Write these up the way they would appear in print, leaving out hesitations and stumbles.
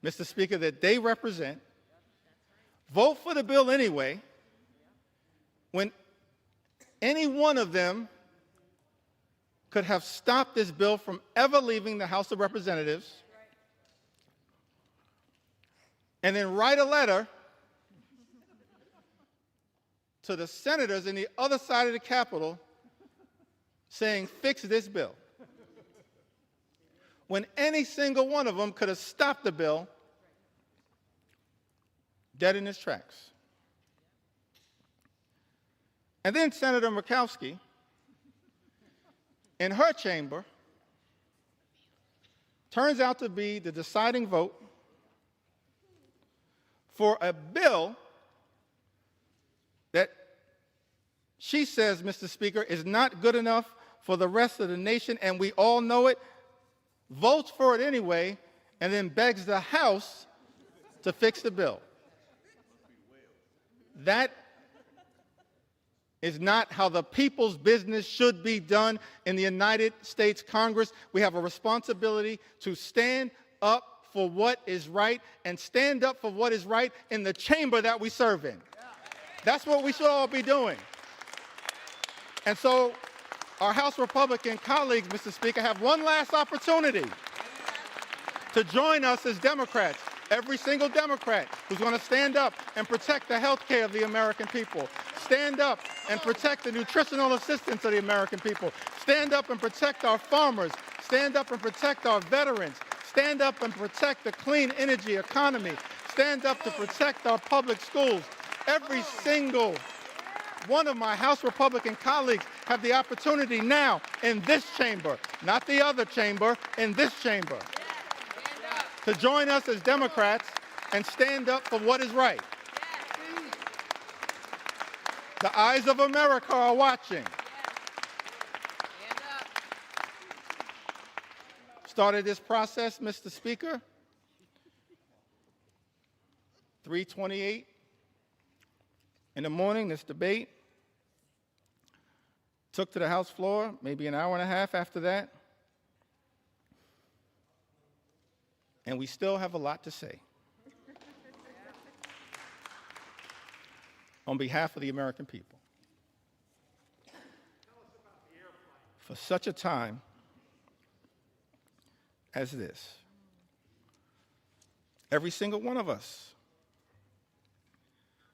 Mr. Speaker, that they represent vote for the bill anyway when any one of them could have stopped this bill from ever leaving the House of Representatives and then write a letter to the senators in the other side of the Capitol saying, fix this bill, when any single one of them could have stopped the bill dead in its tracks. And then Senator Murkowski, in her chamber, turns out to be the deciding vote for a bill that she says, Mr. Speaker, is not good enough for the rest of the nation, and we all know it, votes for it anyway, and then begs the House to fix the bill. That is not how the people's business should be done in the United States Congress. We have a responsibility to stand up for what is right and stand up for what is right in the chamber that we serve in. That's what we should all be doing. And so our House Republican colleagues, Mr. Speaker, have one last opportunity to join us as Democrats. Every single Democrat who's going to stand up and protect the health care of the American people, stand up and protect the nutritional assistance of the American people, stand up and protect our farmers, stand up and protect our veterans, stand up and protect the clean energy economy, stand up to protect our public schools. Every single one of my House Republican colleagues have the opportunity now in this chamber, not the other chamber, in this chamber, to join us as Democrats and stand up for what is right. The eyes of America are watching. Started this process, Mr. Speaker, 3:28 in the morning, this debate. Took to the House floor, maybe an hour and a half after that. And we still have a lot to say. On behalf of the American people. For such a time as this, every single one of us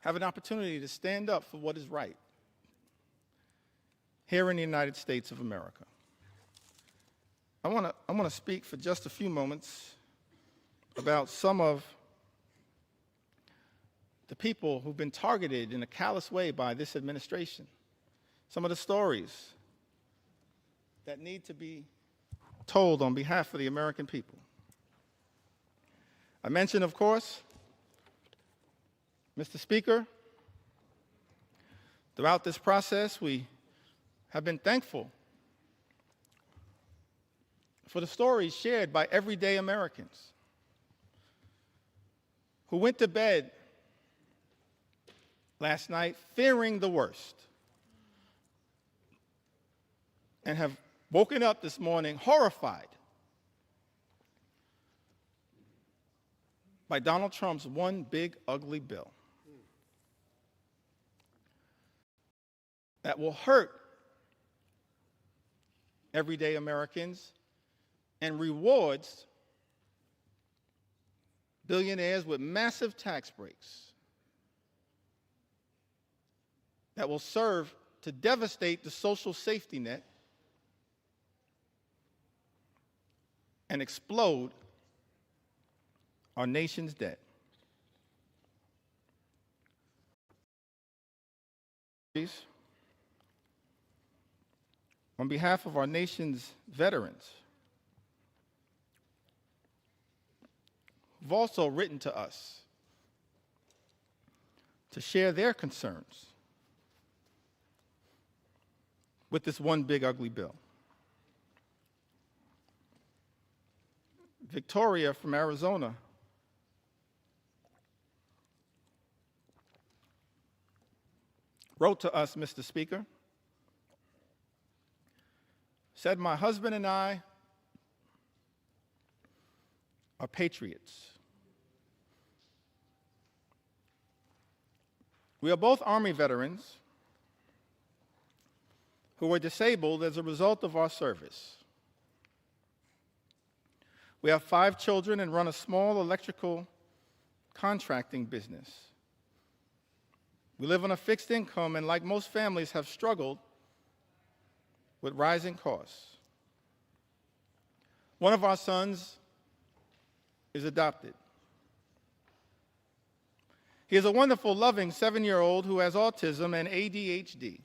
have an opportunity to stand up for what is right here in the United States of America. I want to speak for just a few moments about some of the people who've been targeted in a callous way by this administration, some of the stories that need to be told on behalf of the American people. I mentioned, of course, Mr. Speaker, throughout this process, we have been thankful for the stories shared by everyday Americans who went to bed last night fearing the worst and have woken up this morning horrified by Donald Trump's one big ugly bill that will hurt everyday Americans and rewards billionaires with massive tax breaks that will serve to devastate the social safety net and explode our nation's debt. On behalf of our nation's veterans, who've also written to us to share their concerns with this one big ugly bill. Victoria from Arizona wrote to us, Mr. Speaker, said, "My husband and I are patriots. We are both Army veterans who were disabled as a result of our service. We have 5 children and run a small electrical contracting business. We live on a fixed income and, like most families, have struggled with rising costs. One of our sons is adopted. He is a wonderful, loving 7-year-old who has autism and ADHD. He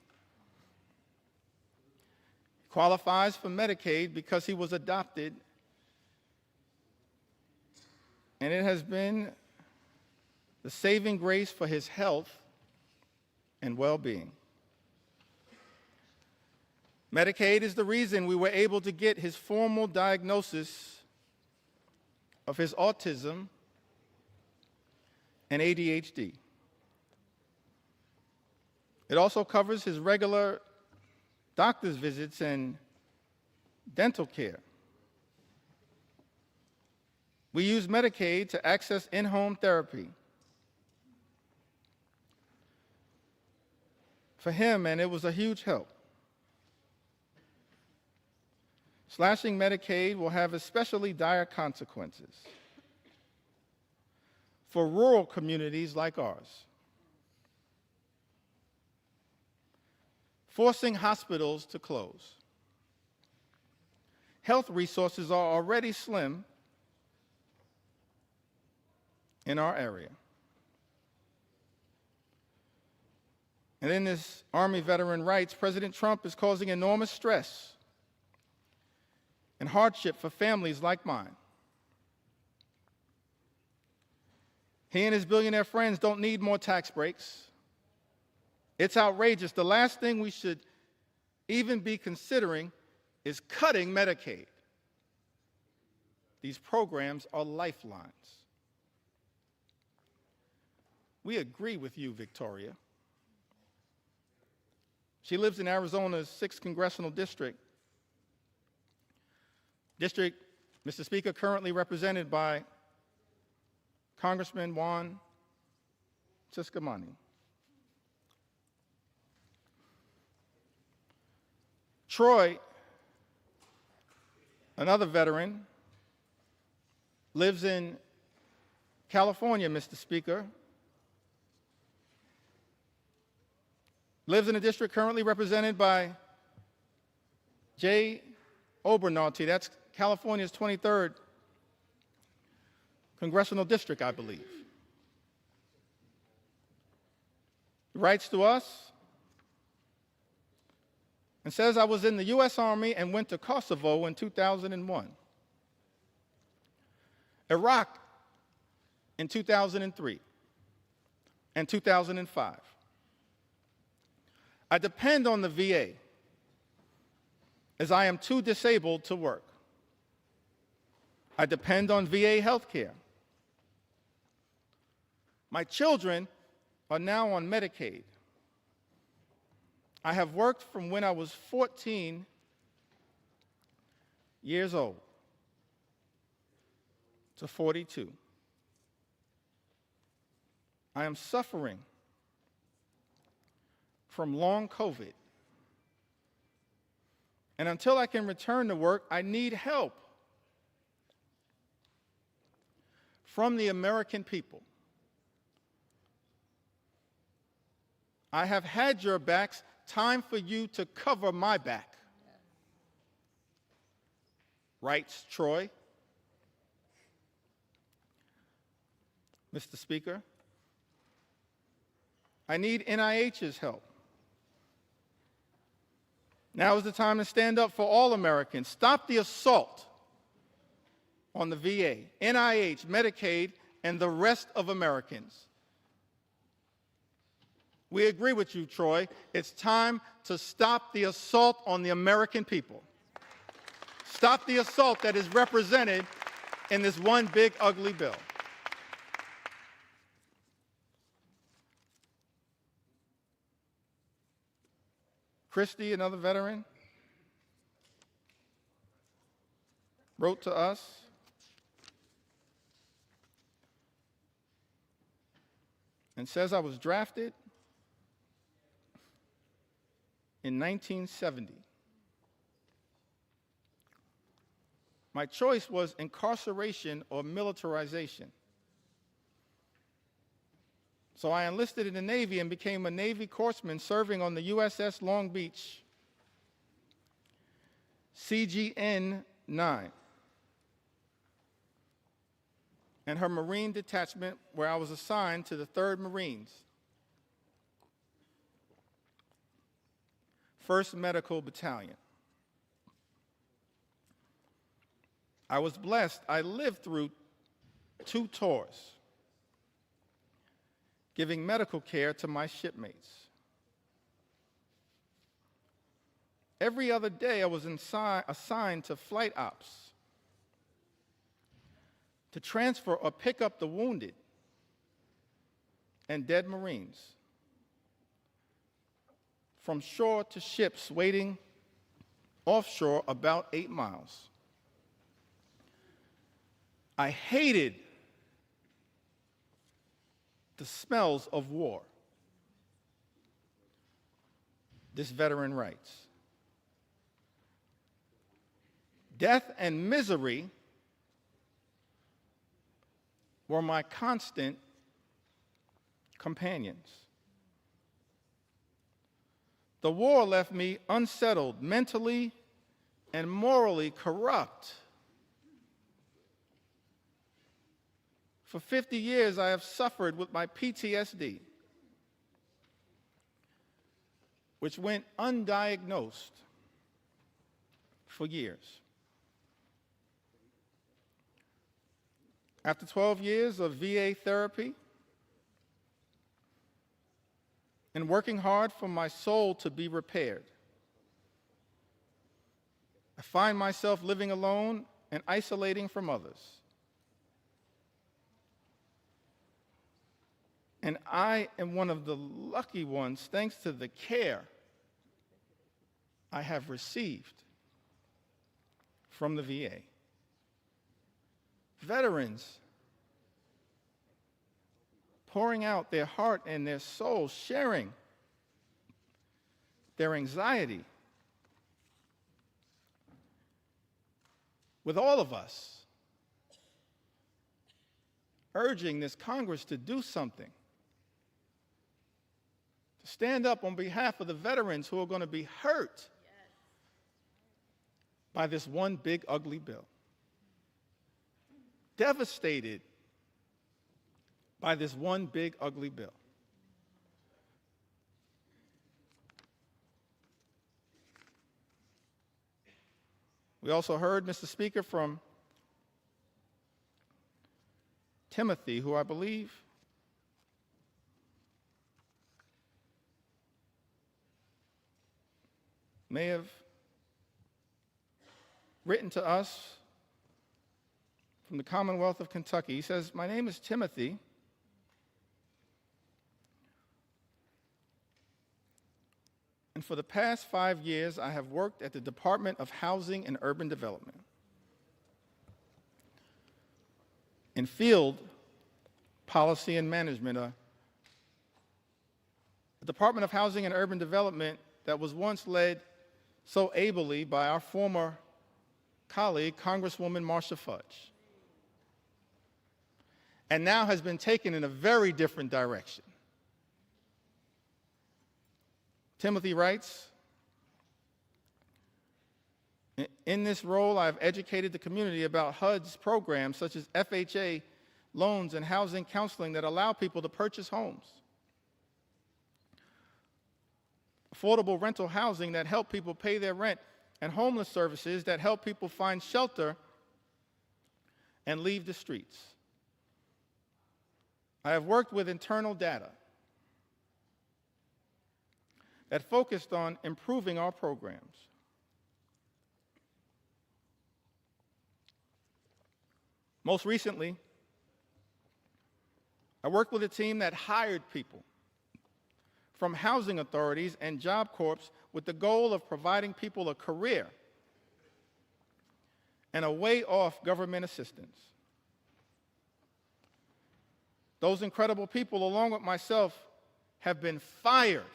qualifies for Medicaid because he was adopted, and it has been the saving grace for his health and well-being. Medicaid is the reason we were able to get his formal diagnosis of his autism and ADHD. It also covers his regular doctor's visits and dental care. We use Medicaid to access in-home therapy for him, and it was a huge help. Slashing Medicaid will have especially dire consequences for rural communities like ours. Forcing hospitals to close. Health resources are already slim in our area. And in this Army veteran writes, President Trump is causing enormous stress and hardship for families like mine. He and his billionaire friends don't need more tax breaks. It's outrageous. The last thing we should even be considering is cutting Medicaid. These programs are lifelines. We agree with you, Victoria. She lives in Arizona's 6th Congressional District. District, Mr. Speaker, currently represented by Congressman Juan Ciscomani. Troy, another veteran, lives in California, Mr. Speaker. Lives in a district currently represented by Jay Obernalte. That's California's 23rd congressional district, I believe. He writes to us and says, I was in the U.S. Army and went to Kosovo in 2001, Iraq in 2003, and 2005. I depend on the VA as I am too disabled to work. I depend on VA health care. My children are now on Medicaid. I have worked from when I was 14 years old to 42. I am suffering from long COVID. And until I can return to work, I need help from the American people. I have had your backs. Time for you to cover my back, writes Troy. Mr. Speaker, I need NIH's help. Now is the time to stand up for all Americans. Stop the assault on the VA, NIH, Medicaid, and the rest of Americans. We agree with you, Troy. It's time to stop the assault on the American people. Stop the assault that is represented in this one big, ugly bill. Christy, another veteran, wrote to us and says, I was drafted in 1970. My choice was incarceration or militarization. So I enlisted in the Navy and became a Navy corpsman serving on the USS Long Beach, CGN 9, and her Marine detachment, where I was assigned to the 3rd Marines, 1st Medical Battalion. I was blessed. I lived through 2 tours, giving medical care to my shipmates. Every other day, I was assigned to flight ops to transfer or pick up the wounded and dead Marines from shore to ships waiting offshore about 8 miles. I hated the smells of war. This veteran writes, death and misery were my constant companions. The war left me unsettled, mentally and morally corrupt. For 50 years, I have suffered with my PTSD, which went undiagnosed for years. After 12 years of VA therapy and working hard for my soul to be repaired, I find myself living alone and isolating from others. And I am one of the lucky ones, thanks to the care I have received from the VA. Veterans pouring out their heart and their soul, sharing their anxiety with all of us, urging this Congress to do something, to stand up on behalf of the veterans who are going to be hurt by this one big ugly bill, devastated by this one big ugly bill. We also heard, Mr. Speaker, from Timothy, who I believe may have written to us from the Commonwealth of Kentucky. He says, "My name is Timothy. And for the past 5 years, I have worked at the Department of Housing and Urban Development in field policy and management, the Department of Housing and Urban Development that was once led so ably by our former colleague, Congresswoman Marcia Fudge, and now has been taken in a very different direction." Timothy writes, "In this role, I have educated the community about HUD's programs such as FHA loans and housing counseling that allow people to purchase homes, affordable rental housing that help people pay their rent, and homeless services that help people find shelter and leave the streets. I have worked with internal data that focused on improving our programs. Most recently, I worked with a team that hired people from housing authorities and Job Corps with the goal of providing people a career and a way off government assistance. Those incredible people, along with myself, have been fired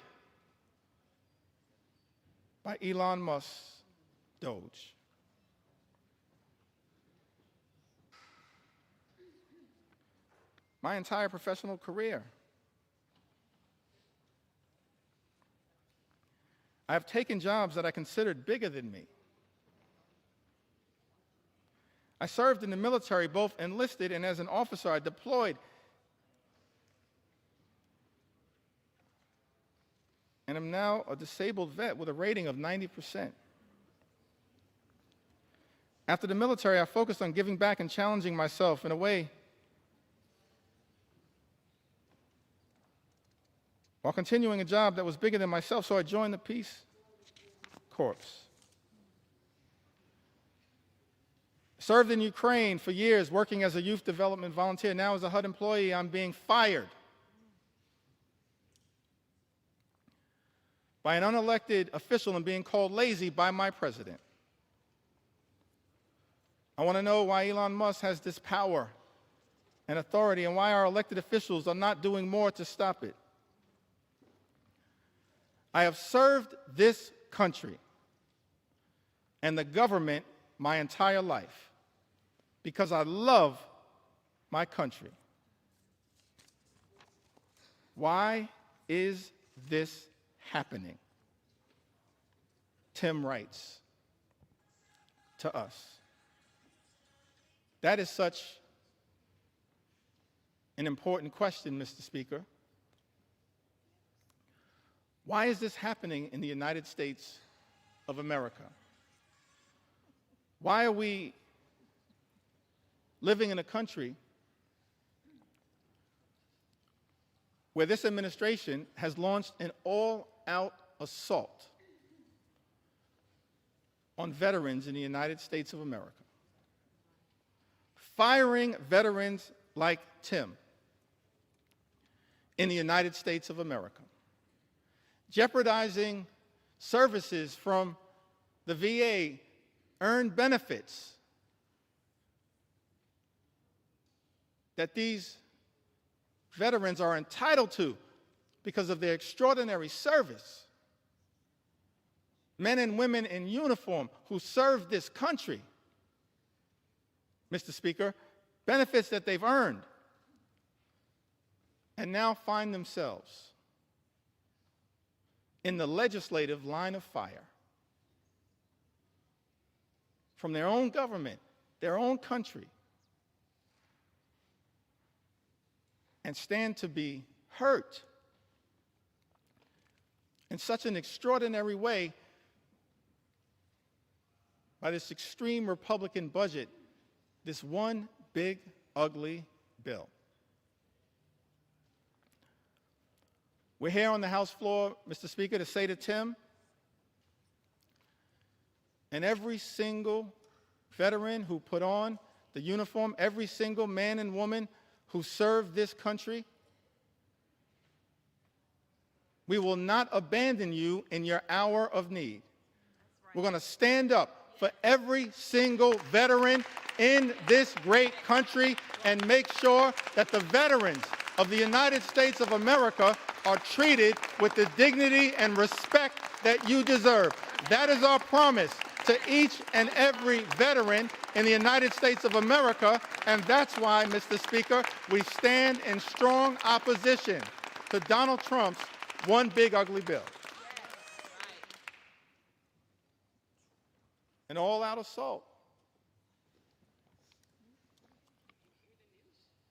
by Elon Musk's Doge. My entire professional career, I have taken jobs that I considered bigger than me. I served in the military, both enlisted and as an officer. I deployed. And I'm now a disabled vet with a rating of 90%. After the military, I focused on giving back and challenging myself in a way while continuing a job that was bigger than myself, so I joined the Peace Corps. Served in Ukraine for years, working as a youth development volunteer. Now as a HUD employee, I'm being fired by an unelected official and being called lazy by my president. I want to know why Elon Musk has this power and authority and why our elected officials are not doing more to stop it. I have served this country and the government my entire life because I love my country. Why is this happening? Tim writes to us. That is such an important question, Mr. Speaker. Why is this happening in the United States of America? Why are we living in a country where this administration has launched an all-out assault on veterans in the United States of America, firing veterans like Tim in the United States of America, jeopardizing services from the VA, earned benefits that these veterans are entitled to because of their extraordinary service. Men and women in uniform who serve this country, Mr. Speaker, benefits that they've earned, and now find themselves in the legislative line of fire from their own government, their own country, and stand to be hurt in such an extraordinary way by this extreme Republican budget, this one big, ugly bill. We're here on the House floor, Mr. Speaker, to say to Tim and every single veteran who put on the uniform, every single man and woman who served this country, we will not abandon you in your hour of need. We're going to stand up for every single veteran in this great country and make sure that the veterans of the United States of America are treated with the dignity and respect that you deserve. That is our promise to each and every veteran in the United States of America, and that's why, Mr. Speaker, we stand in strong opposition to Donald Trump's one big ugly bill. An all-out assault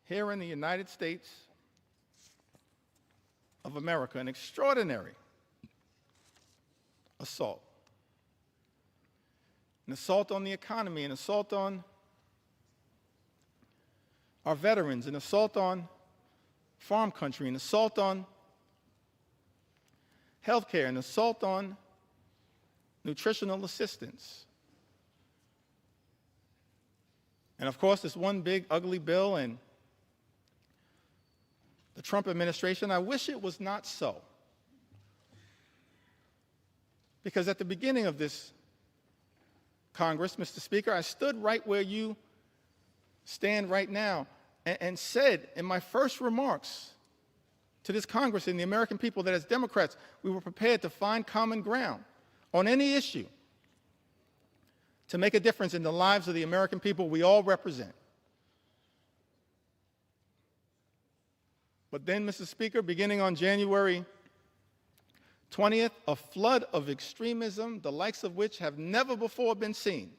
here in the United States of America, an extraordinary assault. An assault on the economy, an assault on our veterans, an assault on farm country, an assault on health care, an assault on nutritional assistance. And of course, this one big ugly bill and the Trump administration, I wish it was not so. Because at the beginning of this Congress, Mr. Speaker, I stood right where you stand right now and said in my first remarks to this Congress and the American people that as Democrats, we were prepared to find common ground on any issue to make a difference in the lives of the American people we all represent. But then, Mr. Speaker, beginning on January 20th, a flood of extremism, the likes of which have never before been seen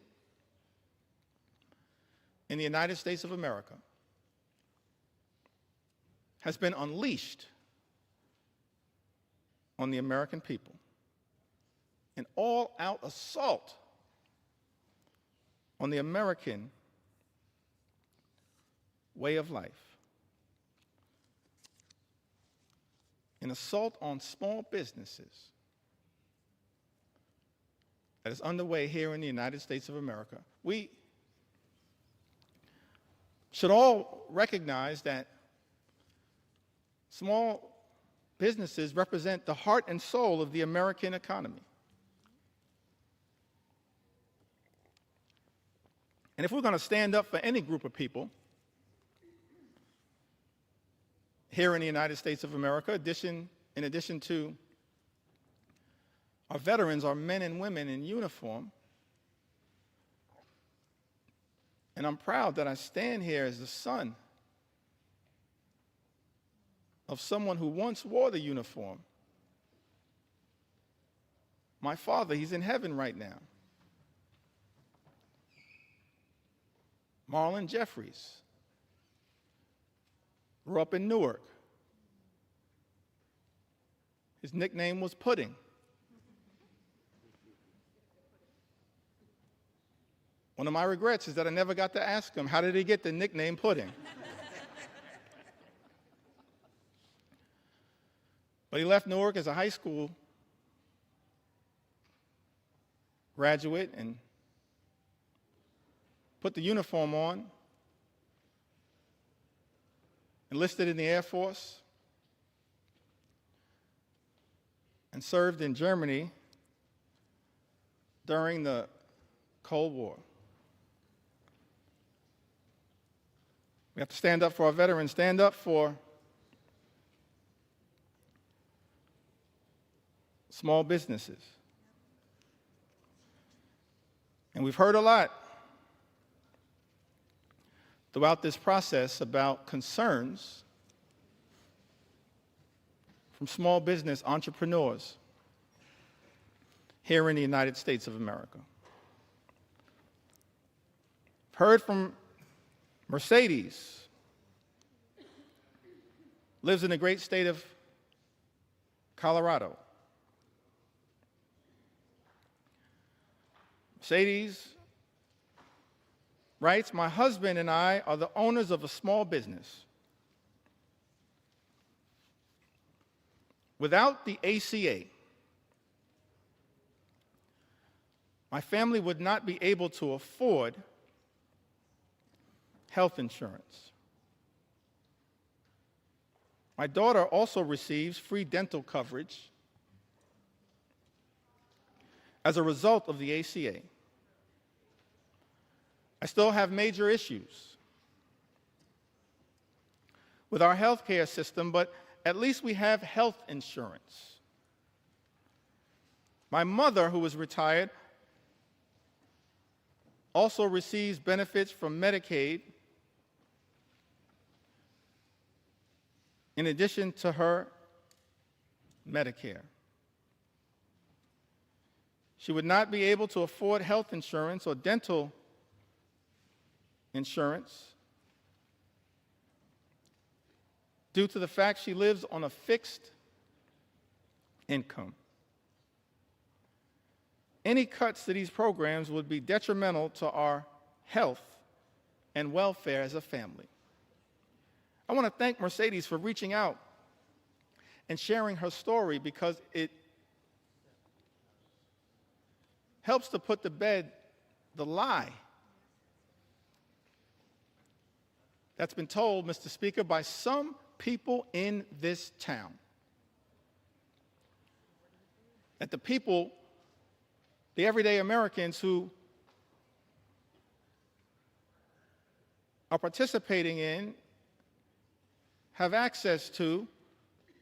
in the United States of America, has been unleashed on the American people. An all-out assault on the American way of life. An assault on small businesses that is underway here in the United States of America. We should all recognize that small businesses represent the heart and soul of the American economy. And if we're going to stand up for any group of people here in the United States of America, in addition to our veterans, our men and women in uniform, and I'm proud that I stand here as the son of someone who once wore the uniform. My father, he's in heaven right now. Hakeem Jeffries grew up in Newark. His nickname was Pudding. One of my regrets is that I never got to ask him, how did he get the nickname Pudding? But he left Newark as a high school graduate and put the uniform on, enlisted in the Air Force, and served in Germany during the Cold War. We have to stand up for our veterans, stand up for small businesses. And we've heard a lot throughout this process about concerns from small business entrepreneurs here in the United States of America. I've heard from Mercedes, lives in the great state of Colorado. Mercedes writes, my husband and I are the owners of a small business. Without the ACA, my family would not be able to afford health insurance. My daughter also receives free dental coverage as a result of the ACA. I still have major issues with our health care system, but at least we have health insurance. My mother, who is retired, also receives benefits from Medicaid in addition to her Medicare. She would not be able to afford health insurance or dental insurance due to the fact she lives on a fixed income. Any cuts to these programs would be detrimental to our health and welfare as a family. I want to thank Mercedes for reaching out and sharing her story, because it helps to put to bed the lie that's been told, Mr. Speaker, by some people in this town. That the people, the everyday Americans who are participating in, have access to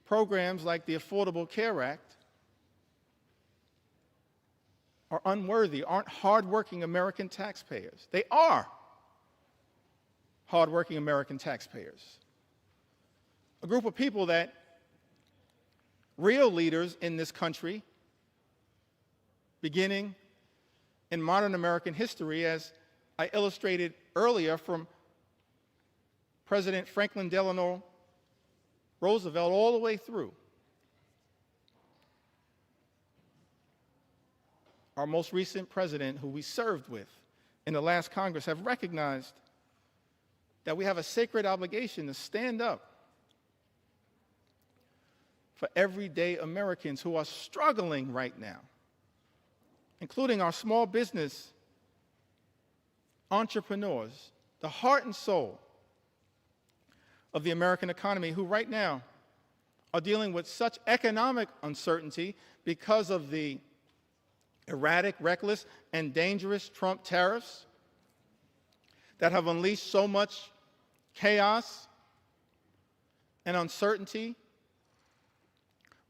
programs like the Affordable Care Act are unworthy, aren't hardworking American taxpayers. They are hardworking American taxpayers. A group of people that real leaders in this country, beginning in modern American history, as I illustrated earlier from President Franklin Delano Roosevelt all the way through, our most recent president, who we served with in the last Congress, have recognized that we have a sacred obligation to stand up for everyday Americans who are struggling right now, including our small business entrepreneurs, the heart and soul of the American economy, who right now are dealing with such economic uncertainty because of the erratic, reckless, and dangerous Trump tariffs that have unleashed so much chaos and uncertainty,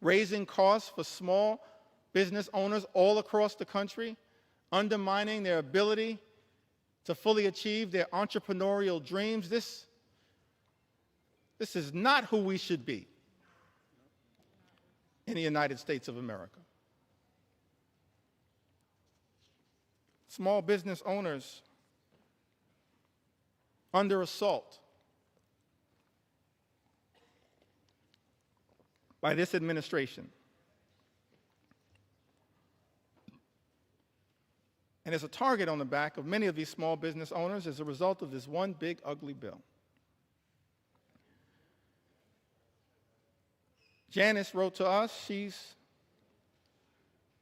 raising costs for small business owners all across the country, undermining their ability to fully achieve their entrepreneurial dreams. This is not who we should be in the United States of America. Small business owners under assault by this administration. And there's a target on the back of many of these small business owners as a result of this one big, ugly bill. Janice wrote to us. She's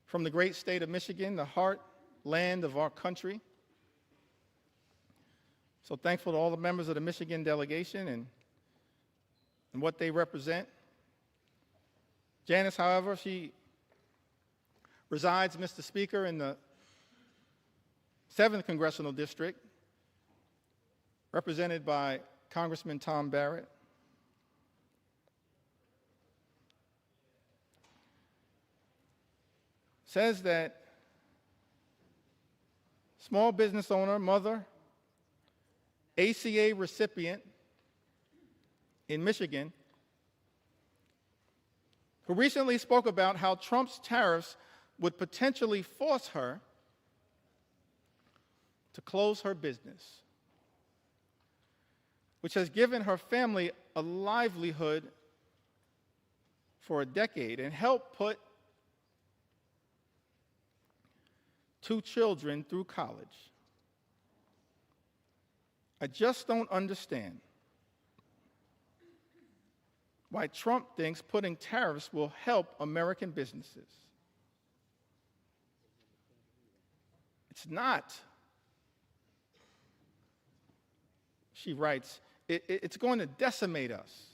from the great state of Michigan, the heartland of our country. So thankful to all the members of the Michigan delegation and what they represent. Janice, however, she resides, Mr. Speaker, in the 7th Congressional District, represented by Congressman Tom Barrett. Says that small business owner, mother, ACA recipient in Michigan, who recently spoke about how Trump's tariffs would potentially force her to close her business, which has given her family a livelihood for a decade and helped put 2 children through college. I just don't understand why Trump thinks putting tariffs will help American businesses. It's not. She writes, it's going to decimate us.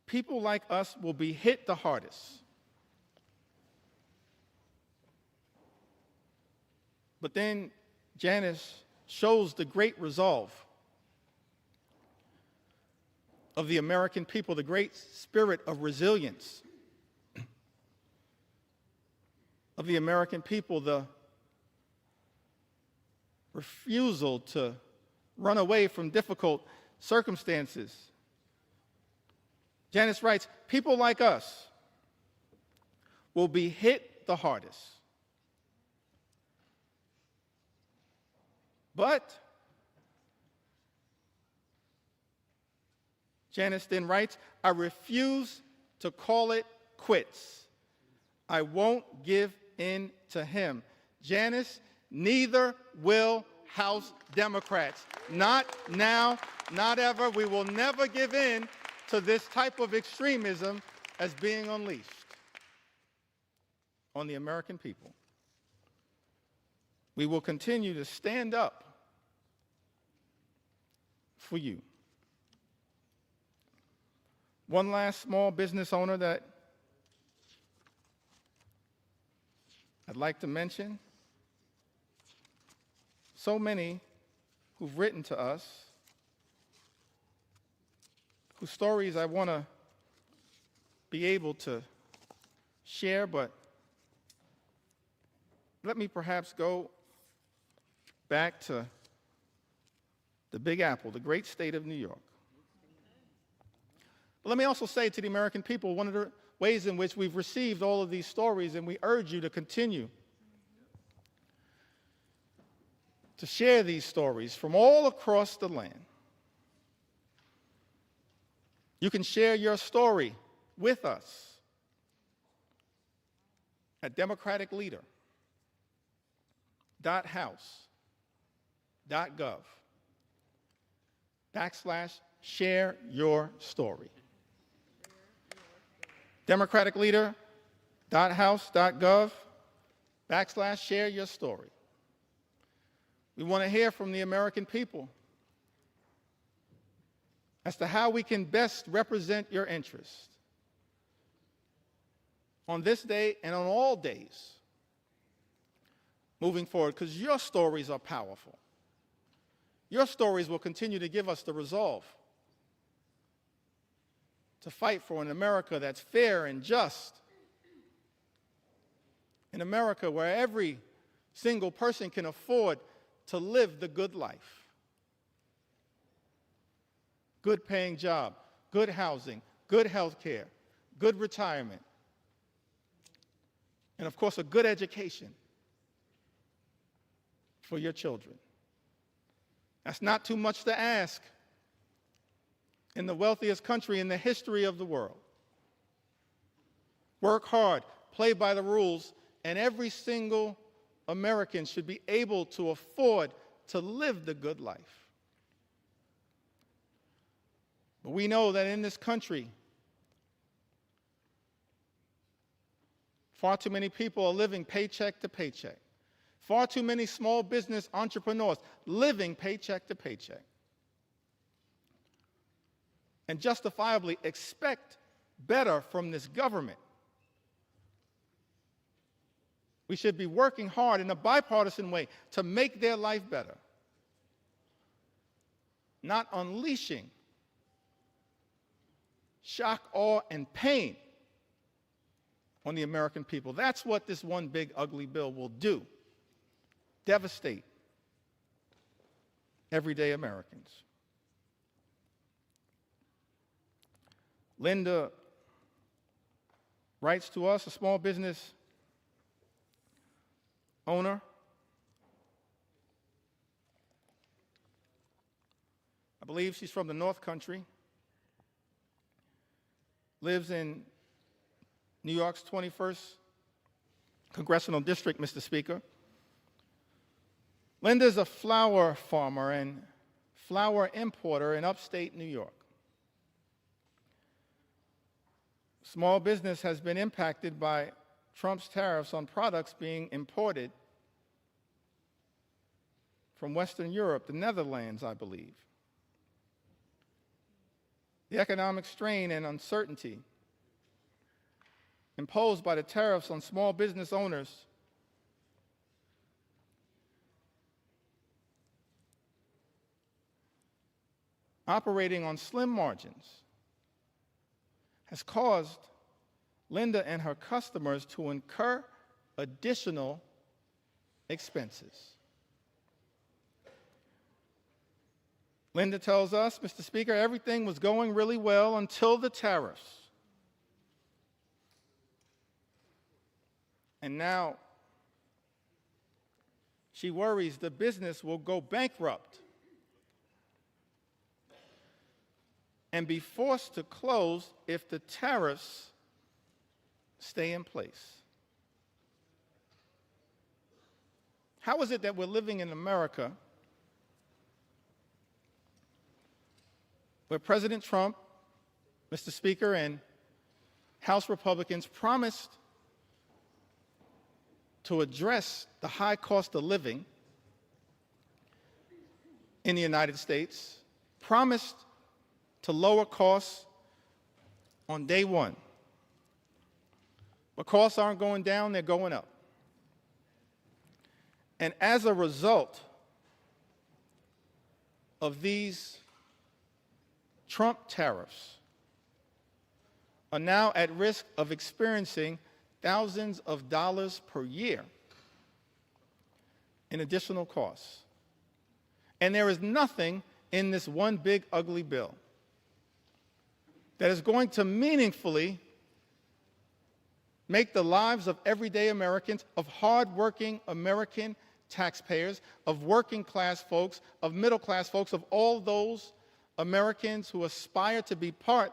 People like us will be hit the hardest. But then Janice shows the great resolve of the American people, the great spirit of resilience of the American people, the refusal to run away from difficult circumstances. Janice writes, people like us will be hit the hardest. But Janice then writes, I refuse to call it quits. I won't give in to him. Janice, neither will House Democrats. Not now, not ever. We will never give in to this type of extremism as being unleashed on the American people. We will continue to stand up for you. One last small business owner that I'd like to mention. So many who've written to us, whose stories I want to be able to share, but let me perhaps go back to the Big Apple, the great state of New York. But let me also say to the American people, one of the ways in which we've received all of these stories, and we urge you to continue to share these stories from all across the land. You can share your story with us at democraticleader.house.gov/share your story. democraticleader.house.gov/share your story. We want to hear from the American people as to how we can best represent your interests on this day and on all days moving forward, because your stories are powerful. Your stories will continue to give us the resolve to fight for an America that's fair and just, an America where every single person can afford to live the good life. Good paying job, good housing, good health care, good retirement, and of course a good education for your children. That's not too much to ask in the wealthiest country in the history of the world. Work hard, play by the rules, and every single American should be able to afford to live the good life. But we know that in this country, far too many people are living paycheck to paycheck. Far too many small business entrepreneurs living paycheck to paycheck. And justifiably expect better from this government. We should be working hard in a bipartisan way to make their life better, not unleashing shock, awe, and pain on the American people. That's what this one big ugly bill will do. Devastate everyday Americans. Linda writes to us, a small business owner. I believe she's from the North Country. Lives in New York's 21st Congressional District, Mr. Speaker. Linda's a flower farmer and flower importer in upstate New York. Small business has been impacted by Trump's tariffs on products being imported from Western Europe, the Netherlands, I believe. The economic strain and uncertainty imposed by the tariffs on small business owners operating on slim margins has caused Linda and her customers to incur additional expenses. Linda tells us, Mr. Speaker, everything was going really well until the tariffs. And now she worries the business will go bankrupt and be forced to close if the tariffs stay in place. How is it that we're living in America where President Trump, Mr. Speaker, and House Republicans promised to address the high cost of living in the United States, promised to lower costs on day one. But costs aren't going down, they're going up. And as a result of these Trump tariffs, are now at risk of experiencing thousands of dollars per year in additional costs. And there is nothing in this one big ugly bill that is going to meaningfully make the lives of everyday Americans, of hardworking American taxpayers, of working class folks, of middle class folks, of all those Americans who aspire to be part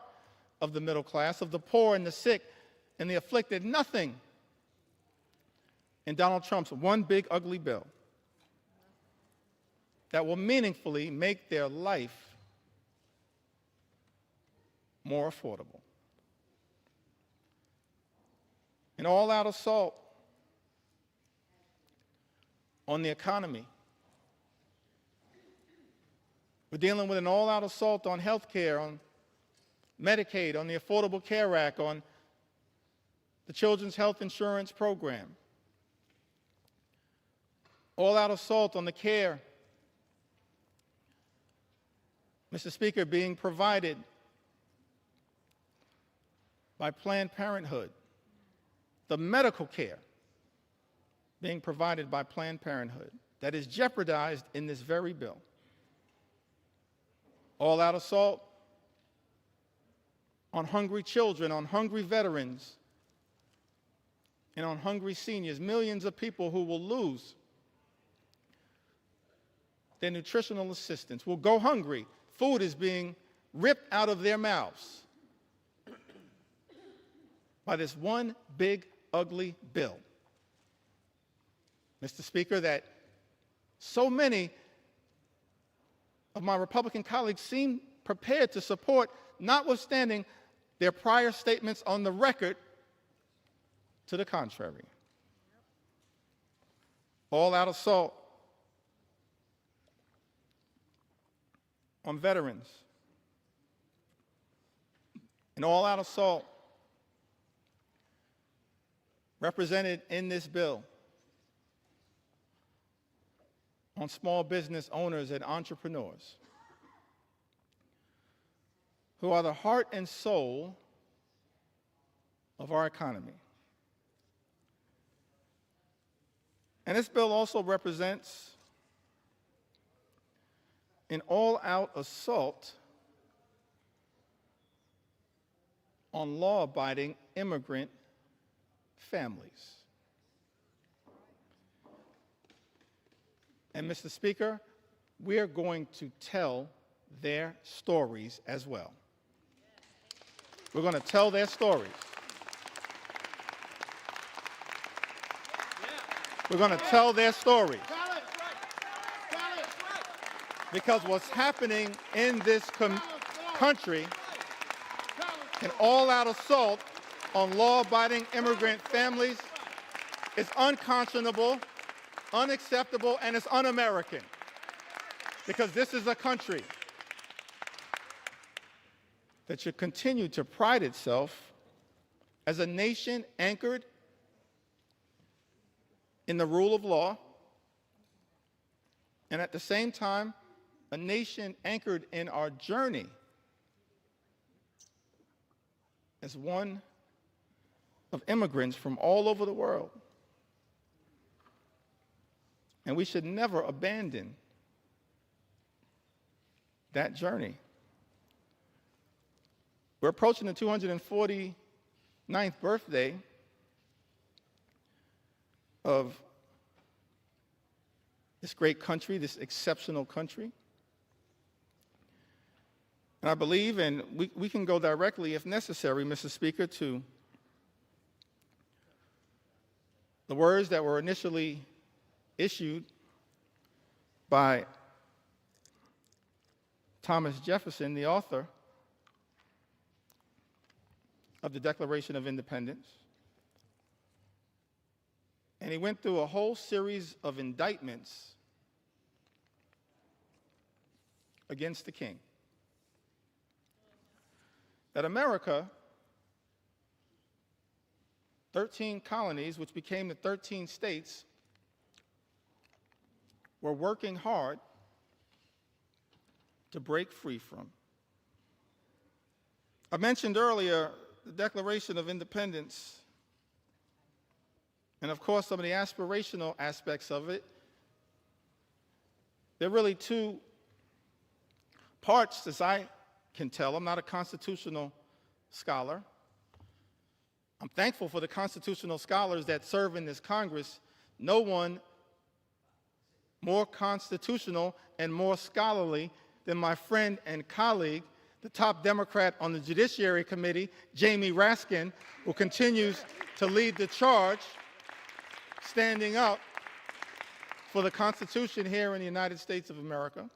of the middle class, of the poor and the sick and the afflicted. Nothing in Donald Trump's one big ugly bill that will meaningfully make their life more affordable. An all-out assault on the economy. We're dealing with an all-out assault on health care, on Medicaid, on the Affordable Care Act, on the Children's Health Insurance Program. All-out assault on the care, Mr. Speaker, being provided by Planned Parenthood, the medical care being provided by Planned Parenthood that is jeopardized in this very bill. All-out assault on hungry children, on hungry veterans, and on hungry seniors, millions of people who will lose their nutritional assistance, will go hungry. Food is being ripped out of their mouths by this one big, ugly bill. Mr. Speaker, that so many of my Republican colleagues seem prepared to support, notwithstanding their prior statements on the record to the contrary. All-out assault on veterans. An all-out assault represented in this bill on small business owners and entrepreneurs who are the heart and soul of our economy. And this bill also represents an all-out assault on law-abiding immigrant families. And Mr. Speaker, we are going to tell their stories as well. We're going to tell their stories. We're going to tell their stories. Because what's happening in this country, an all-out assault on law-abiding immigrant families, is unconscionable, unacceptable, and it's un-American. Because this is a country that should continue to pride itself as a nation anchored in the rule of law, and at the same time, a nation anchored in our journey as one of immigrants from all over the world. And we should never abandon that journey. We're approaching the 249th birthday of this great country, this exceptional country. And I believe, and we can go directly, if necessary, Mr. Speaker, to the words that were initially issued by Thomas Jefferson, the author of the Declaration of Independence. And he went through a whole series of indictments against the king. That America, 13 colonies, which became the 13 states, were working hard to break free from. I mentioned earlier the Declaration of Independence and of course some of the aspirational aspects of it, there are really two parts, as I can tell. I'm not a constitutional scholar. I'm thankful for the constitutional scholars that serve in this Congress. No one more constitutional and more scholarly than my friend and colleague, the top Democrat on the Judiciary Committee, Jamie Raskin, who continues to lead the charge, standing up for the Constitution here in the United States of America.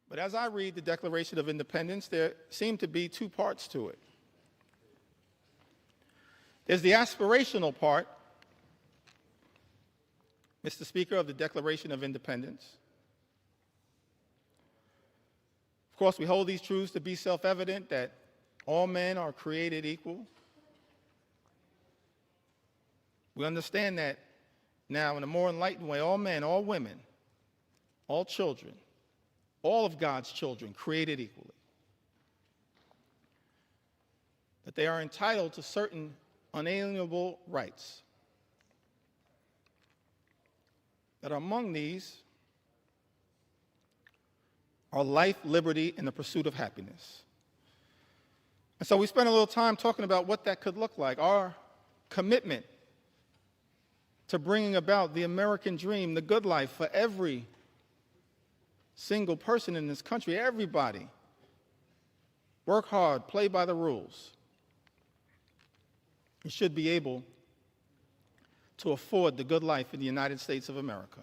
But as I read the Declaration of Independence, there seem to be two parts to it. There's the aspirational part, Mr. Speaker, of the Declaration of Independence. Of course, we hold these truths to be self-evident, that all men are created equal. We understand that now in a more enlightened way. All men, all women, all children, all of God's children created equally. That they are entitled to certain unalienable rights. That among these are life, liberty, and the pursuit of happiness. And so we spent a little time talking about what that could look like, our commitment to bringing about the American dream, the good life for every single person in this country, everybody. Work hard, play by the rules. You should be able to afford the good life in the United States of America.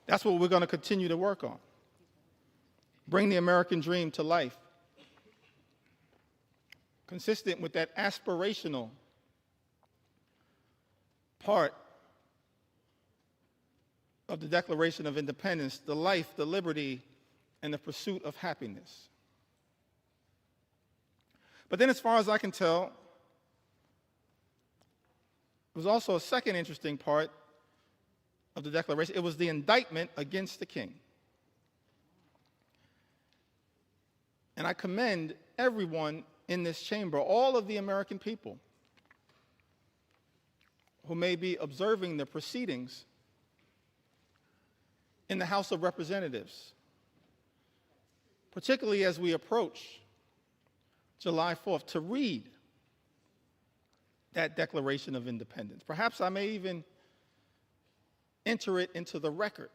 That's what we're going to continue to work on. Bring the American dream to life, consistent with that aspirational part of the Declaration of Independence, the life, the liberty, and the pursuit of happiness. But then, as far as I can tell, there was also a second interesting part of the Declaration. It was the indictment against the king. And I commend everyone in this chamber, all of the American people who may be observing the proceedings in the House of Representatives, particularly as we approach July 4th, to read that Declaration of Independence. Perhaps I may even enter it into the record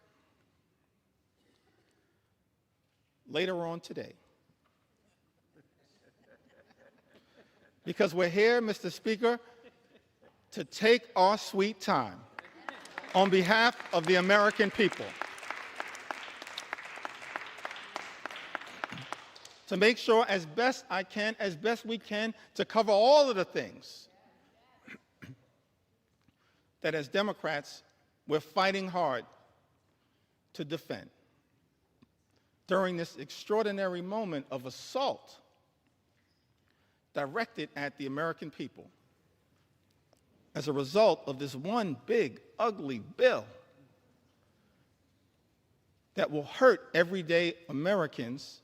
later on today. Because we're here, Mr. Speaker, to take our sweet time on behalf of the American people, to make sure as best we can, to cover all of the things that as Democrats we're fighting hard to defend during this extraordinary moment of assault directed at the American people as a result of this one big, ugly bill that will hurt everyday Americans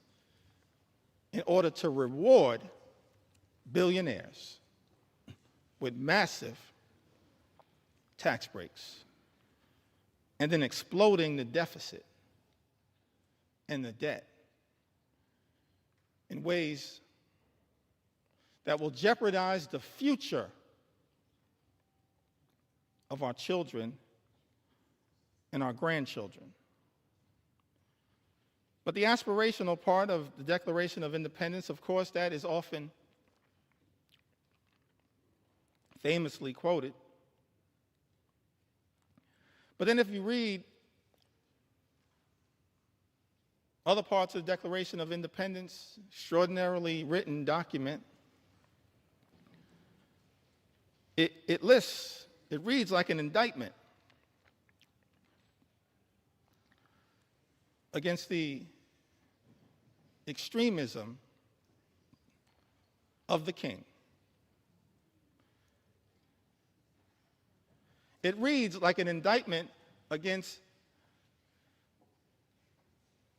in order to reward billionaires with massive tax breaks and then exploding the deficit and the debt in ways that will jeopardize the future of our children and our grandchildren. But the aspirational part of the Declaration of Independence, of course, that is often famously quoted. But then if you read other parts of the Declaration of Independence, extraordinarily written document, it reads like an indictment against the extremism of the king. It reads like an indictment against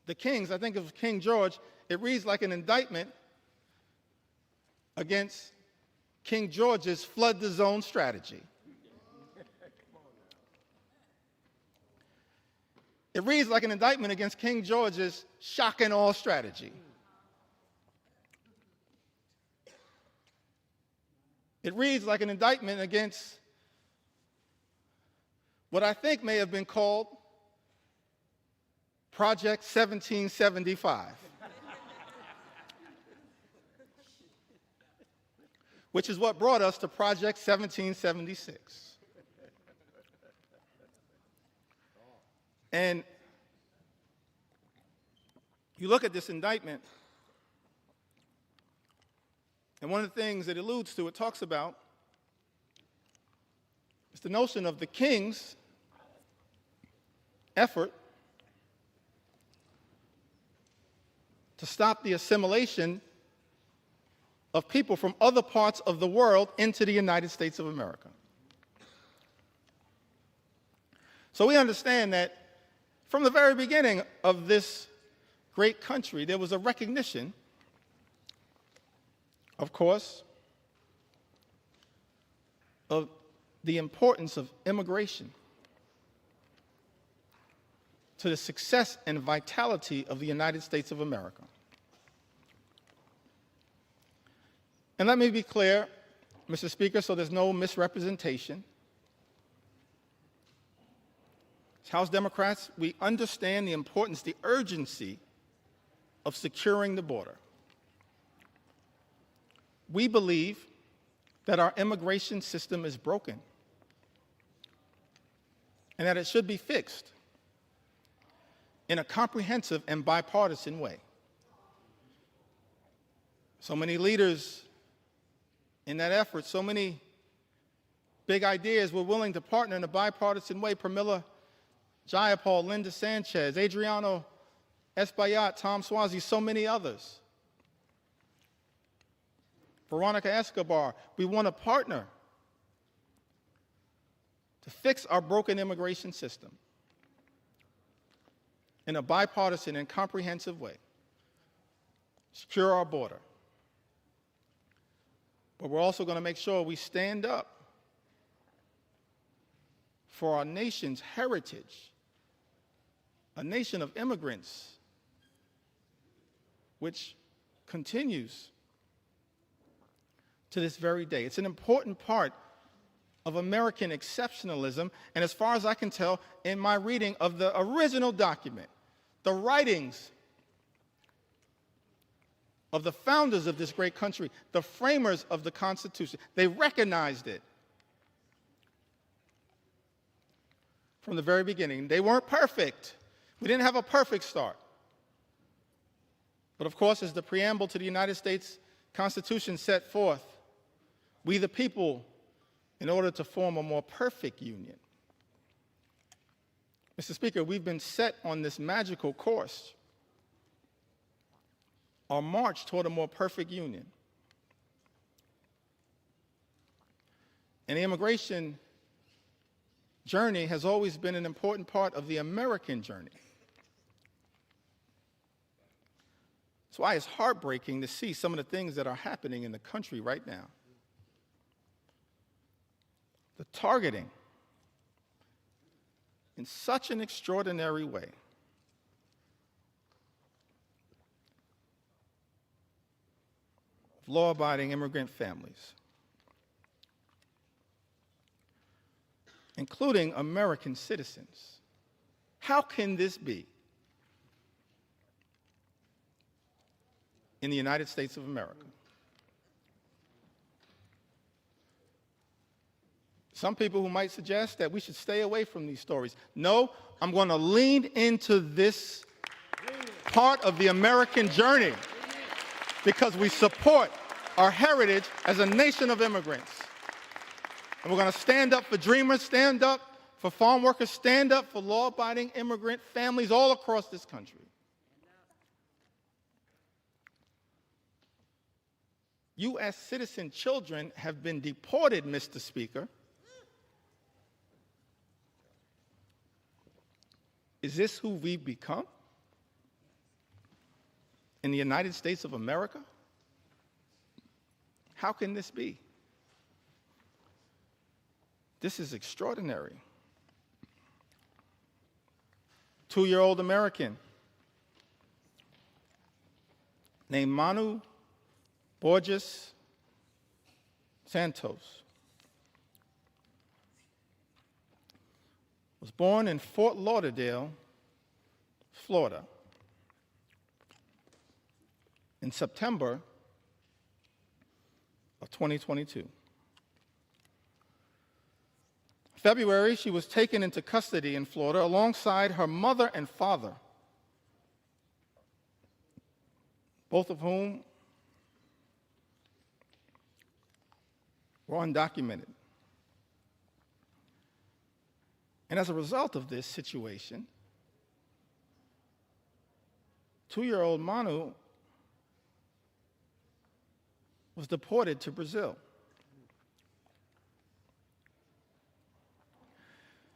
the kings. I think of King George. It reads like an indictment against King George's flood the zone strategy. It reads like an indictment against King George's shock and awe strategy. It reads like an indictment against what I think may have been called Project 1775, which is what brought us to Project 1776. And you look at this indictment, and one of the things it alludes to, it talks about, is the notion of the king's effort to stop the assimilation of people from other parts of the world into the United States of America. So we understand that from the very beginning of this great country, there was a recognition, of course, of the importance of immigration to the success and vitality of the United States of America. And let me be clear, Mr. Speaker, so there's no misrepresentation. As House Democrats, we understand the importance, the urgency of securing the border. We believe that our immigration system is broken and that it should be fixed in a comprehensive and bipartisan way. So many leaders in that effort, so many big ideas were willing to partner in a bipartisan way. Pramila Jayapal, Linda Sanchez, Adriano Espaillat, Tom Suozzi, so many others. Veronica Escobar, we want to partner to fix our broken immigration system in a bipartisan and comprehensive way, secure our border. But we're also going to make sure we stand up for our nation's heritage, a nation of immigrants, which continues to this very day. It's an important part of American exceptionalism, and as far as I can tell, in my reading of the original document, the writings of the founders of this great country, the framers of the Constitution, they recognized it from the very beginning. They weren't perfect. We didn't have a perfect start. But of course, as the preamble to the United States Constitution set forth, we the people, in order to form a more perfect union. Mr. Speaker, we've been set on this magical course, our march toward a more perfect union. And the immigration journey has always been an important part of the American journey. That's why it's heartbreaking to see some of the things that are happening in the country right now. The targeting in such an extraordinary way of law-abiding immigrant families, including American citizens. How can this be in the United States of America? Some people who might suggest that we should stay away from these stories. No, I'm going to lean into this part of the American journey because we support our heritage as a nation of immigrants. And we're going to stand up for dreamers, stand up for farm workers, stand up for law-abiding immigrant families all across this country. U.S. citizen children have been deported, Mr. Speaker. Is this who we've become in the United States of America? How can this be? This is extraordinary. 2-year-old American named Manu Borges Santos was born in Fort Lauderdale, Florida, in September of 2022. February, she was taken into custody in Florida alongside her mother and father, both of whom were undocumented. And as a result of this situation, 2-year-old Manu was deported to Brazil.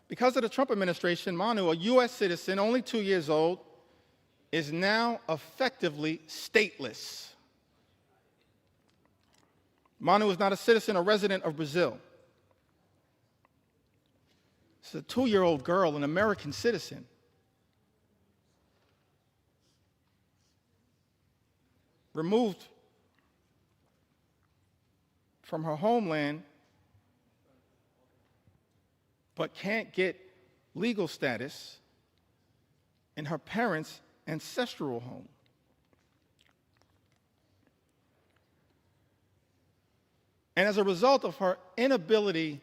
Because of the Trump administration, Manu, a U.S. citizen, only 2 years old, is now effectively stateless. Manu is not a citizen or resident of Brazil. It's a 2-year-old girl, an American citizen. Removed from her homeland, but can't get legal status in her parents' ancestral home. And as a result of her inability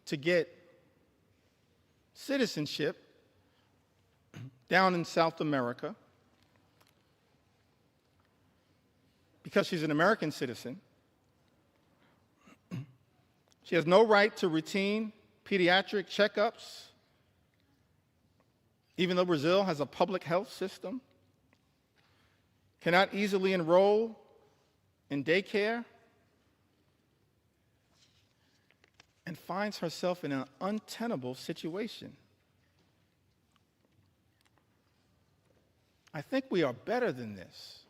to get citizenship down in South America, because she's an American citizen, she has no right to routine pediatric checkups, even though Brazil has a public health system, cannot easily enroll in daycare, and finds herself in an untenable situation. I think we are better than this.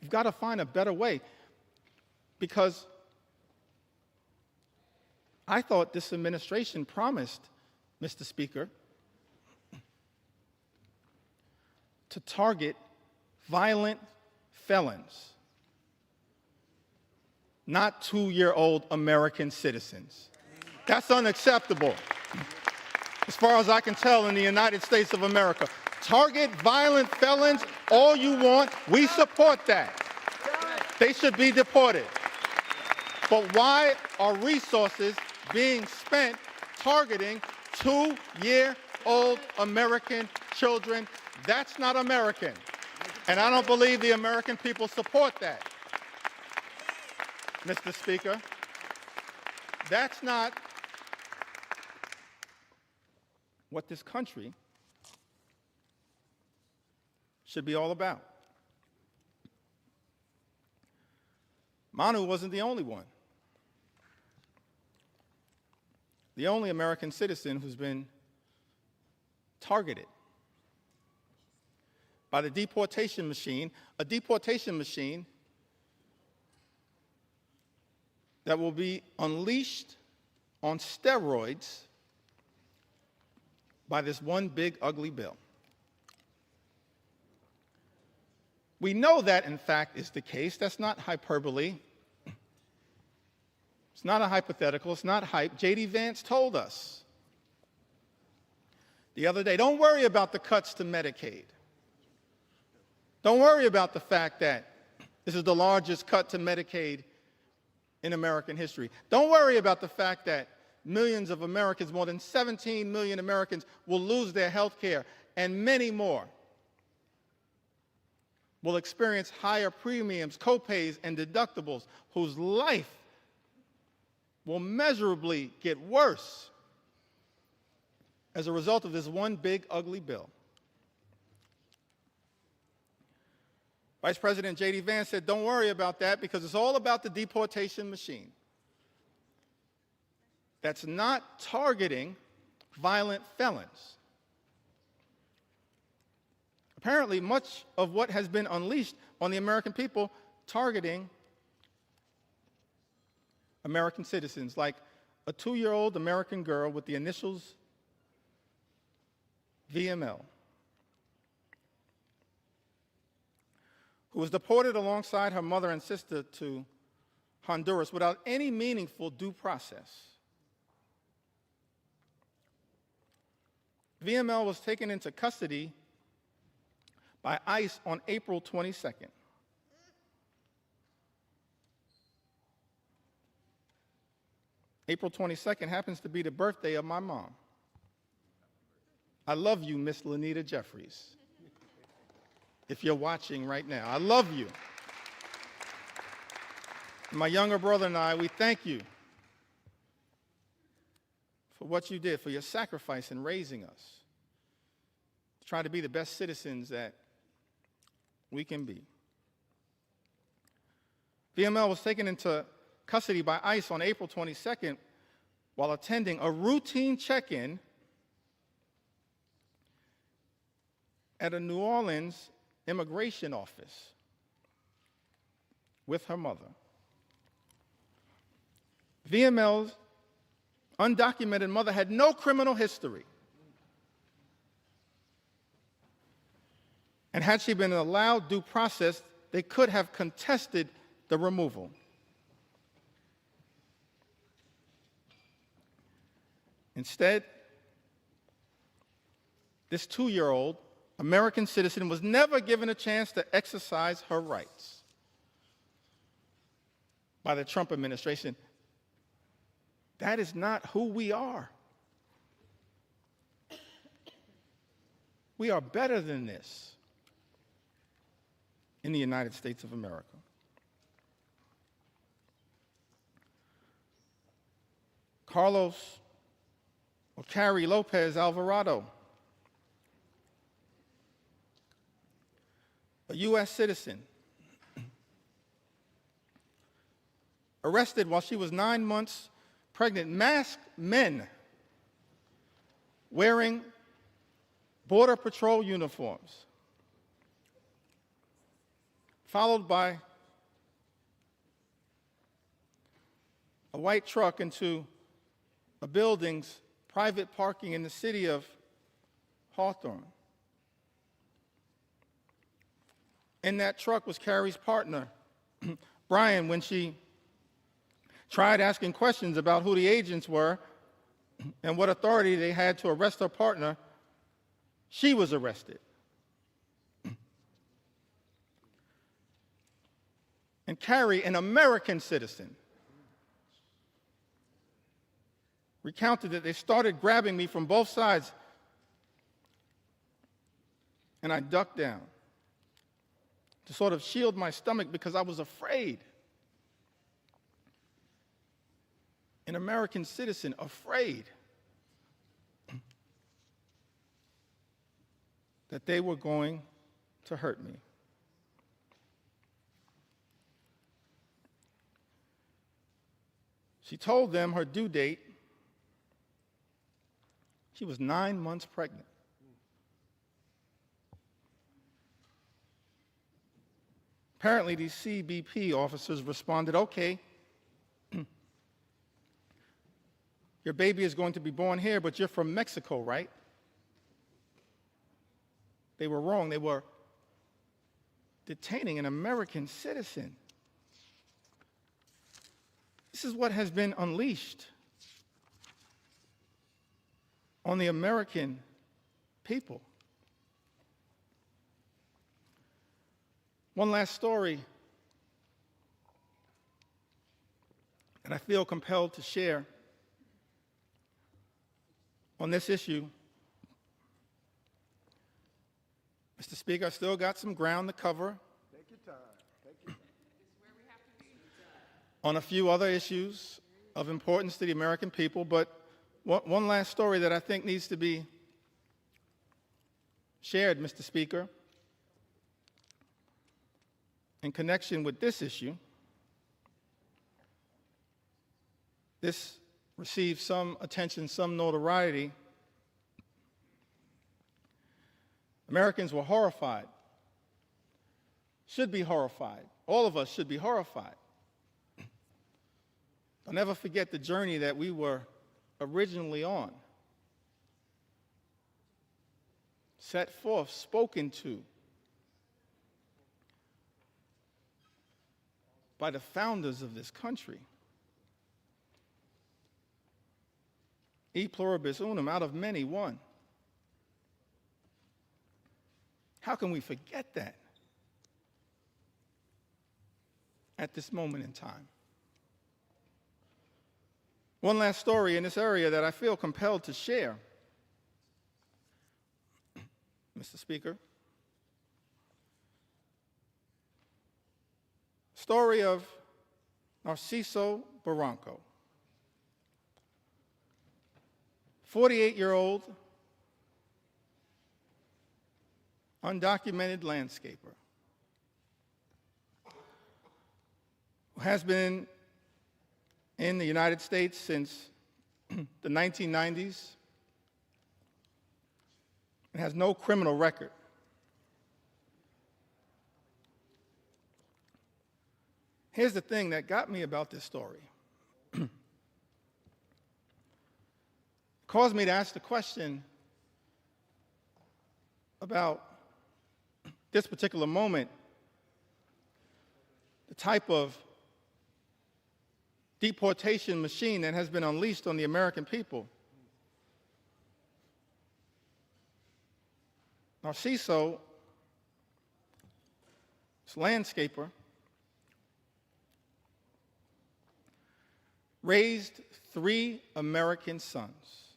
We've got to find a better way, because I thought this administration promised, Mr. Speaker, to target violent felons, not 2-year-old American citizens. That's unacceptable, as far as I can tell, in the United States of America. Target violent felons all you want. We support that. They should be deported. But why are resources being spent targeting 2-year-old American children? That's not American. And I don't believe the American people support that. Mr. Speaker, that's not what this country should be all about. Manu wasn't the only one. The only American citizen who's been targeted by the deportation machine, a deportation machine that will be unleashed on steroids by this one big ugly bill. We know that, in fact, is the case. That's not hyperbole. It's not a hypothetical. It's not hype. J.D. Vance told us the other day, don't worry about the cuts to Medicaid. Don't worry about the fact that this is the largest cut to Medicaid in American history. Don't worry about the fact that millions of Americans, more than 17 million Americans, will lose their health care, and many more will experience higher premiums, copays, and deductibles, whose life will measurably get worse as a result of this one big ugly bill. Vice President J.D. Vance said, don't worry about that, because it's all about the deportation machine. That's not targeting violent felons. Apparently, much of what has been unleashed on the American people targeting American citizens, like a 2-year-old American girl with the initials VML, who was deported alongside her mother and sister to Honduras without any meaningful due process. VML was taken into custody by ICE on April 22nd. April 22nd happens to be the birthday of my mom. I love you, Miss Lanita Jeffries. If you're watching right now, I love you. My younger brother and I, we thank you for what you did, for your sacrifice in raising us, trying to be the best citizens that we can be. VML was taken into custody by ICE on April 22nd while attending a routine check-in at a New Orleans immigration office with her mother. VML's undocumented mother had no criminal history. And had she been allowed due process, they could have contested the removal. Instead, this 2-year-old American citizen was never given a chance to exercise her rights by the Trump administration. That is not who we are. We are better than this in the United States of America. Carlos or Carrie Lopez Alvarado, a U.S. citizen, arrested while she was 9 months pregnant, masked men wearing Border Patrol uniforms, followed by a white truck into a building's private parking in the city of Hawthorne. In that truck was Carrie's partner, Brian. When she tried asking questions about who the agents were and what authority they had to arrest her partner, she was arrested. And Carrie, an American citizen, recounted that they started grabbing me from both sides, and I ducked down to sort of shield my stomach because I was afraid. An American citizen afraid that they were going to hurt me. She told them her due date. She was 9 months pregnant. Apparently, these CBP officers responded, okay, your baby is going to be born here, but you're from Mexico, right? They were wrong. They were detaining an American citizen. This is what has been unleashed on the American people. One last story that I feel compelled to share on this issue. Mr. Speaker, I still got some ground to cover. Take your time. Take your time. On a few other issues of importance to the American people, but one last story that I think needs to be shared, Mr. Speaker, in connection with this issue. This received some attention, some notoriety. Americans were horrified, should be horrified. All of us should be horrified I'll never forget the journey that we were originally on. Set forth, spoken to by the founders of this country. E pluribus unum, out of many, one. How can we forget that at this moment in time? One last story in this area that I feel compelled to share, Mr. Speaker. Story of Narciso Barranco, 48-year-old undocumented landscaper who has been in the United States since the 1990s and has no criminal record. Here's the thing that got me about this story. It caused me to ask the question about this particular moment, the type of deportation machine that has been unleashed on the American people. Narciso, this landscaper, raised 3 American sons,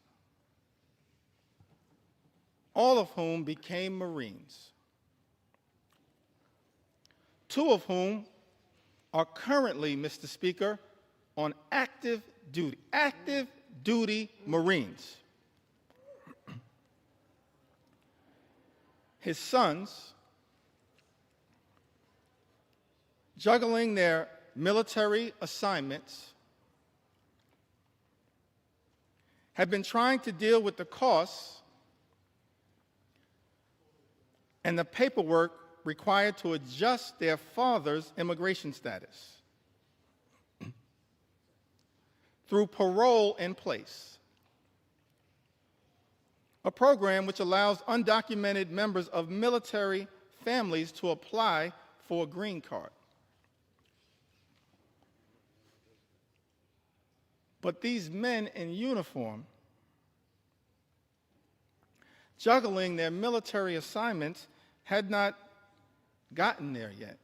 all of whom became Marines, 2 of whom are currently, Mr. Speaker, on active duty Marines. His sons, juggling their military assignments, have been trying to deal with the costs and the paperwork required to adjust their father's immigration status through parole in place, a program which allows undocumented members of military families to apply for a green card. But these men in uniform, juggling their military assignments, had not gotten there yet.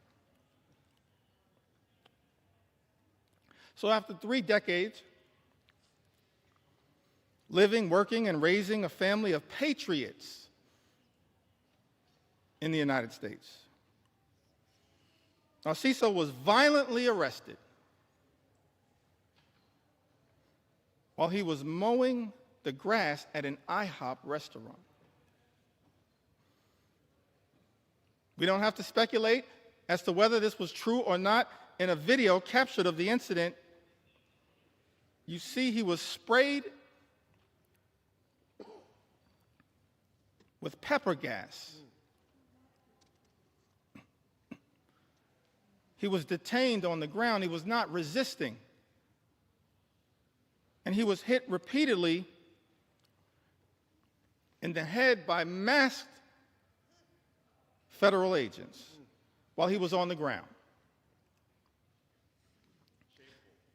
So after 3 decades, living, working, and raising a family of patriots in the United States, Narciso was violently arrested while he was mowing the grass at an IHOP restaurant. We don't have to speculate as to whether this was true or not. In a video captured of the incident, you see he was sprayed with pepper gas. He was detained on the ground. He was not resisting. And he was hit repeatedly in the head by masked federal agents while he was on the ground.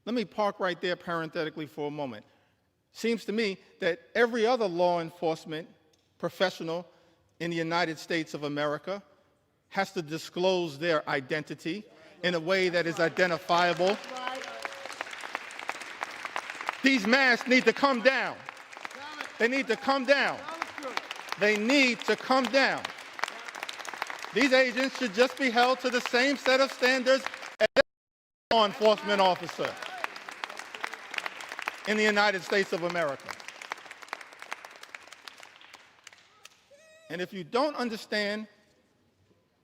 Let me park right there parenthetically for a moment. Seems to me that every other law enforcement professional in the United States of America has to disclose their identity in a way that is identifiable. These masks need to come down. They need to come down. They need to come down. These agents should just be held to the same set of standards as a law enforcement officer in the United States of America. And if you don't understand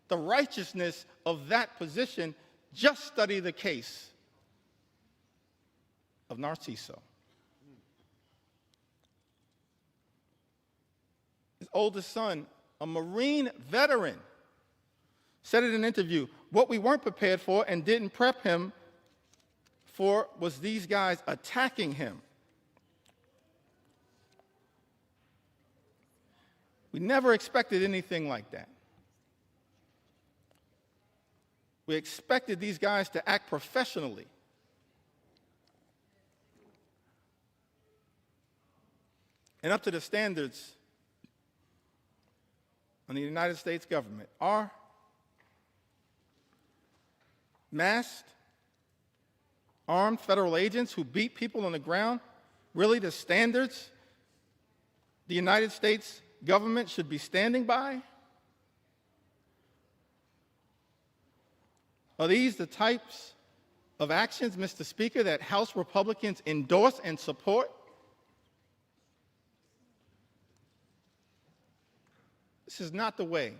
the righteousness of that position, just study the case of Narciso. His oldest son, a Marine veteran, said in an interview, what we weren't prepared for and didn't prep him for was these guys attacking him. We never expected anything like that. We expected these guys to act professionally. And up to the standards of the United States government. Are masked, armed federal agents who beat people on the ground really the standards the United States government should be standing by? Are these the types of actions, Mr. Speaker, that House Republicans endorse and support? This is not the way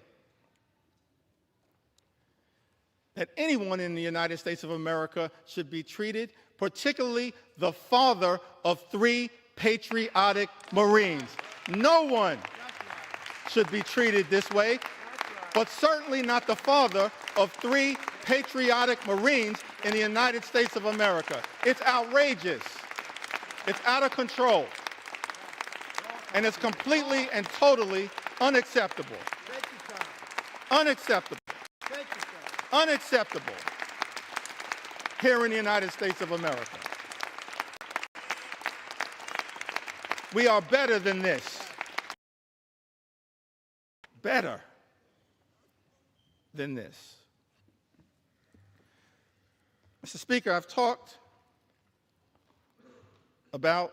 that anyone in the United States of America should be treated, particularly the father of 3 patriotic Marines. No one should be treated this way, but certainly not the father of 3 patriotic Marines in the United States of America. It's outrageous. It's out of control. And it's completely and totally unacceptable. Unacceptable. Unacceptable here in the United States of America. We are better than this. Better than this. Mr. Speaker, I've talked about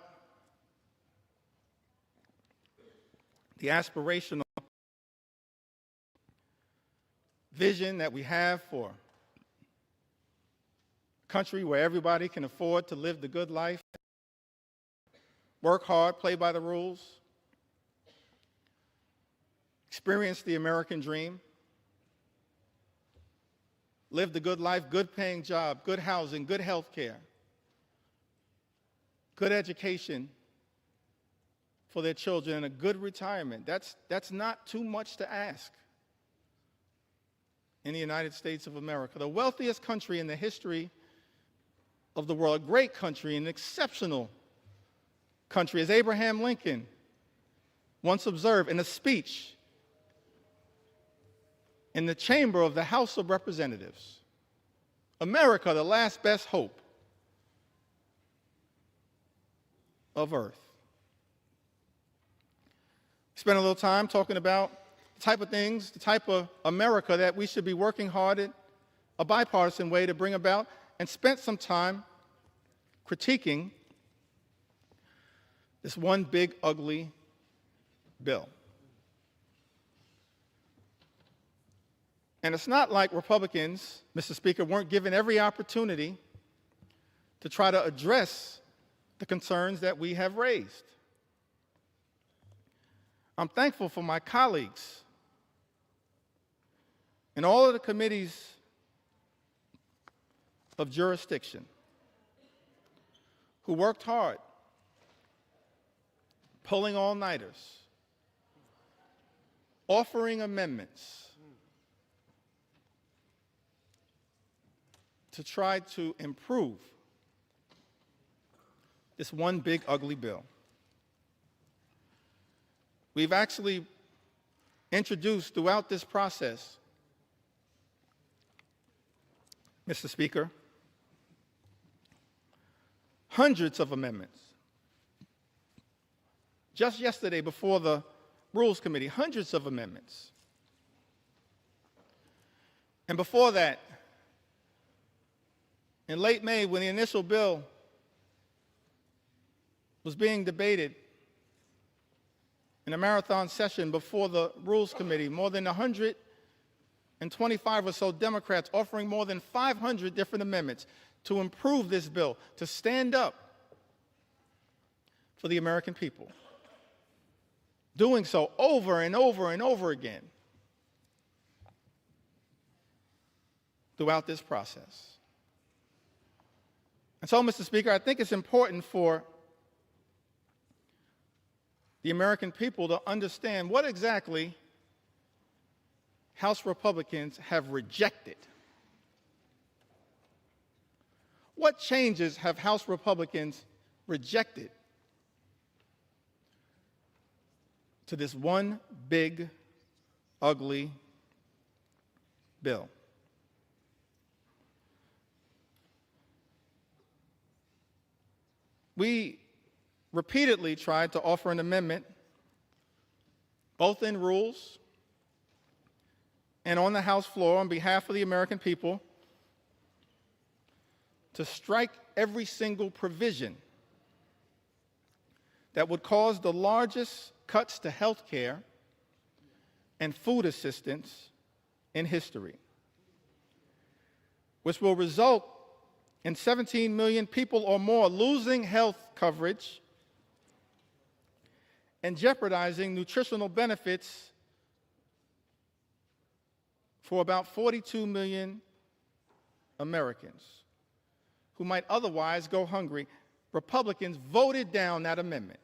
the aspirational vision that we have for a country where everybody can afford to live the good life, work hard, play by the rules, experience the American dream, live the good life, good paying job, good housing, good health care, good education for their children, and a good retirement. That's not too much to ask in the United States of America, the wealthiest country in the history of the world, a great country, an exceptional country, as Abraham Lincoln once observed in a speech in the chamber of the House of Representatives. America, the last best hope of Earth. Spent a little time talking about the type of things, the type of America that we should be working hard at a bipartisan way to bring about, and spent some time critiquing this one big, ugly bill. And it's not like Republicans, Mr. Speaker, weren't given every opportunity to try to address the concerns that we have raised. I'm thankful for my colleagues in all of the committees of jurisdiction who worked hard, pulling all-nighters, offering amendments to try to improve this one big, ugly bill. We've actually introduced throughout this process, Mr. Speaker, hundreds of amendments. Just yesterday before the Rules Committee, hundreds of amendments. And before that, in late May, when the initial bill was being debated in a marathon session before the Rules Committee, more than 125 or so Democrats offering more than 500 different amendments to improve this bill, to stand up for the American people. Doing so over and over and over again throughout this process. And so, Mr. Speaker, I think it's important for the American people to understand what exactly House Republicans have rejected. What changes have House Republicans rejected to this one big, ugly bill? We repeatedly tried to offer an amendment, both in rules and on the House floor on behalf of the American people, to strike every single provision that would cause the largest cuts to health care and food assistance in history, which will result in 17 million people or more losing health coverage and jeopardizing nutritional benefits for about 42 million Americans who might otherwise go hungry. Republicans voted down that amendment.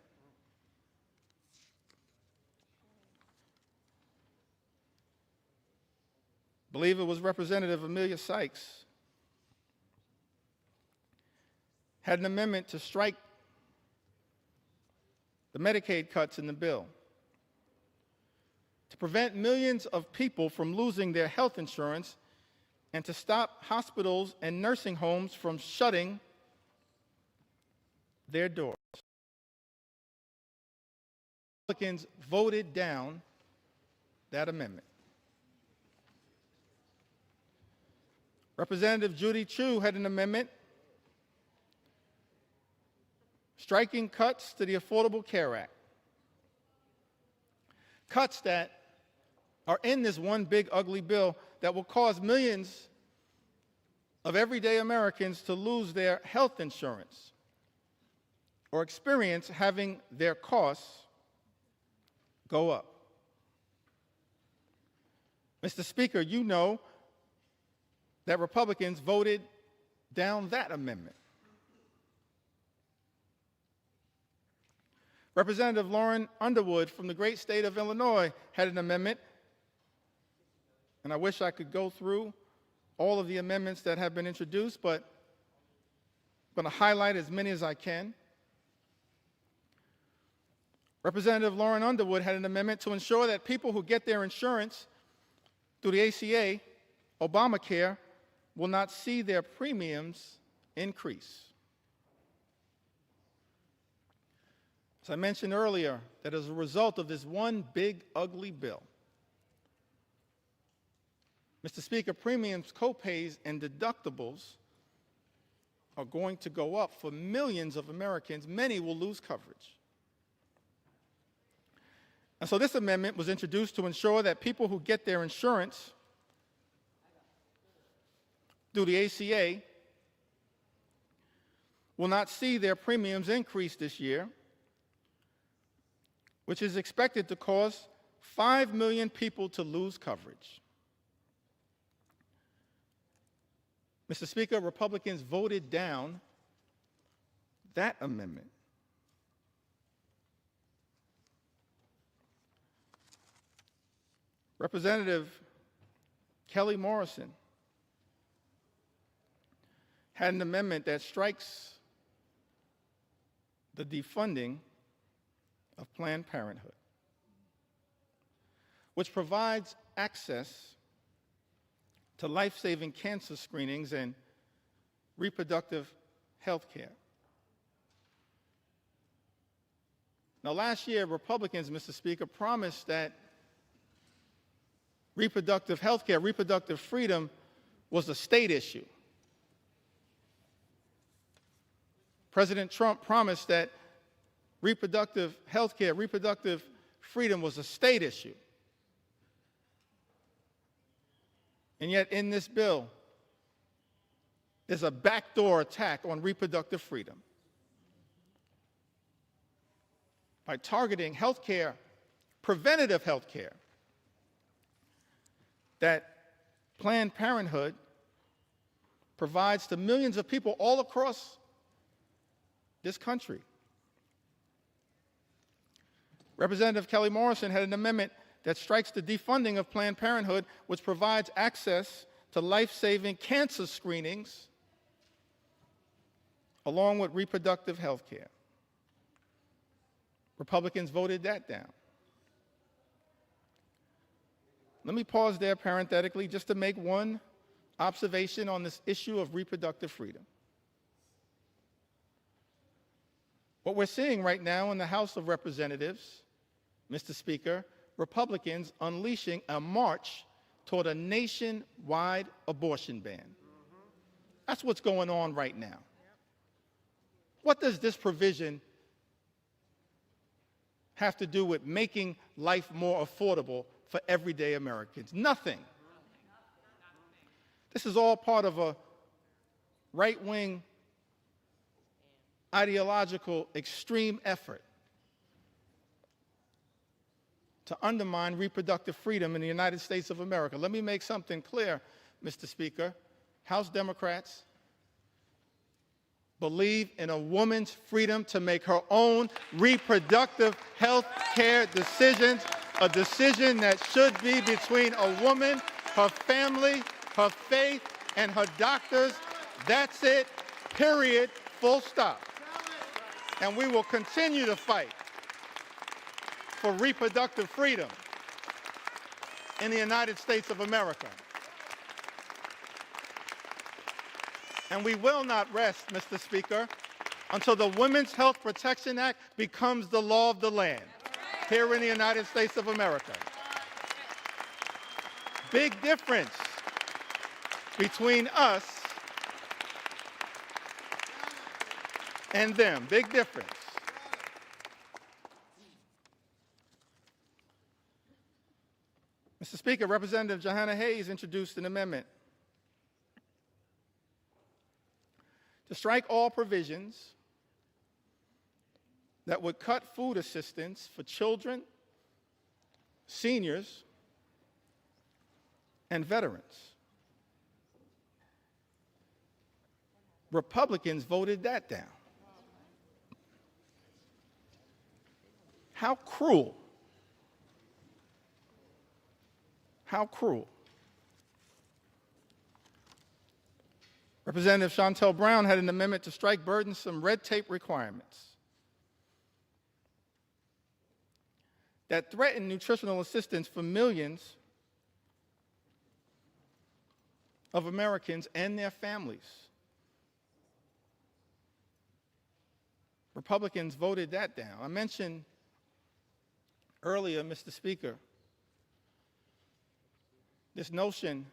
I believe it was Representative Amelia Sykes had an amendment to strike the Medicaid cuts in the bill to prevent millions of people from losing their health insurance and to stop hospitals and nursing homes from shutting their doors. Republicans voted down that amendment. Representative Judy Chu had an amendment striking cuts to the Affordable Care Act. Cuts that are in this one big ugly bill that will cause millions of everyday Americans to lose their health insurance or experience having their costs go up. Mr. Speaker, you know that Republicans voted down that amendment. Representative Lauren Underwood from the great state of Illinois had an amendment, and I wish I could go through all of the amendments that have been introduced, but I'm going to highlight as many as I can. Representative Lauren Underwood had an amendment to ensure that people who get their insurance through the ACA, Obamacare, will not see their premiums increase. As I mentioned earlier, that as a result of this one big, ugly bill, Mr. Speaker, premiums, copays, and deductibles are going to go up for millions of Americans. Many will lose coverage. And so this amendment was introduced to ensure that people who get their insurance through the ACA will not see their premiums increase this year, which is expected to cause 5 million people to lose coverage. Mr. Speaker, Republicans voted down that amendment. Representative Kelly Morrison had an amendment that strikes the defunding of Planned Parenthood, which provides access to life-saving cancer screenings and reproductive health care. Now, last year, Republicans, Mr. Speaker, promised that reproductive health care, reproductive freedom was a state issue. President Trump promised that reproductive health care, reproductive freedom was a state issue. And yet in this bill, there's a backdoor attack on reproductive freedom by targeting health care, preventative health care, that Planned Parenthood provides to millions of people all across this country. Representative Kelly Morrison had an amendment that strikes the defunding of Planned Parenthood, which provides access to life-saving cancer screenings along with reproductive health care. Republicans voted that down. Let me pause there parenthetically just to make one observation on this issue of reproductive freedom. What we're seeing right now in the House of Representatives, Mr. Speaker, Republicans unleashing a march toward a nationwide abortion ban. That's what's going on right now. What does this provision have to do with making life more affordable for everyday Americans? Nothing. This is all part of a right-wing ideological extreme effort to undermine reproductive freedom in the United States of America. Let me make something clear, Mr. Speaker. House Democrats believe in a woman's freedom to make her own reproductive health care decisions, a decision that should be between a woman, her family, her faith, and her doctors. That's it, period, full stop. And we will continue to fight for reproductive freedom in the United States of America. And we will not rest, Mr. Speaker, until the Women's Health Protection Act becomes the law of the land here in the United States of America. Big difference between us and them. Big difference. Mr. Speaker, Representative Johanna Hayes introduced an amendment to strike all provisions that would cut food assistance for children, seniors, and veterans. Republicans voted that down. How cruel. How cruel. Representative Shontel Brown had an amendment to strike burdensome red tape requirements that threaten nutritional assistance for millions of Americans and their families. Republicans voted that down. I mentioned earlier, Mr. Speaker, this notion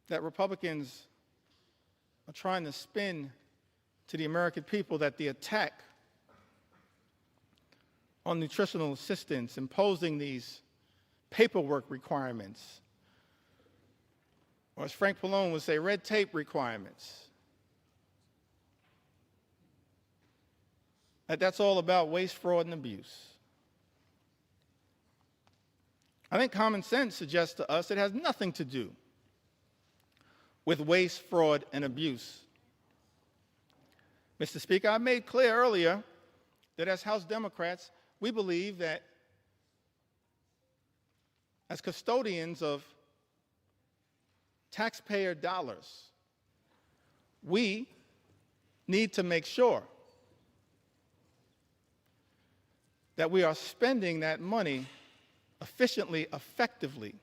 that Republicans are trying to spin to the American people that the attack on nutritional assistance, imposing these paperwork requirements, or as Frank Pallone would say, red tape requirements, that's all about waste, fraud, and abuse. I think common sense suggests to us it has nothing to do with waste, fraud, and abuse. Mr. Speaker, I made clear earlier that as House Democrats, we believe that as custodians of taxpayer dollars, we need to make sure that we are spending that money efficiently, effectively,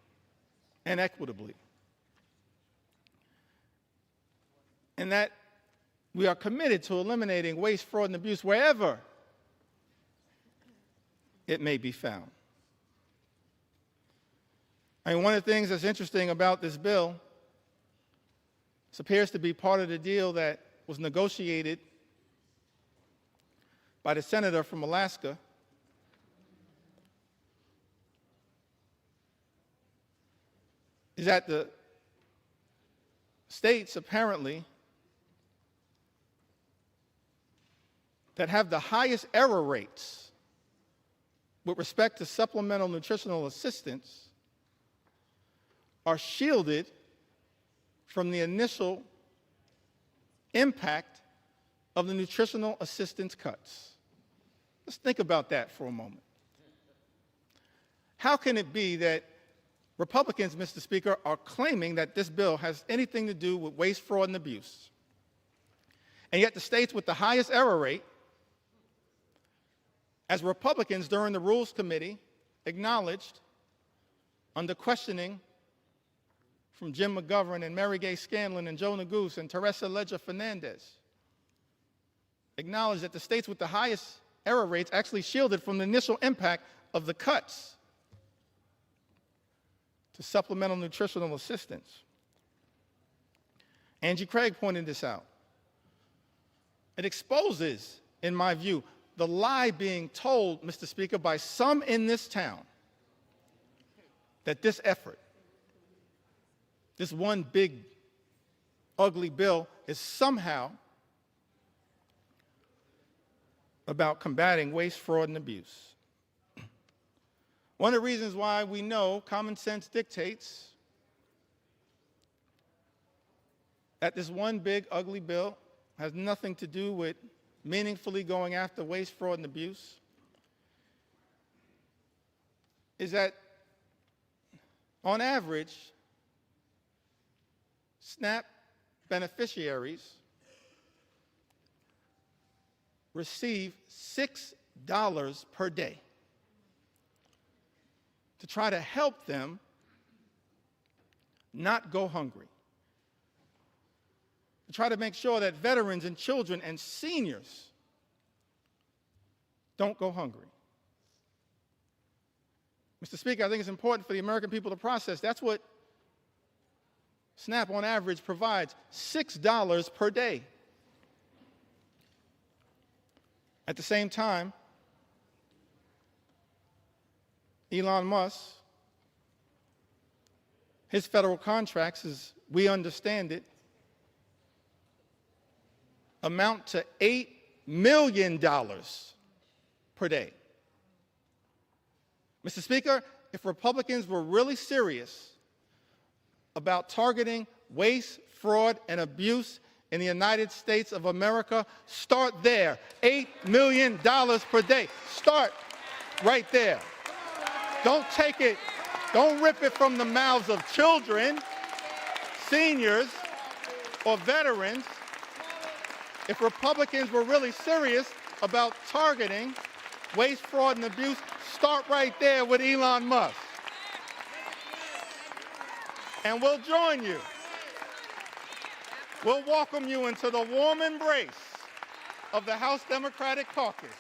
and equitably. And that we are committed to eliminating waste, fraud, and abuse wherever it may be found. I mean, one of the things that's interesting about this bill, this appears to be part of the deal that was negotiated by the senator from Alaska, is that the states apparently that have the highest error rates with respect to supplemental nutritional assistance are shielded from the initial impact of the nutritional assistance cuts. Let's think about that for a moment. How can it be that Republicans, Mr. Speaker, are claiming that this bill has anything to do with waste, fraud, and abuse. And yet the states with the highest error rate, as Republicans during the Rules Committee acknowledged under questioning from Jim McGovern and Mary Gay Scanlon and Joe Neguse and Teresa Leger Fernandez, acknowledged that the states with the highest error rates actually shielded from the initial impact of the cuts to supplemental nutritional assistance. Angie Craig pointed this out. It exposes, in my view, the lie being told, Mr. Speaker, by some in this town that this effort, this one big, ugly bill, is somehow about combating waste, fraud, and abuse. One of the reasons why we know common sense dictates that this one big, ugly bill has nothing to do with meaningfully going after waste, fraud, and abuse is that, on average, SNAP beneficiaries receive $6 per day to try to help them not go hungry, to try to make sure that veterans and children and seniors don't go hungry. Mr. Speaker, I think it's important for the American people to process. That's what SNAP on average provides, $6 per day. At the same time, Elon Musk, his federal contracts, as we understand it, amount to $8 million per day. Mr. Speaker, if Republicans were really serious about targeting waste, fraud, and abuse in the United States of America, start there. $8 million per day. Start right there. Don't take it, don't rip it from the mouths of children, seniors, or veterans. If Republicans were really serious about targeting waste, fraud, and abuse, start right there with Elon Musk. And we'll join you. We'll welcome you into the warm embrace of the House Democratic Caucus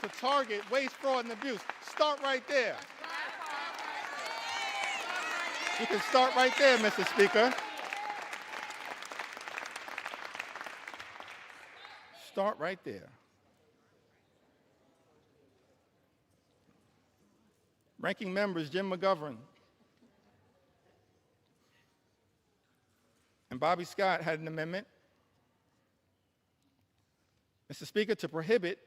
to target waste, fraud, and abuse. Start right there. You can start right there, Mr. Speaker. Start right there. Ranking members Jim McGovern and Bobby Scott had an amendment, Mr. Speaker, to prohibit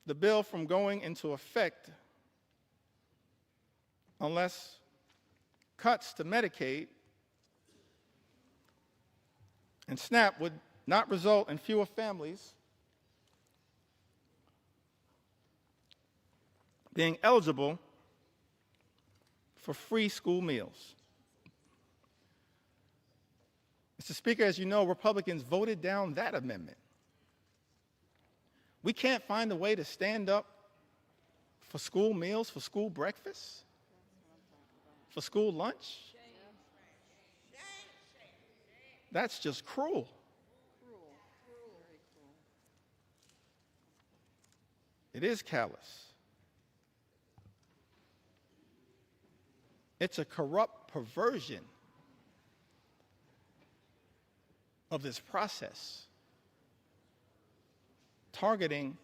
the bill from going into effect unless cuts to Medicaid and SNAP would not result in fewer families being eligible for free school meals. Mr. Speaker, as you know, Republicans voted down that amendment. We can't find a way to stand up for school meals, for school breakfast, for school lunch. That's just cruel. It is callous. It's a corrupt perversion of this process, targeting,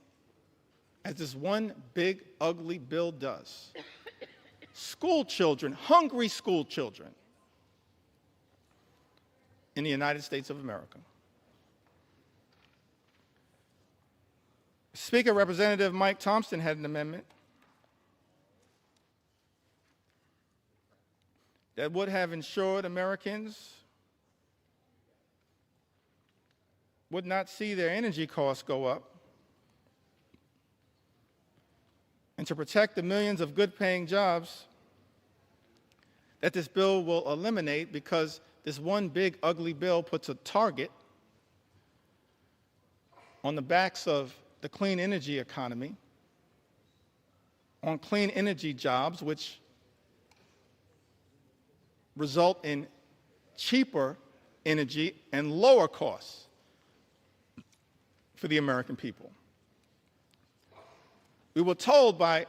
as this one big, ugly bill does, school children, hungry school children in the United States of America. Speaker, Representative Mike Thompson had an amendment that would have ensured Americans would not see their energy costs go up and to protect the millions of good-paying jobs that this bill will eliminate, because this one big ugly bill puts a target on the backs of the clean energy economy, on clean energy jobs, which result in cheaper energy and lower costs for the American people. We were told by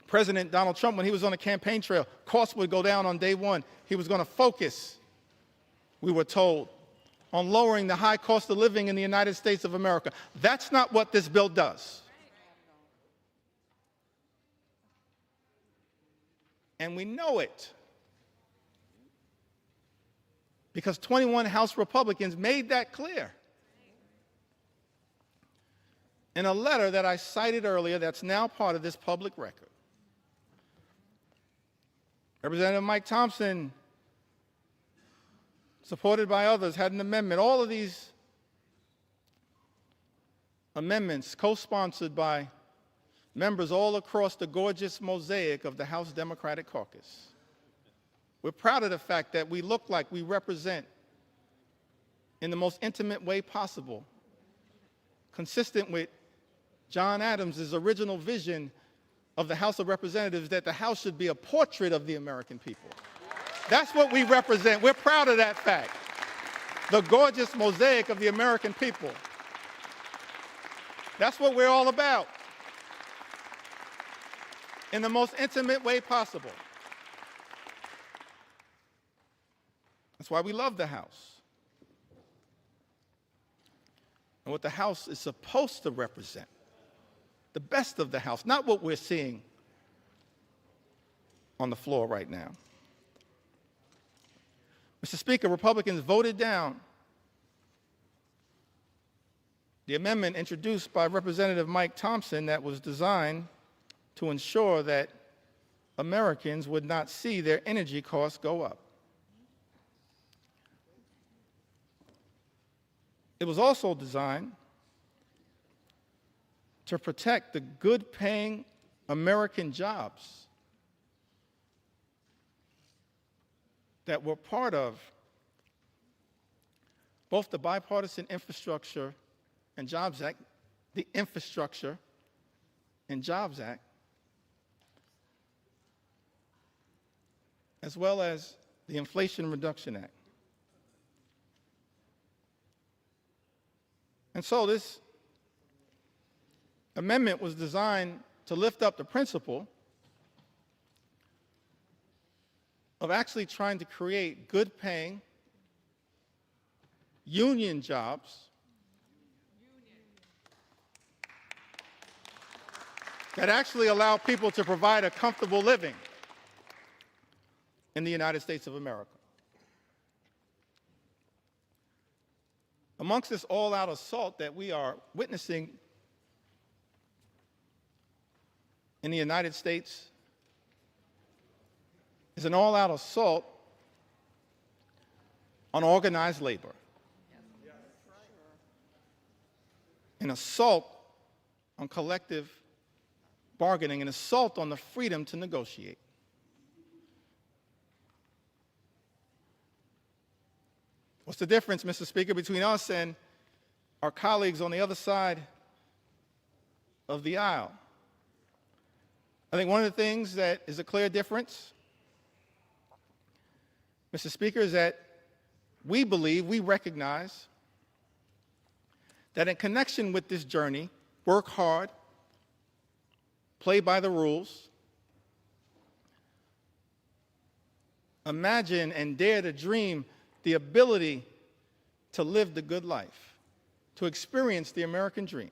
President Donald Trump when he was on the campaign trail, costs would go down on day one. He was going to focus, we were told, on lowering the high cost of living in the United States of America. That's not what this bill does. And we know it, because 21 House Republicans made that clear in a letter that I cited earlier that's now part of this public record. Representative Mike Thompson, supported by others, had an amendment. All of these amendments co-sponsored by members all across the gorgeous mosaic of the House Democratic Caucus. We're proud of the fact that we look like we represent, in the most intimate way possible, consistent with John Adams' original vision of the House of Representatives, that the House should be a portrait of the American people. That's what we represent. We're proud of that fact. The gorgeous mosaic of the American people. That's what we're all about, in the most intimate way possible. That's why we love the House. And what the House is supposed to represent, the best of the House, not what we're seeing on the floor right now. Mr. Speaker, Republicans voted down the amendment introduced by Representative Mike Thompson that was designed to ensure that Americans would not see their energy costs go up. It was also designed to protect the good-paying American jobs that were part of both the Bipartisan Infrastructure and Jobs Act, the Infrastructure and Jobs Act, as well as the Inflation Reduction Act. And so this amendment was designed to lift up the principle of actually trying to create good-paying union jobs that actually allow people to provide a comfortable living in the United States of America. Amongst this all-out assault that we are witnessing in the United States is an all-out assault on organized labor, an assault on collective bargaining, an assault on the freedom to negotiate. What's the difference, Mr. Speaker, between us and our colleagues on the other side of the aisle? I think one of the things that is a clear difference, Mr. Speaker, is that we believe, we recognize that in connection with this journey, work hard, play by the rules, imagine and dare to dream the ability to live the good life, to experience the American dream.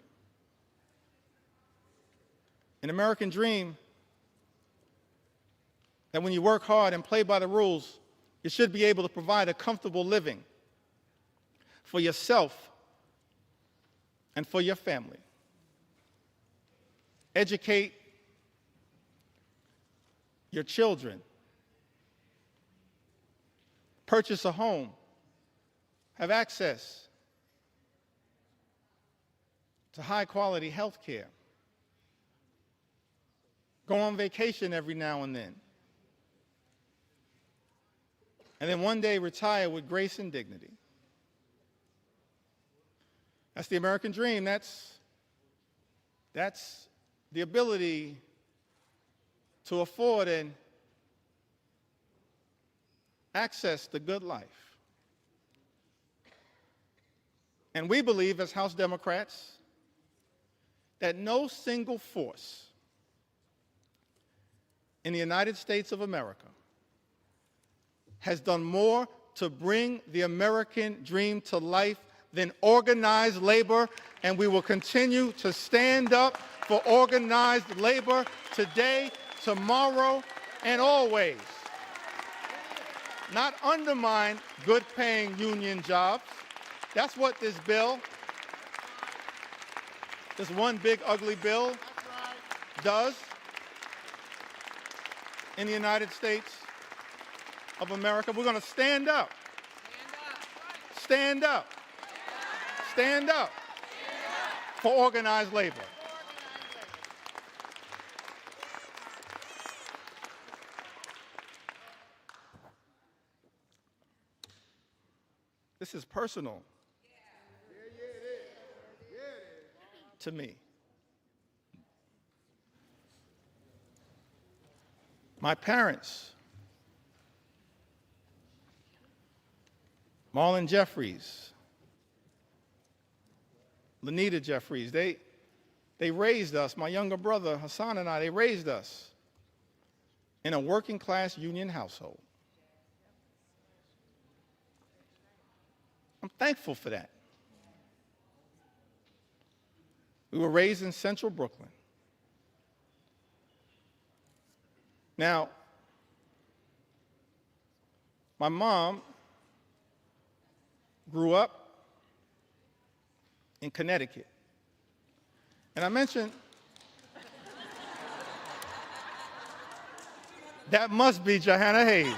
An American dream that when you work hard and play by the rules, you should be able to provide a comfortable living for yourself and for your family. Educate your children. Purchase a home. Have access to high-quality health care. go on vacation every now and then then one day retire with grace and dignity. That's the American dream. That's the ability to afford and access the good life. And we believe as House Democrats that no single force in the United States of America has done more to bring the American dream to life than organized labor, and we will continue to stand up for organized labor today, tomorrow, and always. Not undermine good-paying union jobs. That's what this bill, this one big ugly bill, does in the United States of America. We're going to stand up. Stand up. Stand up for organized labor. This is personal to me. My parents, Marlon Jeffries, Lanita Jeffries, they raised us, my younger brother Hassan and I, they raised us in a working class union household. I'm thankful for that. We were raised in central Brooklyn. Now, my mom grew up in Connecticut. And I mentioned that must be Johanna Hayes.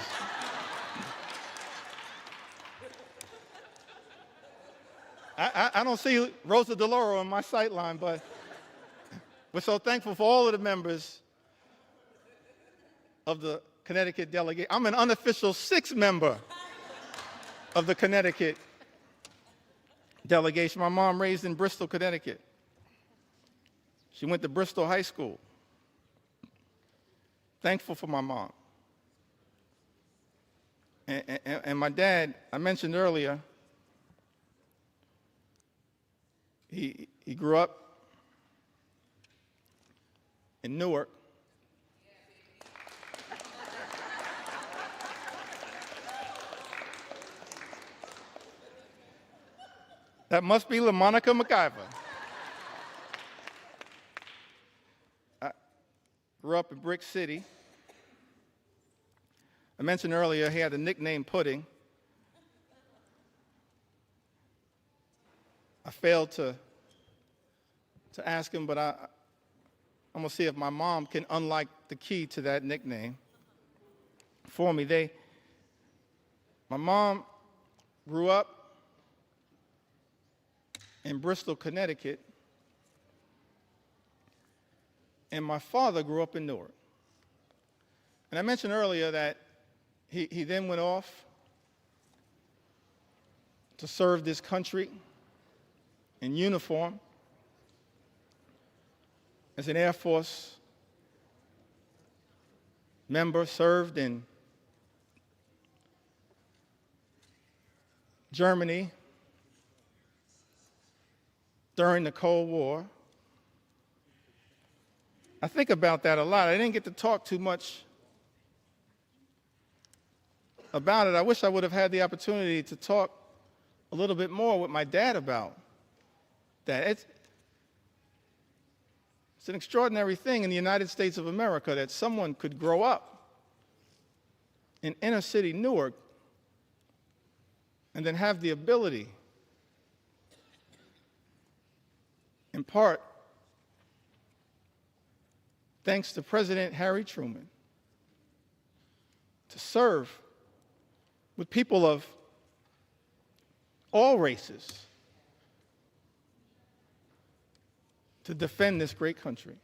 I don't see Rosa DeLauro in my sight line, but we're so thankful for all of the members of the Connecticut delegate. I'm an unofficial sixth member of the Connecticut delegation. My mom raised in Bristol, Connecticut. She went to Bristol High School. Thankful for my mom. And my dad, I mentioned earlier, he grew up in Newark. That must be LaMonica MacIver. I grew up in Brick City. I mentioned earlier he had the nickname Pudding. I failed to ask him, but I'm going to see if my mom can unlock the key to that nickname for me. My mom grew up in Bristol, Connecticut, and my father grew up in Newark. And I mentioned earlier that he then went off to serve this country in uniform as an Air Force member, served in Germany during the Cold War. I think about that a lot. I didn't get to talk too much about it. I wish I would have had the opportunity to talk a little bit more with my dad about that. It's an extraordinary thing in the United States of America that someone could grow up in inner city Newark and then have the ability, in part, thanks to President Harry Truman, to serve with people of all races to defend this great country.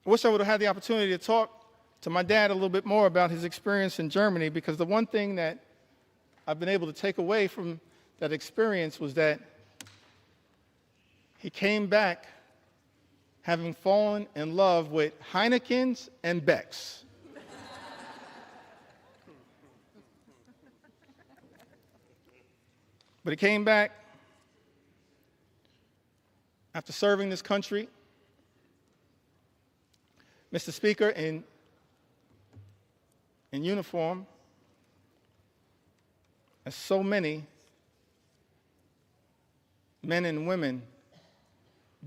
I wish I would have had the opportunity to talk to my dad a little bit more about his experience in Germany, because the one thing that I've been able to take away from that experience was that he came back having fallen in love with Heinekens and Becks. But he came back after serving this country, Mr. Speaker, in uniform, as so many men and women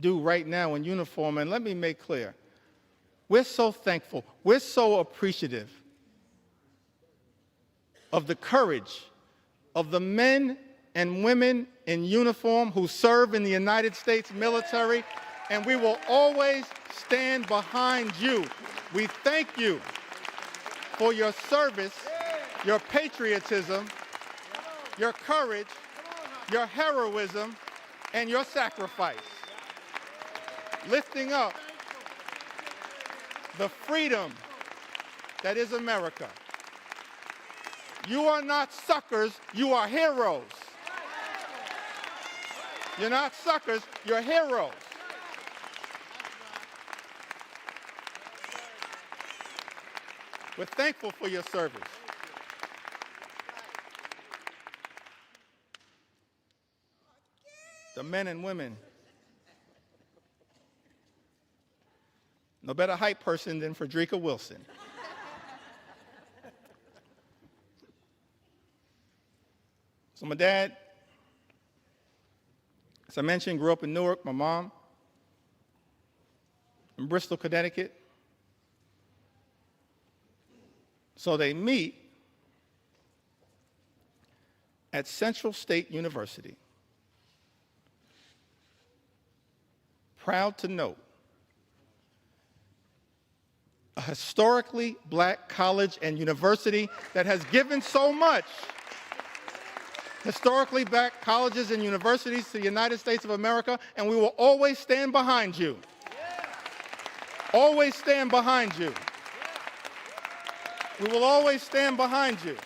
do right now in uniform. And let me make clear, we're so thankful, we're so appreciative of the courage of the men and women in uniform who serve in the United States military, and we will always stand behind you. We thank you for your service, your patriotism, your courage, your heroism, and your sacrifice, lifting up the freedom that is America. You are not suckers, you are heroes. You're not suckers, you're heroes. We're thankful for your service. The men and women, no better hype person than Frederica Wilson. So my dad, as I mentioned, grew up in Newark. My mom in Bristol, Connecticut. So they meet at Central State University. Proud to note, a historically black college and university that has given so much. Historically black colleges and universities to the United States of America, and we will always stand behind you. Always stand behind you. We will always stand behind you.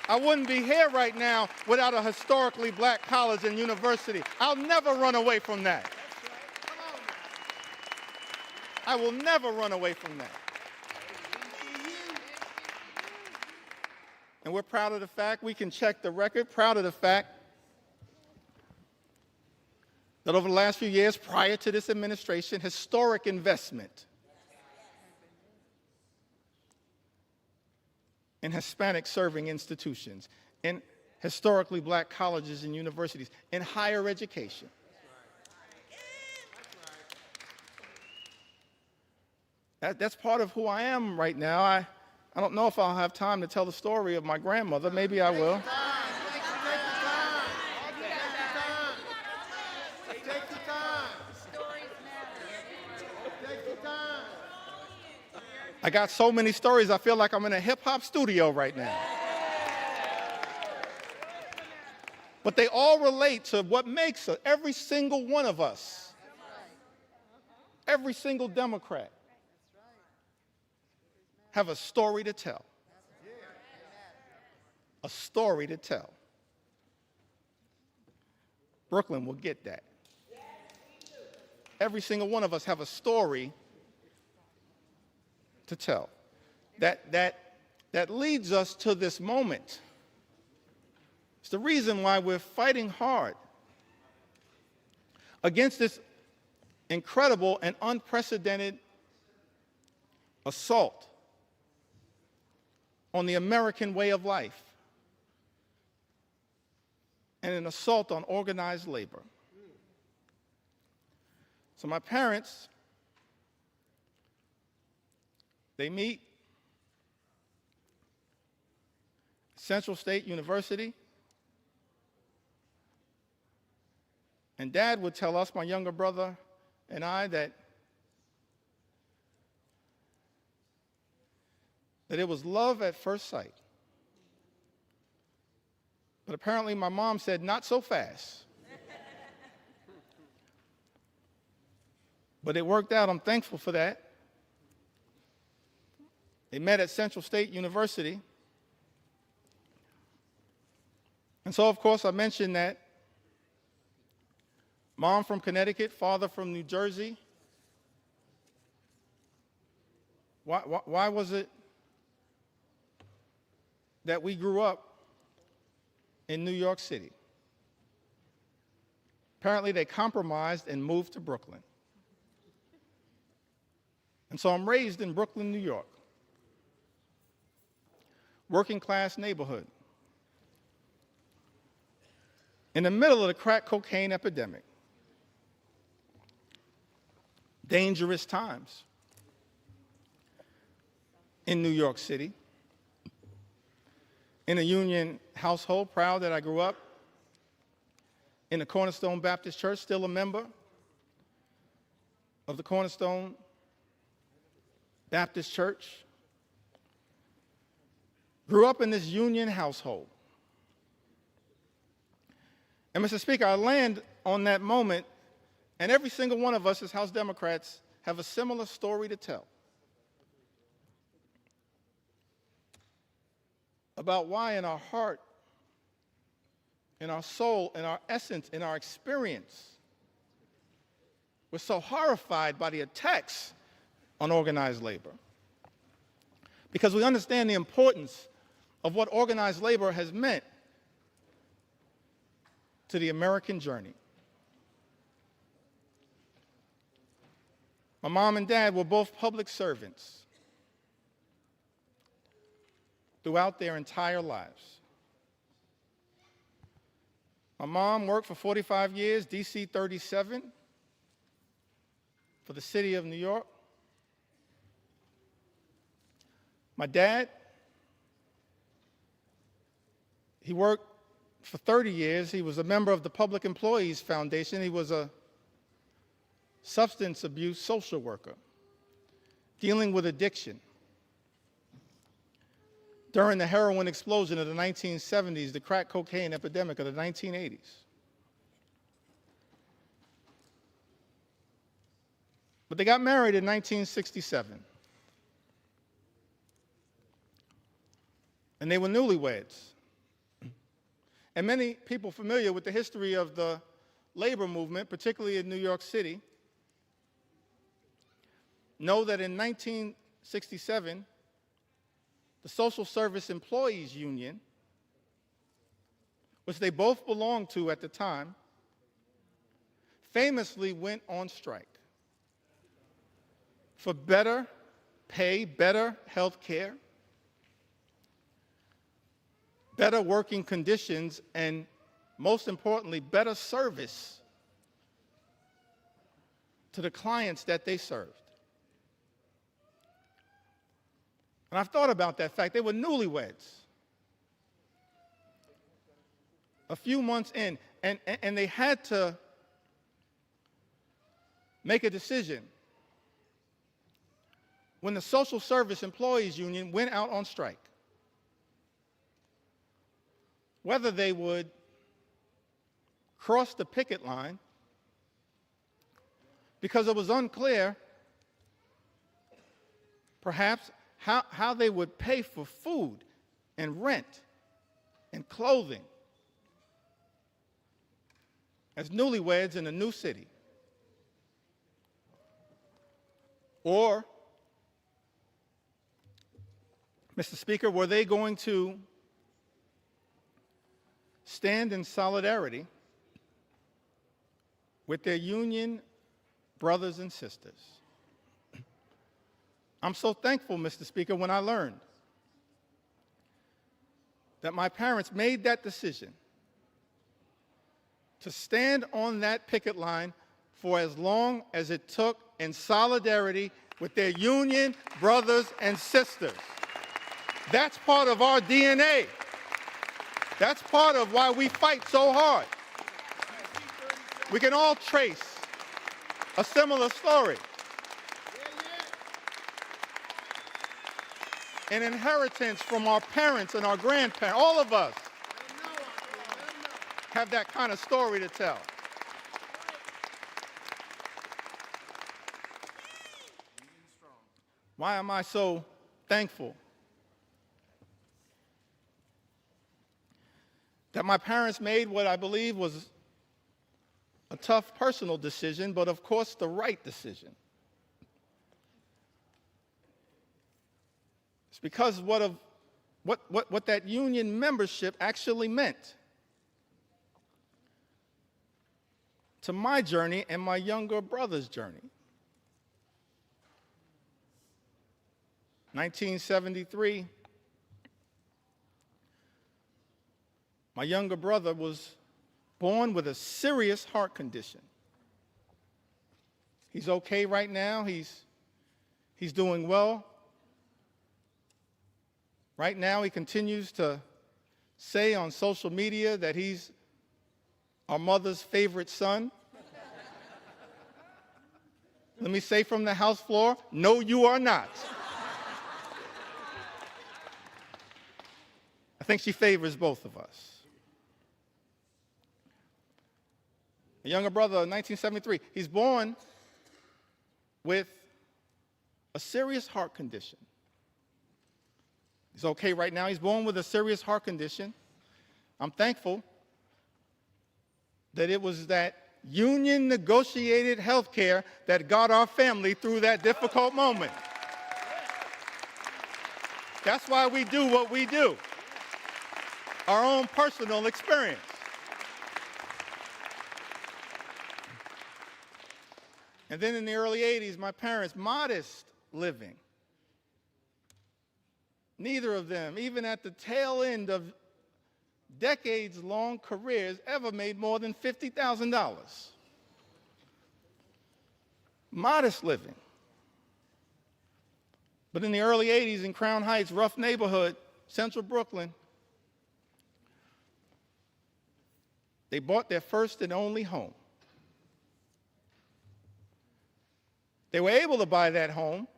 I wouldn't be here right now without a historically black college and university. I'll never run away from that. I will never run away from that. And we're proud of the fact, we can check the record, proud of the fact that over the last few years prior to this administration, historic investment in Hispanic serving institutions, in historically black colleges and universities, in higher education. That's part of who I am right now. I don't know if I'll have time to tell the story of my grandmother. Maybe I will. I got so many stories, I feel like I'm in a hip-hop studio right now. But they all relate to what makes every single one of us, every single Democrat, have a story to tell. A story to tell. Brooklyn will get that. Every single one of us have a story to tell. That leads us to this moment. It's the reason why we're fighting hard against this incredible and unprecedented assault on the American way of life and an assault on organized labor. So my parents, they meet Central State University, and Dad would tell us, my younger brother and I, that it was love at first sight. But apparently my mom said, not so fast. But it worked out. I'm thankful for that. They met at Central State University. And so, of course, I mentioned that mom from Connecticut, father from New Jersey. Why was it that we grew up in New York City? Apparently, they compromised and moved to Brooklyn. And so I'm raised in Brooklyn, New York, working class neighborhood, in the middle of the crack cocaine epidemic. Dangerous times in New York City. In a union household, proud that I grew up in the Cornerstone Baptist Church, still a member of the Cornerstone Baptist Church. Grew up in this union household. And Mr. Speaker, I land on that moment, and every single one of us as House Democrats have a similar story to tell about why in our heart, in our soul, in our essence, in our experience, we're so horrified by the attacks on organized labor. Because we understand the importance of what organized labor has meant to the American journey. My mom and dad were both public servants throughout their entire lives. My mom worked for 45 years, DC 37, for the city of New York. My dad, he worked for 30 years. He was a member of the Public Employees Foundation. He was a substance abuse social worker dealing with addiction. During the heroin explosion of the 1970s, the crack cocaine epidemic of the 1980s. But they got married in 1967. And they were newlyweds. And many people familiar with the history of the labor movement, particularly in New York City, know that in 1967, the Social Service Employees Union, which they both belonged to at the time, famously went on strike for better pay, better health care, better working conditions, and most importantly, better service to the clients that they served. And I've thought about that fact. They were newlyweds. A few months in, and they had to make a decision. When the Social Service Employees Union went out on strike, whether they would cross the picket line, because it was unclear, perhaps, how they would pay for food and rent and clothing as newlyweds in a new city. Or, Mr. Speaker, were they going to stand in solidarity with their union brothers and sisters? I'm so thankful, Mr. Speaker, when I learned that my parents made that decision to stand on that picket line for as long as it took in solidarity with their union brothers and sisters. That's part of our DNA. That's part of why we fight so hard. We can all trace a similar story. An inheritance from our parents and our grandparents. All of us have that kind of story to tell. Why am I so thankful? That my parents made what I believe was a tough personal decision, but of course the right decision. It's because what that union membership actually meant to my journey and my younger brother's journey. 1973, my younger brother was born with a serious heart condition. He's okay right now. He's doing well. Right now, he continues to say on social media that he's our mother's favorite son. Let me say from the House floor, no, you are not. I think she favors both of us. A younger brother, 1973, he's born with a serious heart condition. He's okay right now. He's born with a serious heart condition. I'm thankful that it was that union negotiated health care that got our family through that difficult moment. That's why we do what we do. Our own personal experience. And then in the early 80s, my parents, modest living. Neither of them, even at the tail end of decades-long careers, ever made more than $50,000. Modest living. But in the early 80s in Crown Heights, rough neighborhood, central Brooklyn, they bought their first and only home. They were able to buy that home,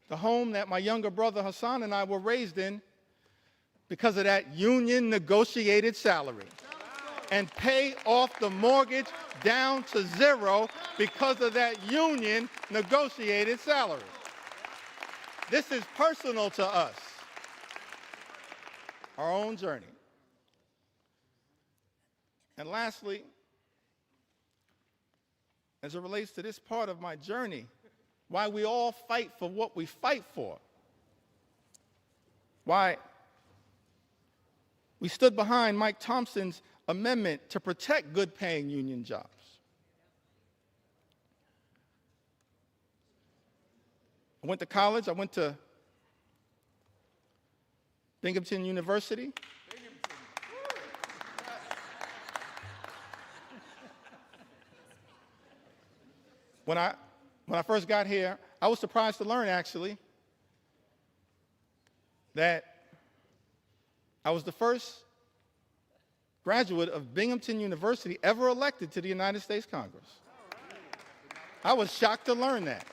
the home that my younger brother Hassan and I were raised in, because of that union negotiated salary, and pay off the mortgage down to zero because of that union negotiated salary. This is personal to us, our own journey. And lastly, as it relates to this part of my journey, why we all fight for what we fight for. Why we stood behind Mike Thompson's amendment to protect good-paying union jobs. I went to college. I went to Binghamton University. When I first got here, I was surprised to learn, actually, that I was the first graduate of Binghamton University ever elected to the United States Congress. I was shocked to learn that,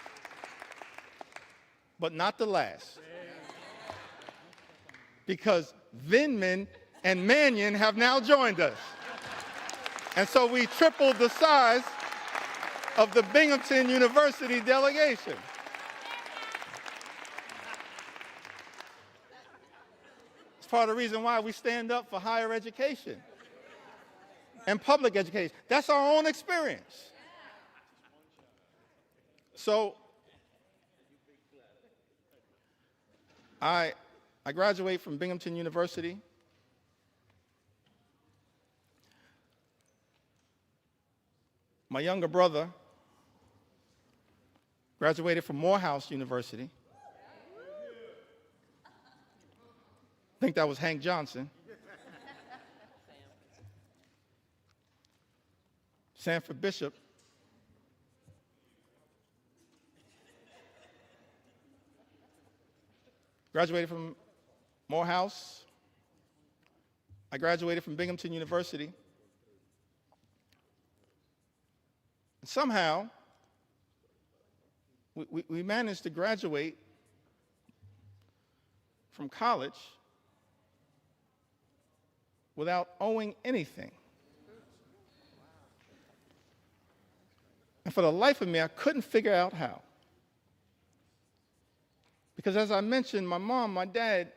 but not the last. Because Vindman and Mannion have now joined us. And so we tripled the size of the Binghamton University delegation. It's part of the reason why we stand up for higher education and public education. That's our own experience. So I graduate from Binghamton University. My younger brother graduated from Morehouse University. I think that was Hank Johnson. Sanford Bishop. Graduated from Morehouse. I graduated from Binghamton University. And somehow, we managed to graduate from college without owing anything. And for the life of me, I couldn't figure out how. Because as I mentioned, my mom, my dad,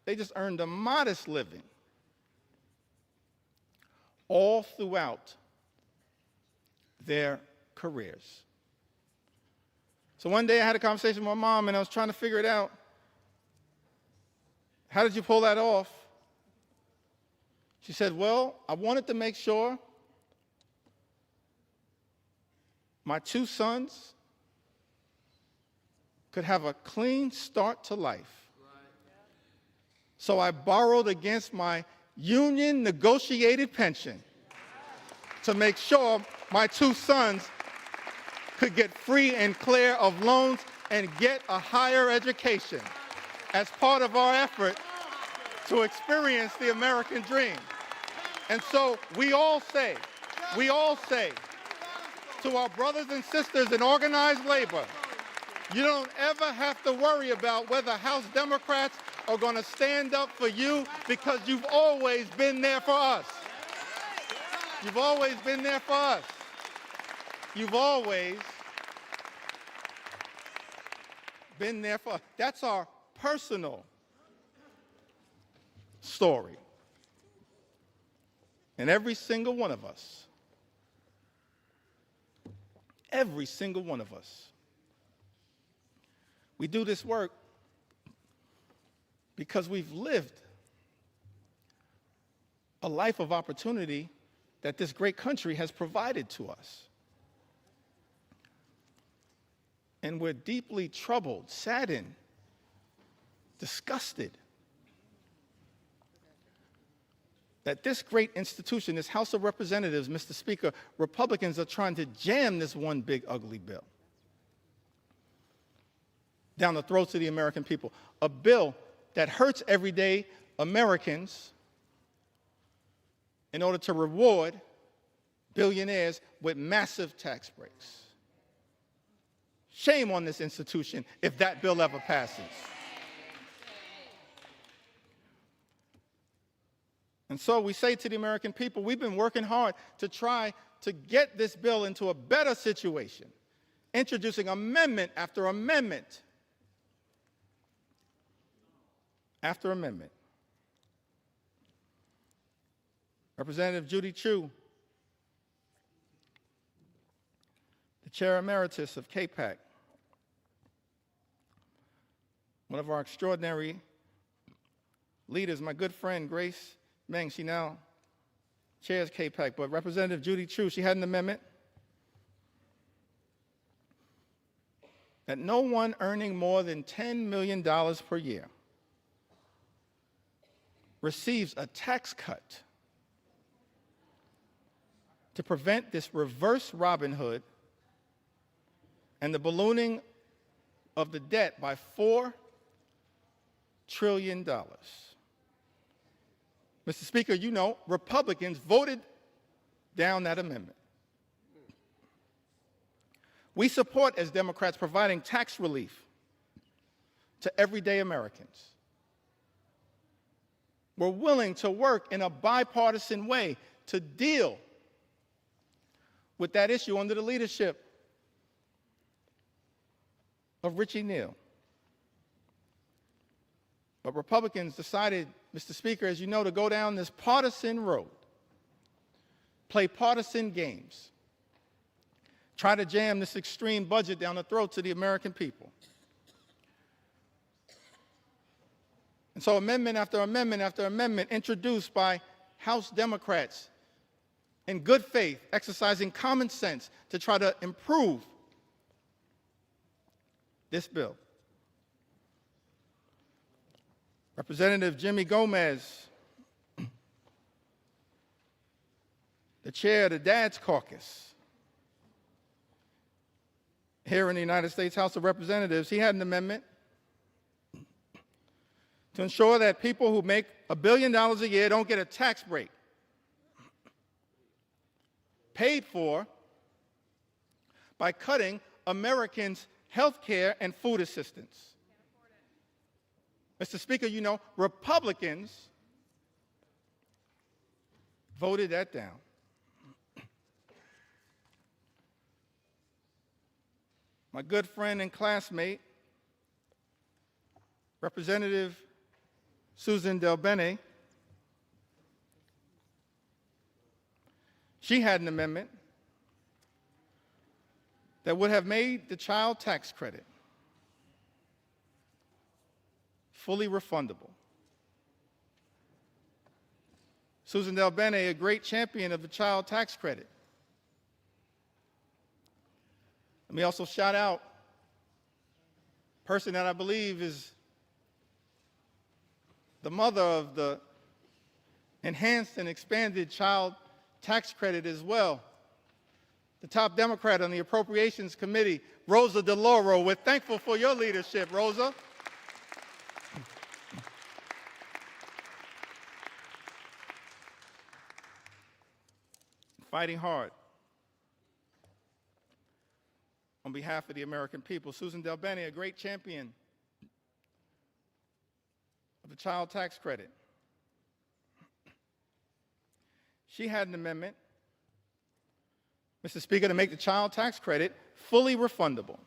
they just earned a modest living all throughout their careers. So one day I had a conversation with my mom, and I was trying to figure it out. How did you pull that off? She said, well, I wanted to make sure my two sons could have a clean start to life. So I borrowed against my union negotiated pension to make sure my two sons could get free and clear of loans and get a higher education as part of our effort to experience the American dream. And so we all say to our brothers and sisters in organized labor, you don't ever have to worry about whether House Democrats are going to stand up for you, because you've always been there for us. You've always been there for us. You've always been there for us. That's our personal story. And every single one of us, we do this work because we've lived a life of opportunity that this great country has provided to us. And we're deeply troubled, saddened, disgusted that this great institution, this House of Representatives, Mr. Speaker, Republicans are trying to jam this one big ugly bill down the throats of the American people. A bill that hurts everyday Americans in order to reward billionaires with massive tax breaks. Shame on this institution if that bill ever passes. And so we say to the American people, we've been working hard to try to get this bill into a better situation, introducing amendment after amendment after amendment. Representative Judy Chu, the Chair Emeritus of KPAC, one of our extraordinary leaders, my good friend Grace Meng, she now chairs KPAC, but Representative Judy Chu, she had an amendment that no one earning more than $10 million per year receives a tax cut to prevent this reverse Robin Hood and the ballooning of the debt by $4 trillion. Mr. Speaker, you know, Republicans voted down that amendment. We support, as Democrats, providing tax relief to everyday Americans. We're willing to work in a bipartisan way to deal with that issue under the leadership of Richie Neal. But Republicans decided, Mr. Speaker, as you know, to go down this partisan road, play partisan games, try to jam this extreme budget down the throats of the American people. And so amendment after amendment after amendment introduced by House Democrats in good faith, exercising common sense to try to improve this bill. Representative Jimmy Gomez, the chair of the Dad's Caucus here in the United States House of Representatives, he had an amendment to ensure that people who make $1 billion a year don't get a tax break paid for by cutting Americans' health care and food assistance. Mr. Speaker, you know, Republicans voted that down. My good friend and classmate, Representative Susan Del Bene, she had an amendment that would have made the child tax credit fully refundable. Susan Del Bene, a great champion of the child tax credit. Let me also shout out a person that I believe is the mother of the enhanced and expanded child tax credit as well. The top Democrat on the Appropriations Committee, Rosa DeLauro. We're thankful for your leadership, Rosa. Fighting hard on behalf of the American people. Susan Del Bene, a great champion of the child tax credit. She had an amendment, Mr. Speaker, to make the child tax credit fully refundable,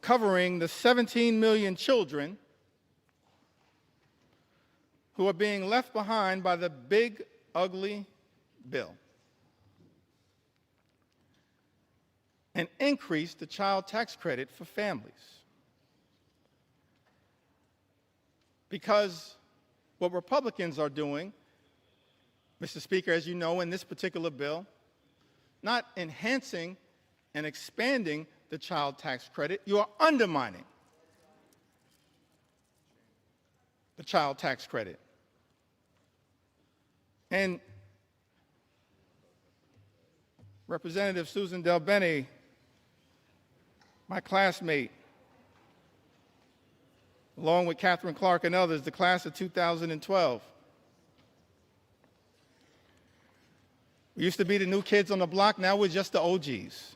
covering the 17 million children who are being left behind by the big, ugly bill, and increase the child tax credit for families. Because what Republicans are doing, Mr. Speaker, as you know, in this particular bill, not enhancing and expanding the child tax credit, you are undermining the child tax credit. And Representative Susan Del Bene, my classmate, along with Catherine Clark and others, the class of 2012. We used to be the new kids on the block, now we're just the OGs.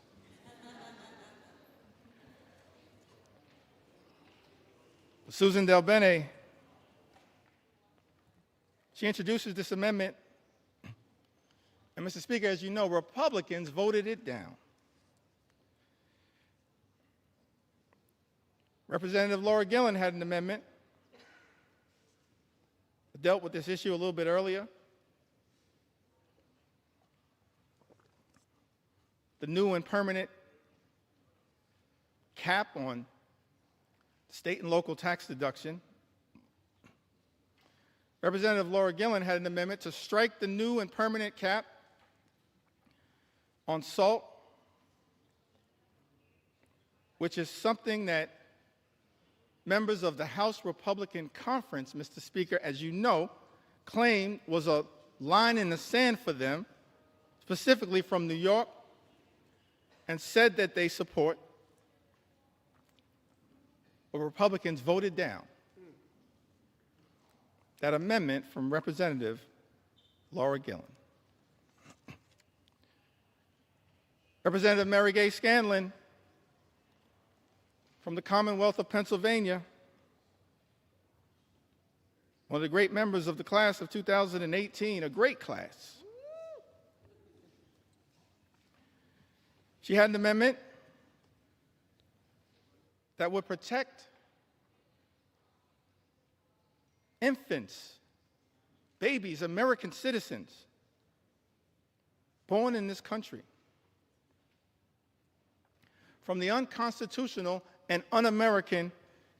Susan Del Bene, she introduces this amendment, and Mr. Speaker, as you know, Republicans voted it down. Representative Laura Gillen had an amendment that dealt with this issue a little bit earlier. The new and permanent cap on state and local tax deduction. Representative Laura Gillen had an amendment to strike the new and permanent cap on SALT, which is something that members of the House Republican Conference, Mr. Speaker, as you know, claimed was a line in the sand for them, specifically from New York, and said that they support. But Republicans voted down that amendment from Representative Laura Gillen. Representative Mary Gay Scanlon from the Commonwealth of Pennsylvania, one of the great members of the class of 2018, a great class. She had an amendment that would protect infants, babies, American citizens born in this country from the unconstitutional and un-American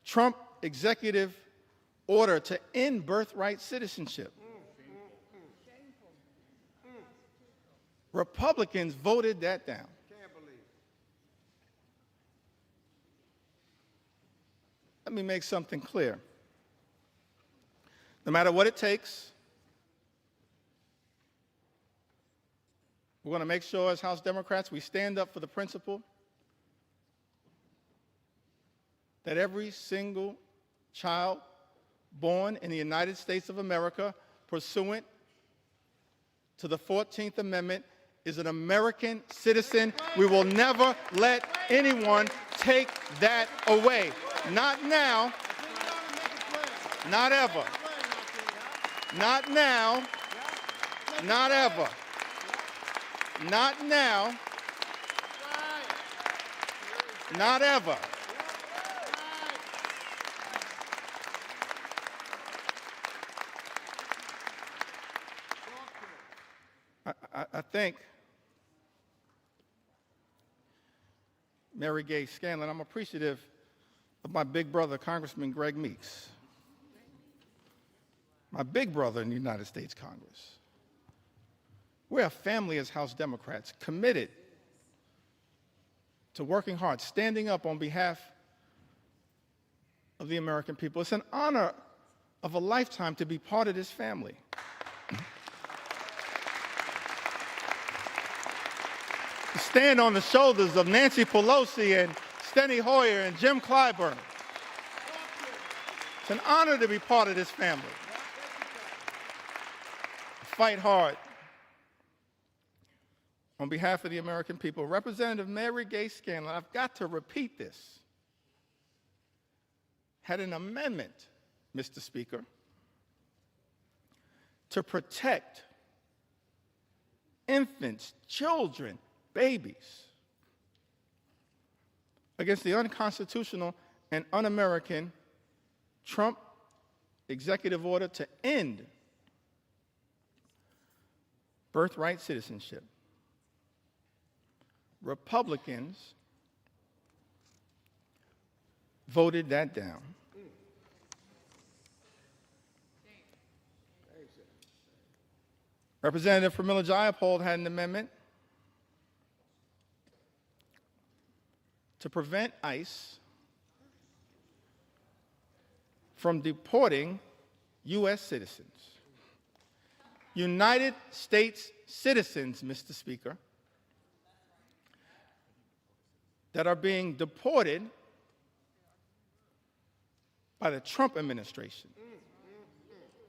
Trump executive order to end birthright citizenship. Republicans voted that down. Can't believe it. Let me make something clear. No matter what it takes, we're going to make sure as House Democrats we stand up for the principle that every single child born in the United States of America pursuant to the 14th Amendment is an American citizen. We will never let anyone take that away. Not now, not ever. Not now, not ever. Not now, not ever. I think Mary Gay Scanlon, I'm appreciative of my big brother, Congressman Greg Meeks, my big brother in the United States Congress. We're a family as House Democrats, committed to working hard, standing up on behalf of the American people. It's an honor of a lifetime to be part of this family. To stand on the shoulders of Nancy Pelosi and Steny Hoyer and Jim Clyburn. It's an honor to be part of this family. Fight hard on behalf of the American people. Representative Mary Gay Scanlon, I've got to repeat this, had an amendment, Mr. Speaker, to protect infants, children, babies against the unconstitutional and un-American Trump executive order to end birthright citizenship. Republicans voted that down. Representative Pramila Jayapal had an amendment to prevent ICE from deporting U.S. citizens. United States citizens, Mr. Speaker, that are being deported by the Trump administration.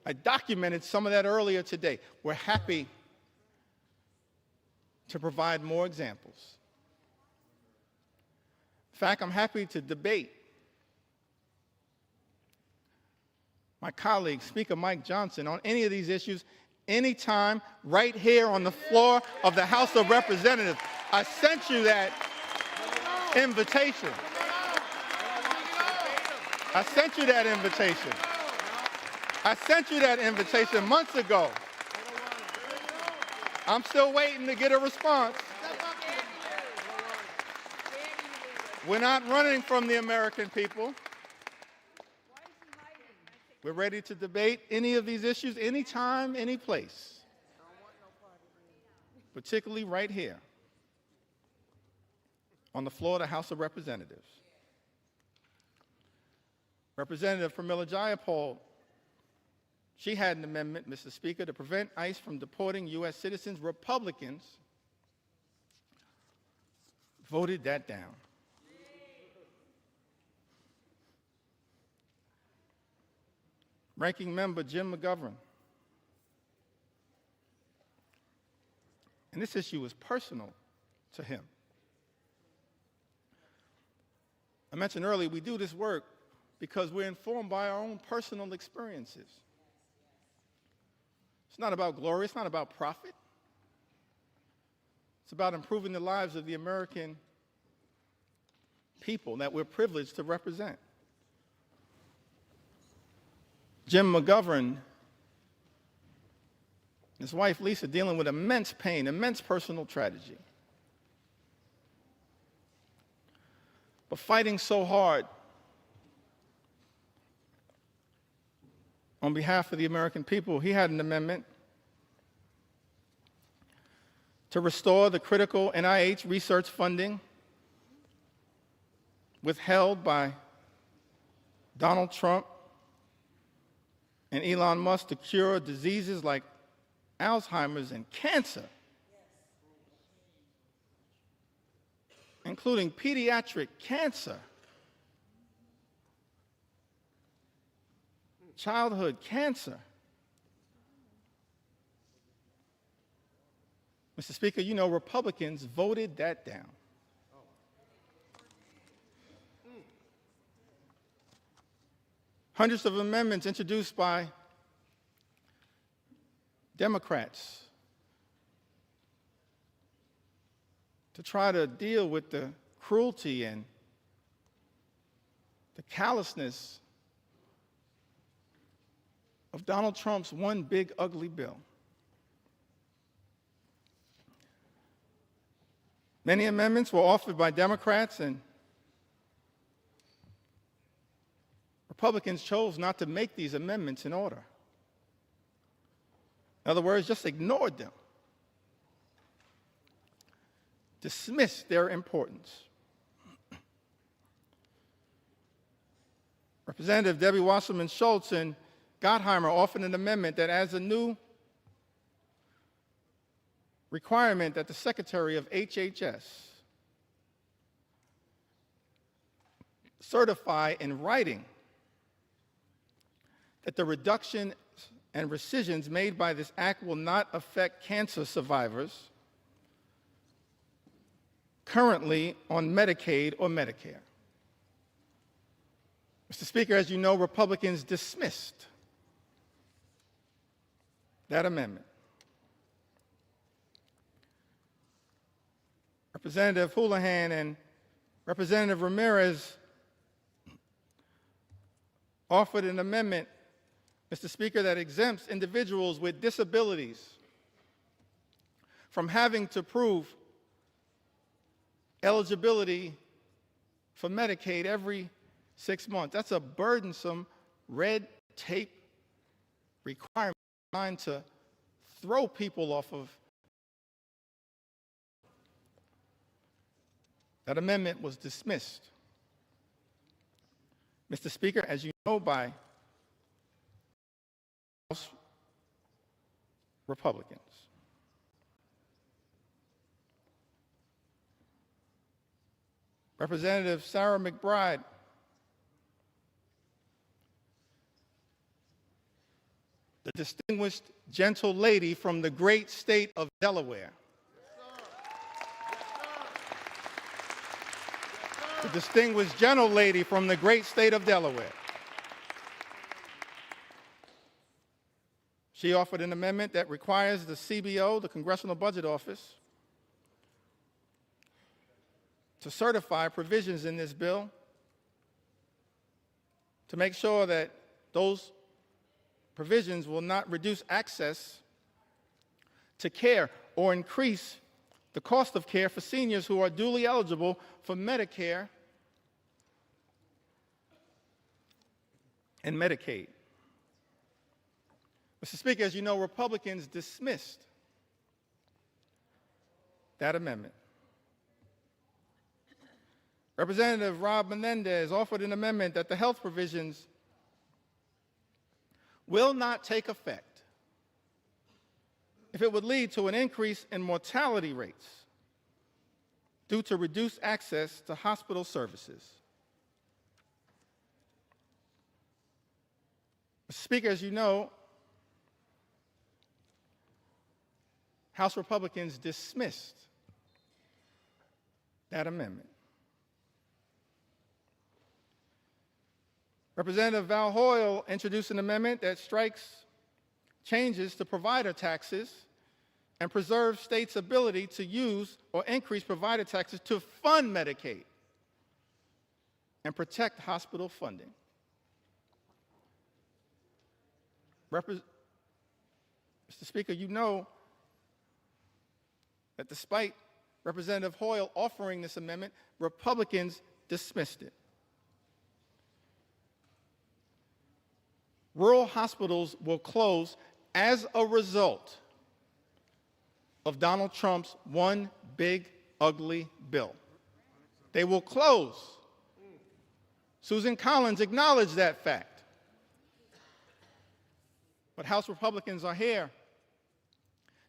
I documented some of that earlier today. We're happy to provide more examples. In fact, I'm happy to debate my colleague, Speaker Mike Johnson, on any of these issues anytime right here on the floor of the House of Representatives. I sent you that invitation. I sent you that invitation. I sent you that invitation months ago. I'm still waiting to get a response. We're not running from the American people. We're ready to debate any of these issues anytime, any place, particularly right here on the floor of the House of Representatives. Representative Pramila Jayapal, she had an amendment, Mr. Speaker, to prevent ICE from deporting U.S. citizens. Republicans voted that down. Ranking Member Jim McGovern, and this issue was personal to him. I mentioned earlier, we do this work because we're informed by our own personal experiences. It's not about glory, it's not about profit. It's about improving the lives of the American people that we're privileged to represent. Jim McGovern and his wife Lisa dealing with immense pain, immense personal tragedy, but fighting so hard on behalf of the American people. He had an amendment to restore the critical NIH research funding withheld by Donald Trump and Elon Musk to cure diseases like Alzheimer's and cancer, including pediatric cancer, childhood cancer. Mr. Speaker, you know Republicans voted that down. Hundreds of amendments introduced by Democrats to try to deal with the cruelty and the callousness of Donald Trump's one big ugly bill. Many amendments were offered by Democrats, and Republicans chose not to make these amendments in order. In other words, just ignored them, dismissed their importance. Representative Debbie Wasserman Schultz and Gottheimer offered an amendment that adds a new requirement that the Secretary of HHS certify in writing that the reduction and rescissions made by this act will not affect cancer survivors currently on Medicaid or Medicare. Mr. Speaker, as you know, Republicans dismissed that amendment. Representative Houlihan and Representative Ramirez offered an amendment, Mr. Speaker, that exempts individuals with disabilities from having to prove eligibility for Medicaid every 6 months. That's a burdensome red tape requirement designed to throw people off of. That amendment was dismissed, Mr. Speaker, as you know, by House Republicans. Representative Sarah McBride the distinguished gentle lady from the great state of Delaware. The distinguished gentle lady from the great state of Delaware. She offered an amendment that requires the CBO, the Congressional Budget Office, to certify provisions in this bill to make sure that those provisions will not reduce access to care or increase the cost of care for seniors who are duly eligible for Medicare and Medicaid. Mr. Speaker, as you know, Republicans dismissed that amendment. Representative Rob Menendez offered an amendment that the health provisions will not take effect if it would lead to an increase in mortality rates due to reduced access to hospital services. Mr. Speaker, as you know, House Republicans dismissed that amendment. Representative Val Hoyle introduced an amendment that strikes changes to provider taxes and preserves states' ability to use or increase provider taxes to fund Medicaid and protect hospital funding. Mr. Speaker, you know that despite Representative Hoyle offering this amendment, Republicans dismissed it. Rural hospitals will close as a result of Donald Trump's one big, ugly bill. They will close. Susan Collins acknowledged that fact. But House Republicans are here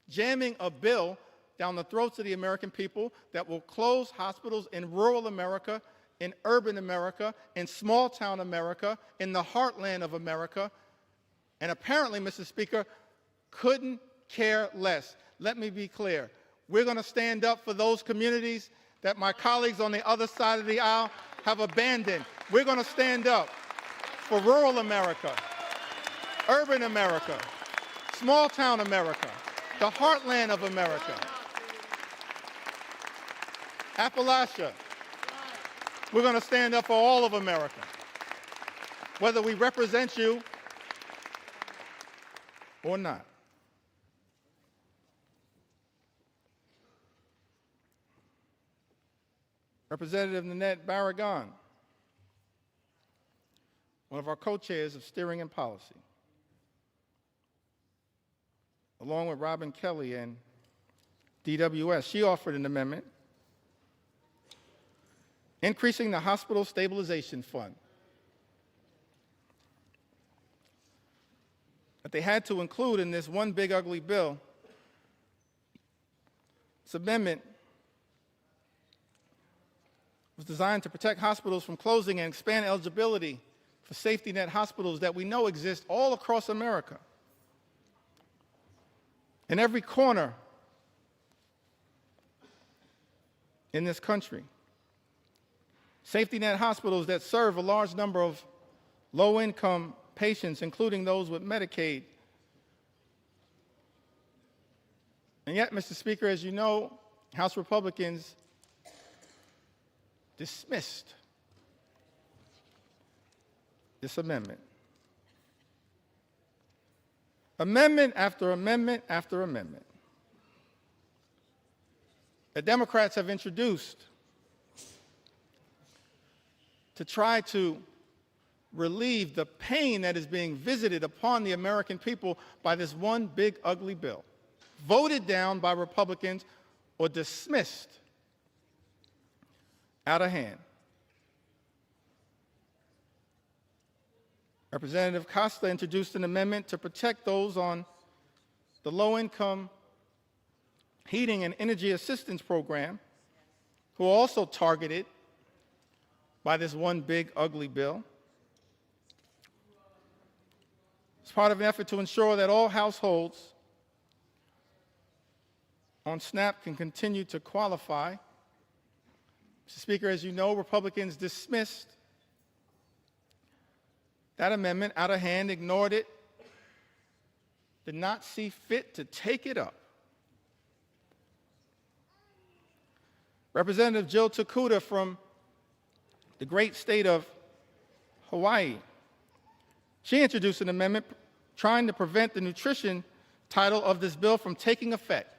jamming a bill down the throats of the American people that will close hospitals in rural America, in urban America, in small-town America, in the heartland of America, and apparently, Mr. Speaker, couldn't care less. Let me be clear. We're going to stand up for those communities that my colleagues on the other side of the aisle have abandoned. We're going to stand up for rural America, urban America, small-town America, the heartland of America, Appalachia. We're going to stand up for all of America, whether we represent you or not. Representative Nanette Barragan, one of our co-chairs of Steering and Policy, along with Robin Kelly and DWS, she offered an amendment increasing the Hospital Stabilization Fund that they had to include in this one big ugly bill. This amendment was designed to protect hospitals from closing and expand eligibility for safety net hospitals that we know exist all across America, in every corner in this country. Safety net hospitals that serve a large number of low-income patients, including those with Medicaid. And yet, Mr. Speaker, as you know, House Republicans dismissed this amendment. Amendment after amendment after amendment that Democrats have introduced to try to relieve the pain that is being visited upon the American people by this one big ugly bill, voted down by Republicans or dismissed out of hand. Representative Costa introduced an amendment to protect those on the low-income heating and energy assistance program who are also targeted by this one big ugly bill. It's part of an effort to ensure that all households on SNAP can continue to qualify. Mr. Speaker, as you know, Republicans dismissed that amendment out of hand, ignored it, did not see fit to take it up. Representative Jill Takuda from the great state of Hawaii, she introduced an amendment trying to prevent the nutrition title of this bill from taking effect.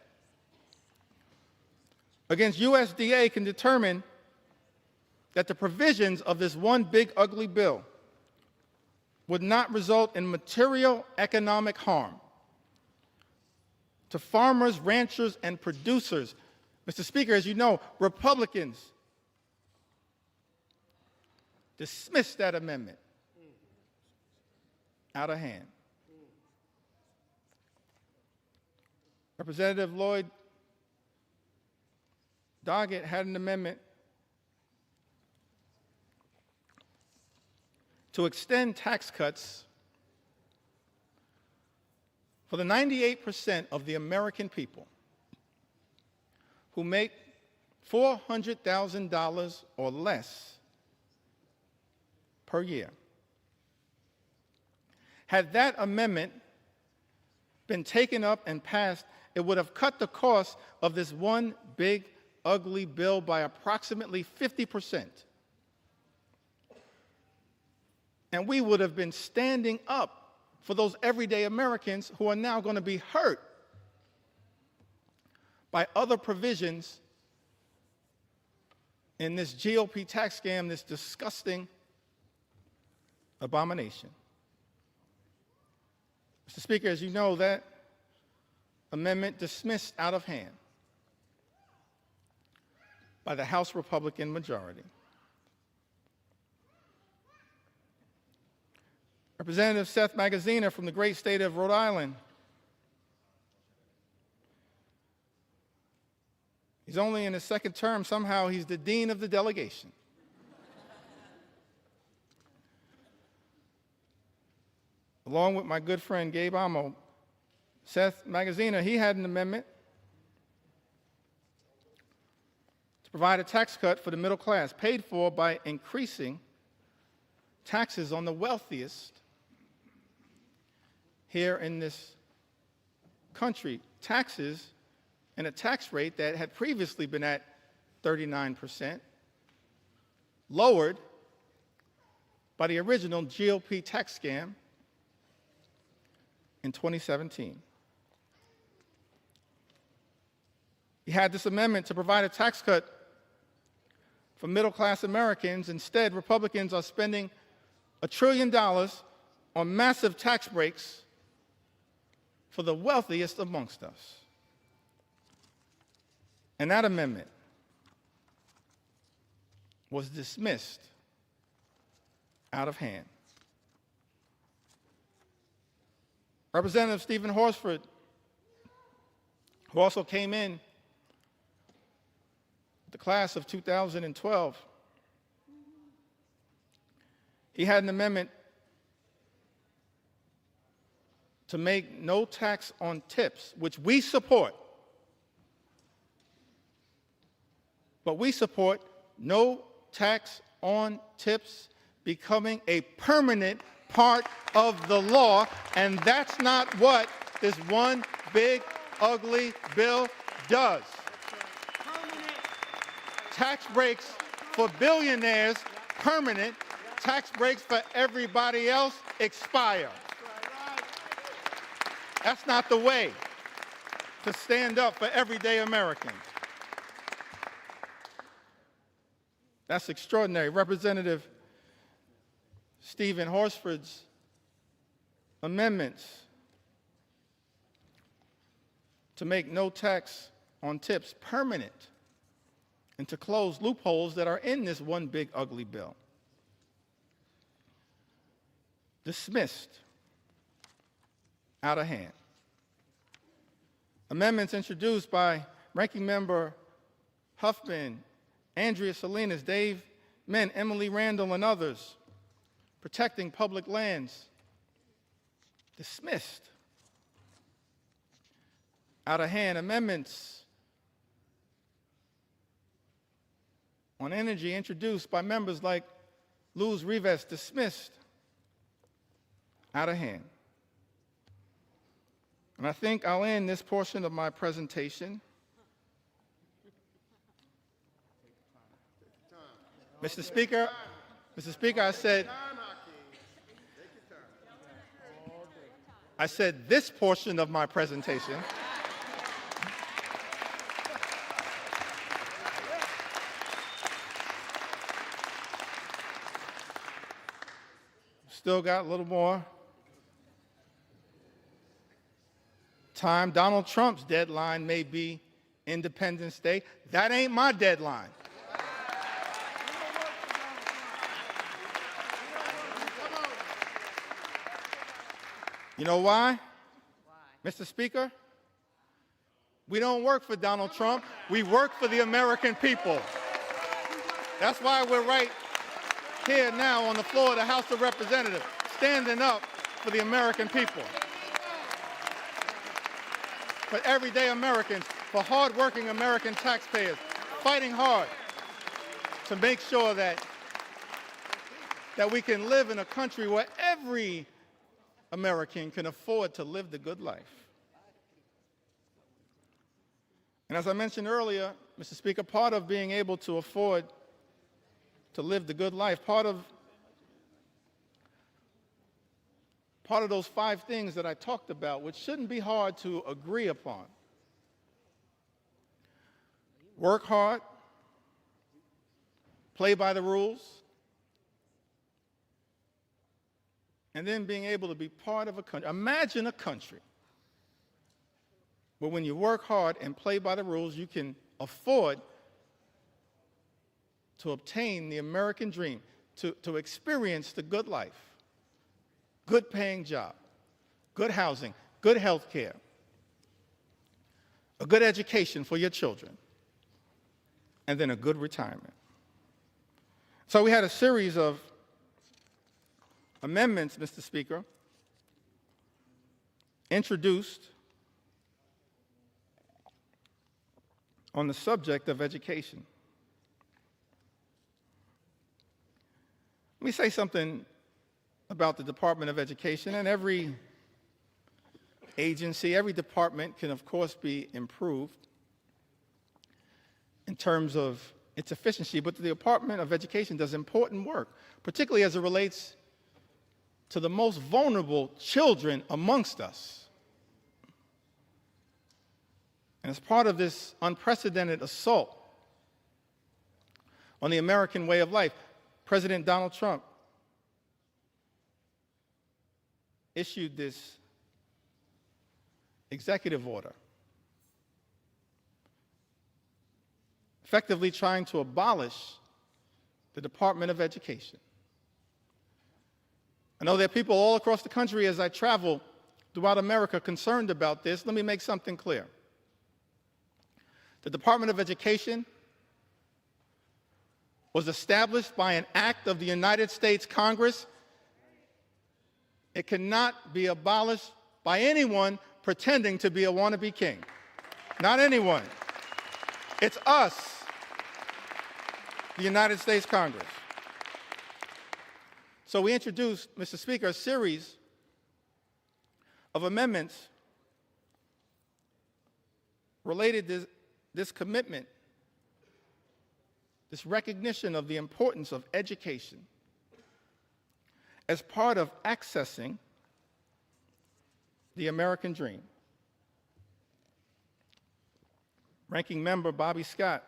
Against USDA can determine that the provisions of this one big ugly bill would not result in material economic harm to farmers, ranchers, and producers. Mr. Speaker, as you know, Republicans dismissed that amendment out of hand. Representative Lloyd Doggett had an amendment to extend tax cuts for the 98% of the American people who make $400,000 or less per year. Had that amendment been taken up and passed, it would have cut the cost of this one big, ugly bill by approximately 50%. And we would have been standing up for those everyday Americans who are now going to be hurt by other provisions in this GOP tax scam, this disgusting abomination. Mr. Speaker, as you know, that amendment dismissed out of hand by the House Republican majority. Representative Seth Magaziner from the great state of Rhode Island. He's only in his second term. Somehow he's the dean of the delegation. Along with my good friend Gabe Amo, Seth Magaziner, he had an amendment to provide a tax cut for the middle class, paid for by increasing taxes on the wealthiest here in this country. Taxes and a tax rate that had previously been at 39%, lowered by the original GOP tax scam in 2017. He had this amendment to provide a tax cut for middle-class Americans. Instead, Republicans are spending $1 trillion on massive tax breaks for the wealthiest amongst us. And that amendment was dismissed out of hand. Representative Stephen Horsford, who also came in the class of 2012, he had an amendment to make no tax on tips, which we support. But we support no tax on tips becoming a permanent part of the law, and that's not what this one big, ugly bill does. Tax breaks for billionaires, permanent. Tax breaks for everybody else expire. That's not the way to stand up for everyday Americans. That's extraordinary. Representative Stephen Horsford's amendments to make no tax on tips permanent and to close loopholes that are in this one big ugly bill. Dismissed out of hand. Amendments introduced by Ranking Member Huffman, Andrea Salinas, Dave Mint, Emily Randall, and others, protecting public lands, dismissed out of hand. Amendments on energy introduced by members like Luz Rivas, dismissed out of hand. And I think I'll end this portion of my presentation. Mr. Speaker, I said this portion of my presentation. Still got a little more time. Donald Trump's deadline may be Independence Day. That ain't my deadline. You know why? Mr. Speaker? We don't work for Donald Trump. We work for the American people. That's why we're right here now on the floor of the House of Representatives, standing up for the American people, for everyday Americans, for hardworking American taxpayers, fighting hard to make sure that we can live in a country where every American can afford to live the good life. And as I mentioned earlier, Mr. Speaker, part of being able to afford to live the good life, part of those 5 things that I talked about, which shouldn't be hard to agree upon. Work hard, play by the rules, and then being able to be part of a country. Imagine a country where when you work hard and play by the rules, you can afford to obtain the American dream, to experience the good life, good paying job, good housing, good health care, a good education for your children, and then a good retirement. So we had a series of amendments, Mr. Speaker, introduced on the subject of education. Let me say something about the Department of Education, and every agency, every department can, of course, be improved in terms of its efficiency, but the Department of Education does important work, particularly as it relates to the most vulnerable children amongst us. And as part of this unprecedented assault on the American way of life. President Donald Trump issued this executive order, effectively trying to abolish the Department of Education. I know there are people all across the country as I travel throughout America concerned about this. Let me make something clear. The Department of Education was established by an act of the United States Congress. It cannot be abolished by anyone pretending to be a wannabe king. Not anyone. It's us, the United States Congress. So we introduced, Mr. Speaker, a series of amendments related to this commitment, this recognition of the importance of education as part of accessing the American dream. Ranking Member Bobby Scott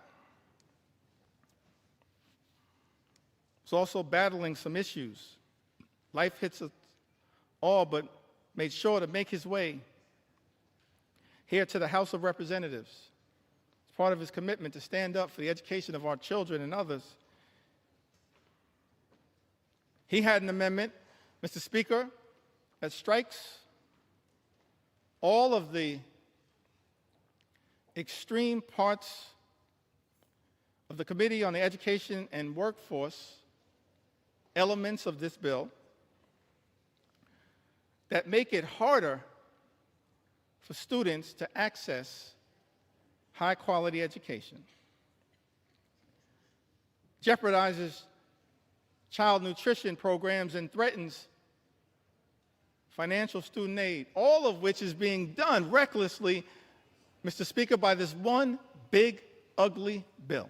is also battling some issues. Life hits us all, but made sure to make his way here to the House of Representatives. It's part of his commitment to stand up for the education of our children and others. He had an amendment, Mr. Speaker, that strikes all of the extreme parts of the Committee on the Education and Workforce elements of this bill that make it harder for students to access high-quality education, jeopardizes child nutrition programs, and threatens financial student aid, all of which is being done recklessly, Mr. Speaker, by this one big, ugly bill.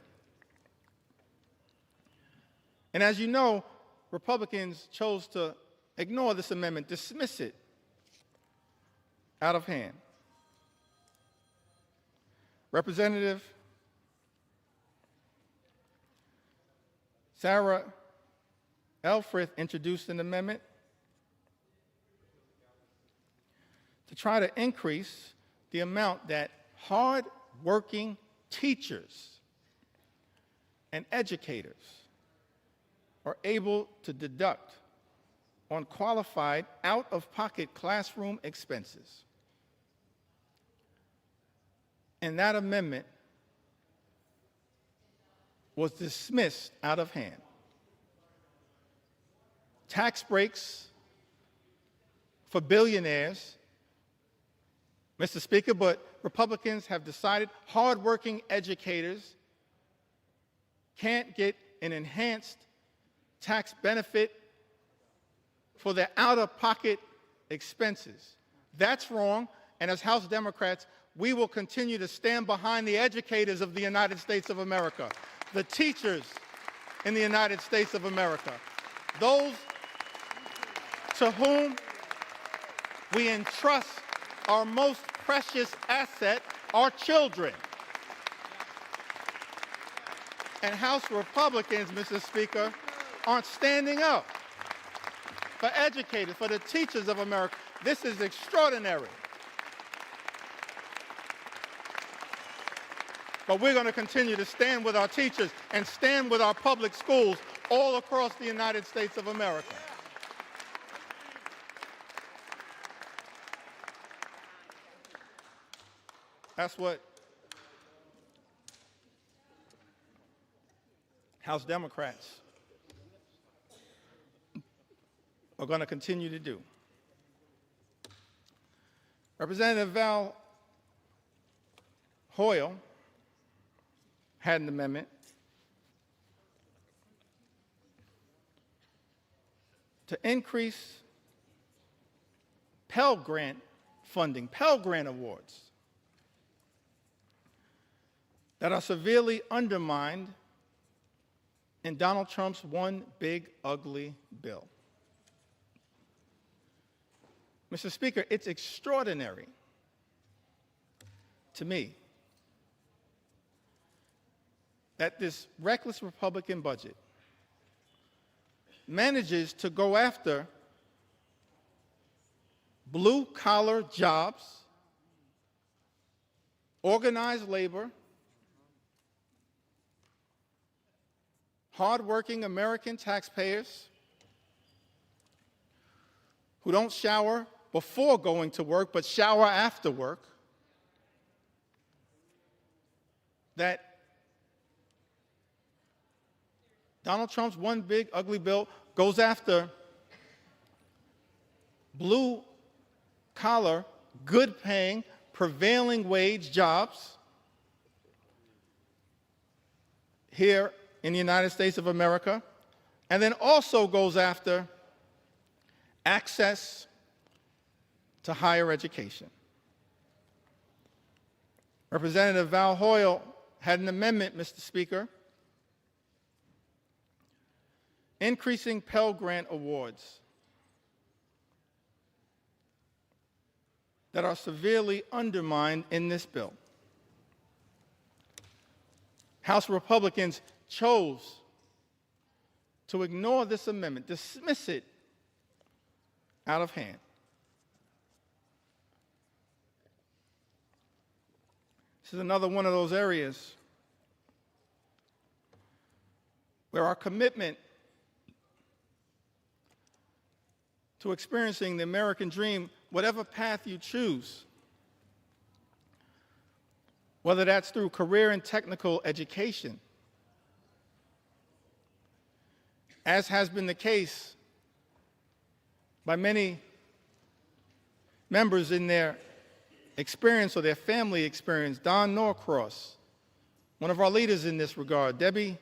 And as you know, Republicans chose to ignore this amendment, dismiss it out of hand. Representative Sarah Elfreth introduced an amendment to try to increase the amount that hard-working teachers and educators are able to deduct on qualified out-of-pocket classroom expenses. And that amendment was dismissed out of hand. Tax breaks for billionaires, Mr. Speaker, but Republicans have decided hardworking educators can't get an enhanced tax benefit for their out-of-pocket expenses. That's wrong, and as House Democrats, we will continue to stand behind the educators of the United States of America, the teachers in the United States of America, those to whom we entrust our most precious asset, our children. And House Republicans, Mr. Speaker, aren't standing up for educators, for the teachers of America. This is extraordinary. But we're going to continue to stand with our teachers and stand with our public schools all across the United States of America. That's what House Democrats are going to continue to do. Representative Val Hoyle had an amendment to increase Pell Grant funding, Pell Grant awards that are severely undermined in Donald Trump's one big, ugly bill. Mr. Speaker, it's extraordinary to me that this reckless Republican budget manages to go after blue-collar jobs, organized labor, hardworking American taxpayers who don't shower before going to work but shower after work, that Donald Trump's one big ugly bill goes after blue-collar, good-paying, prevailing wage jobs here in the United States of America, and then also goes after access to higher education. Representative Val Hoyle had an amendment, Mr. Speaker, increasing Pell Grant awards that are severely undermined in this bill. House Republicans chose to ignore this amendment, dismiss it out of hand. This is another one of those areas where our commitment to experiencing the American dream, whatever path you choose, whether that's through career and technical education, as has been the case by many members in their experience or their family experience. Don Norcross, one of our leaders in this regard, Debbie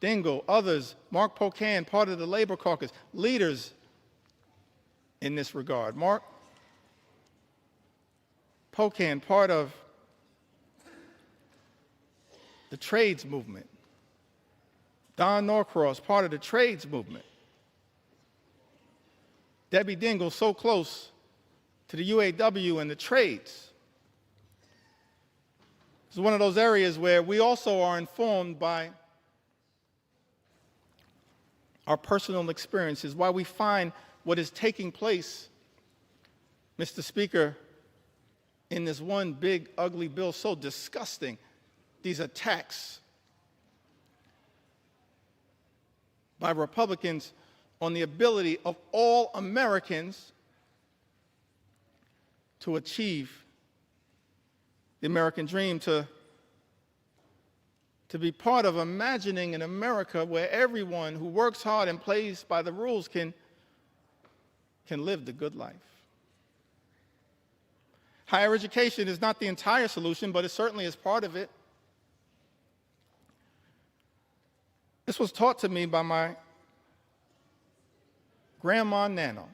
Dingell, others, Mark Pocan, part of the Labor Caucus, leaders in this regard. Mark Pocan, part of the trades movement. Don Norcross, part of the trades movement. Debbie Dingell, so close to the UAW and the trades. It's one of those areas where we also are informed by our personal experiences, why we find what is taking place, Mr. Speaker, in this one big ugly bill so disgusting. These attacks by Republicans on the ability of all Americans to achieve the American dream, to be part of imagining an America where everyone who works hard and plays by the rules can live the good life. Higher education is not the entire solution, but it certainly is part of it. This was taught to me by my grandma Nano.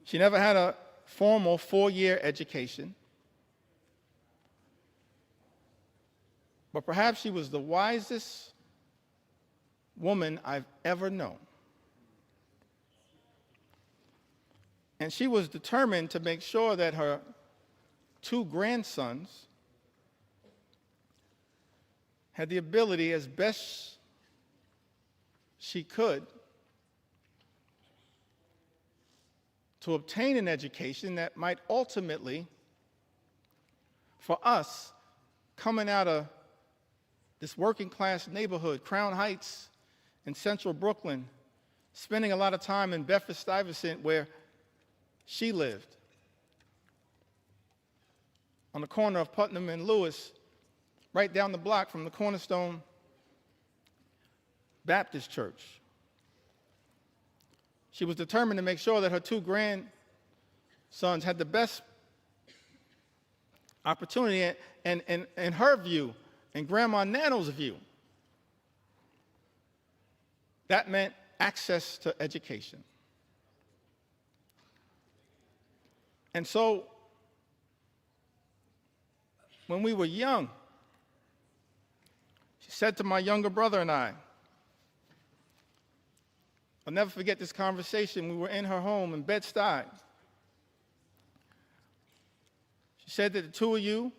She never had a formal 4-year education, but perhaps she was the wisest woman I've ever known. And she was determined to make sure that her 2 grandsons had the ability, as best she could, to obtain an education that might ultimately, for us, coming out of this working class neighborhood, Crown Heights in central Brooklyn, spending a lot of time in Bedford-Stuyvesant where she lived, on the corner of Putnam and Lewis, right down the block from the Cornerstone Baptist Church. She was determined to make sure that her 2 grandsons had the best opportunity, and in her view, and Grandma Nano's view, that meant access to education. And so, when we were young, she said to my younger brother and I, I'll never forget this conversation. We were in her home in Bed-Stuy. She said that the 2 of you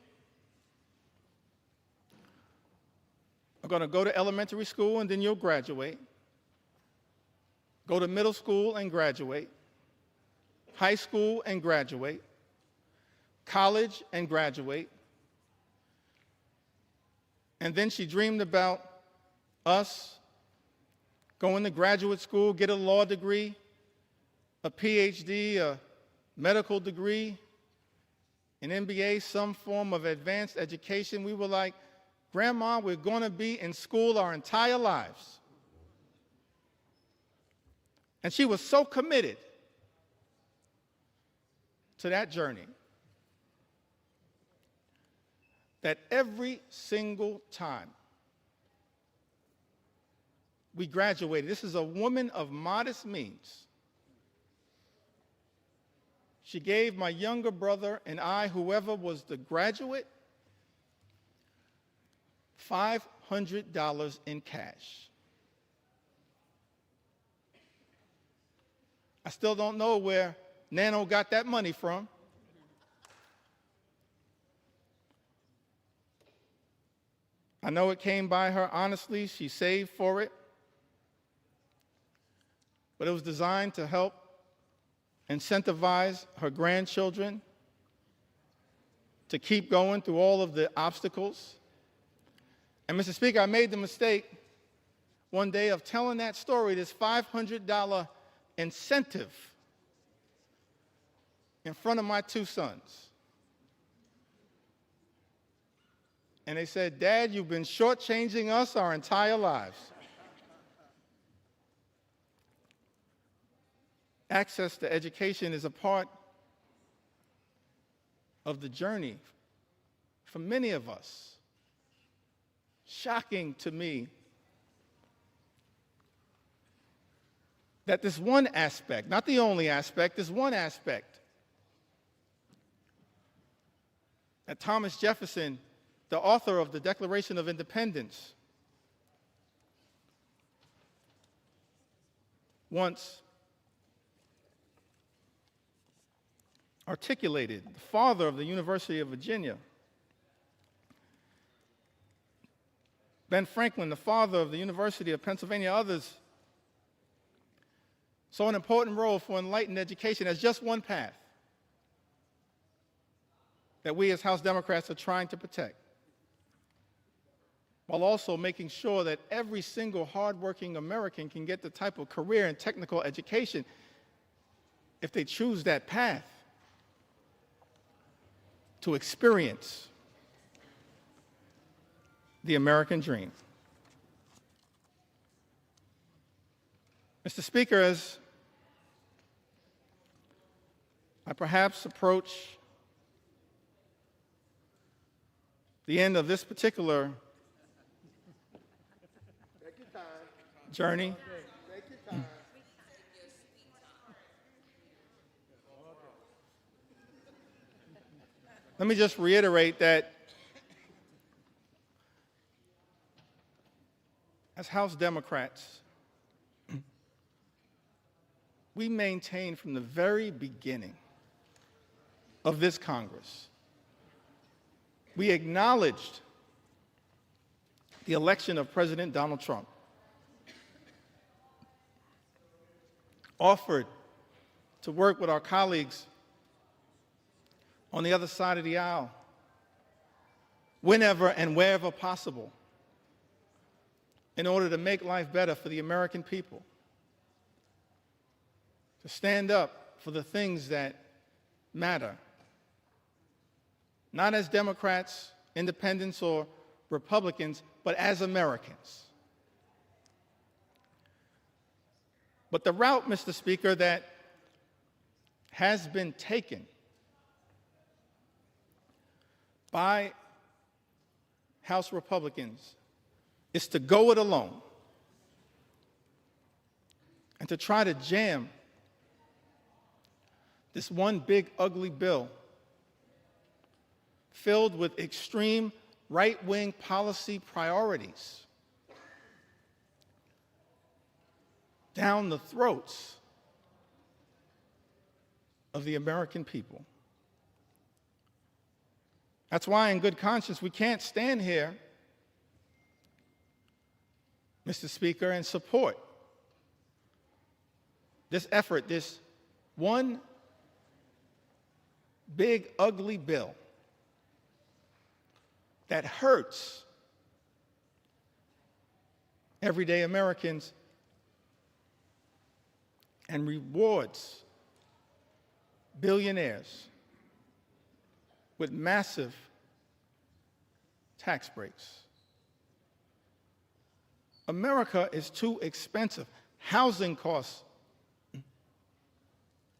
are going to go to elementary school and then you'll graduate. Go to middle school and graduate. High school and graduate. College and graduate. And then she dreamed about us going to graduate school, get a law degree, a PhD, a medical degree, an MBA, some form of advanced education. We were like, Grandma, we're going to be in school our entire lives. And she was so committed to that journey that every single time we graduated, this is a woman of modest means. She gave my younger brother and I, whoever was the graduate, $500 in cash. I still don't know where Nano got that money from. I know it came by her honestly. She saved for it. But it was designed to help incentivize her grandchildren to keep going through all of the obstacles. And Mr. Speaker, I made the mistake one day of telling that story, this $500 incentive, in front of my two sons. And they said, Dad, you've been shortchanging us our entire lives. Access to education is a part of the journey for many of us. Shocking to me that this one aspect, not the only aspect, this one aspect that Thomas Jefferson, the author of the Declaration of Independence, once articulated, the father of the University of Virginia. Ben Franklin, the father of the University of Pennsylvania, others saw an important role for enlightened education as just one path that we as House Democrats are trying to protect, while also making sure that every single hardworking American can get the type of career and technical education if they choose that path to experience the American dream. Mr. Speaker, as I perhaps approach the end of this particular journey, Take your time. let me just reiterate that as House Democrats, we maintain from the very beginning of this Congress, we acknowledged the election of President Donald Trump, offered to work with our colleagues on the other side of the aisle whenever and wherever possible in order to make life better for the American people, to stand up for the things that matter, not as Democrats, independents, or Republicans, but as Americans. But the route, Mr. Speaker, that has been taken by House Republicans is to go it alone and to try to jam this one big ugly bill filled with extreme right-wing policy priorities down the throats of the American people. That's why, in good conscience, we can't stand here Mr. Speaker, and support this effort, this one big, ugly bill that hurts everyday Americans and rewards billionaires with massive tax breaks. America is too expensive. Housing costs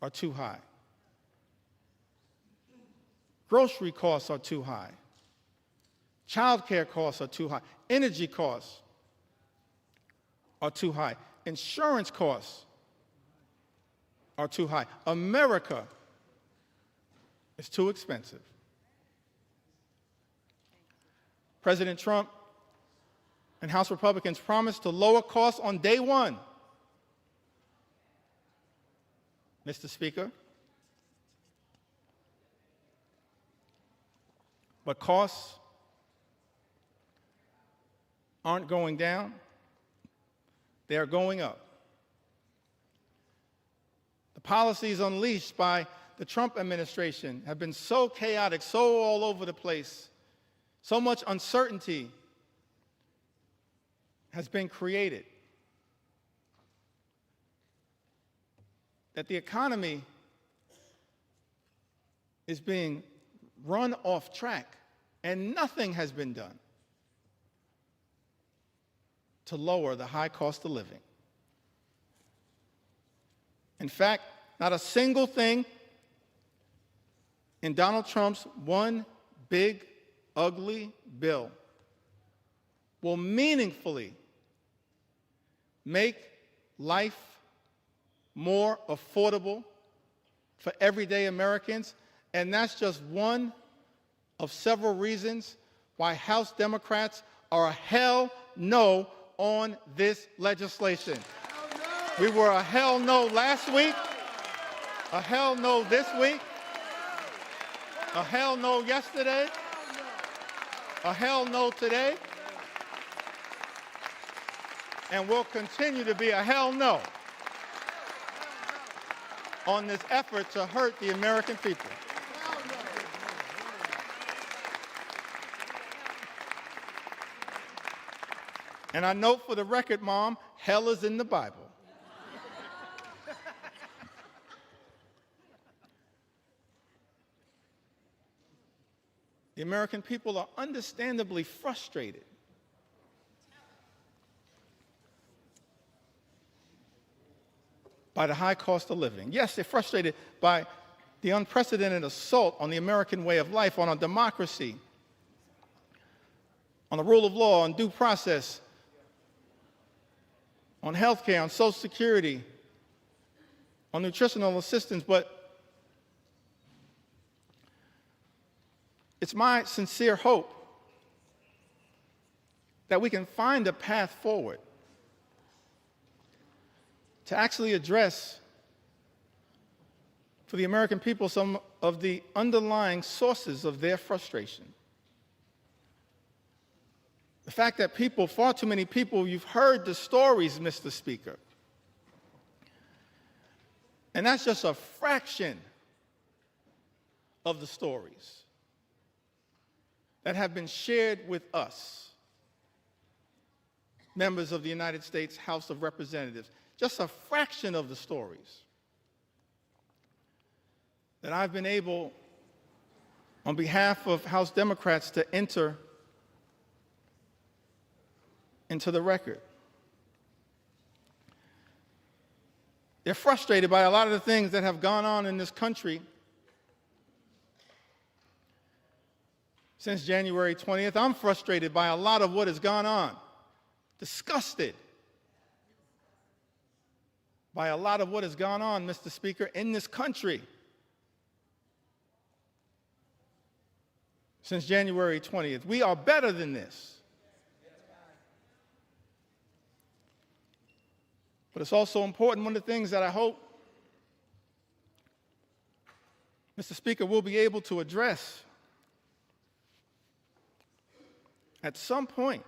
are too high. Grocery costs are too high. Childcare costs are too high. Energy costs are too high. Insurance costs are too high. America is too expensive. President Trump and House Republicans promised to lower costs on day one. Mr. Speaker, but costs aren't going down, they are going up. The policies unleashed by the Trump administration have been so chaotic, so all over the place, so much uncertainty has been created that the economy is being run off track, and nothing has been done to lower the high cost of living. In fact, not a single thing in Donald Trump's one big, ugly bill will meaningfully make life more affordable for everyday Americans, and that's just one of several reasons why House Democrats are a hell no on this legislation. We were a hell no last week, a hell no this week, a hell no yesterday, a hell no today, and will continue to be a hell no on this effort to hurt the American people. And I note for the record, Mom, hell is in the Bible. The American people are understandably frustrated by the high cost of living. Yes, they're frustrated by the unprecedented assault on the American way of life, on our democracy, on the rule of law, on due process, on health care, on Social Security, on nutritional assistance, but it's my sincere hope that we can find a path forward to actually address for the American people some of the underlying sources of their frustration. The fact that people, far too many people, you've heard the stories, Mr. Speaker, and that's just a fraction of the stories that have been shared with us, members of the United States House of Representatives, just a fraction of the stories that I've been able, on behalf of House Democrats, to enter into the record. They're frustrated by a lot of the things that have gone on in this country since January 20th. I'm frustrated by a lot of what has gone on, disgusted by a lot of what has gone on, Mr. Speaker, in this country since January 20th. We are better than this. But it's also important, one of the things that I hope, Mr. Speaker, we'll be able to address at some point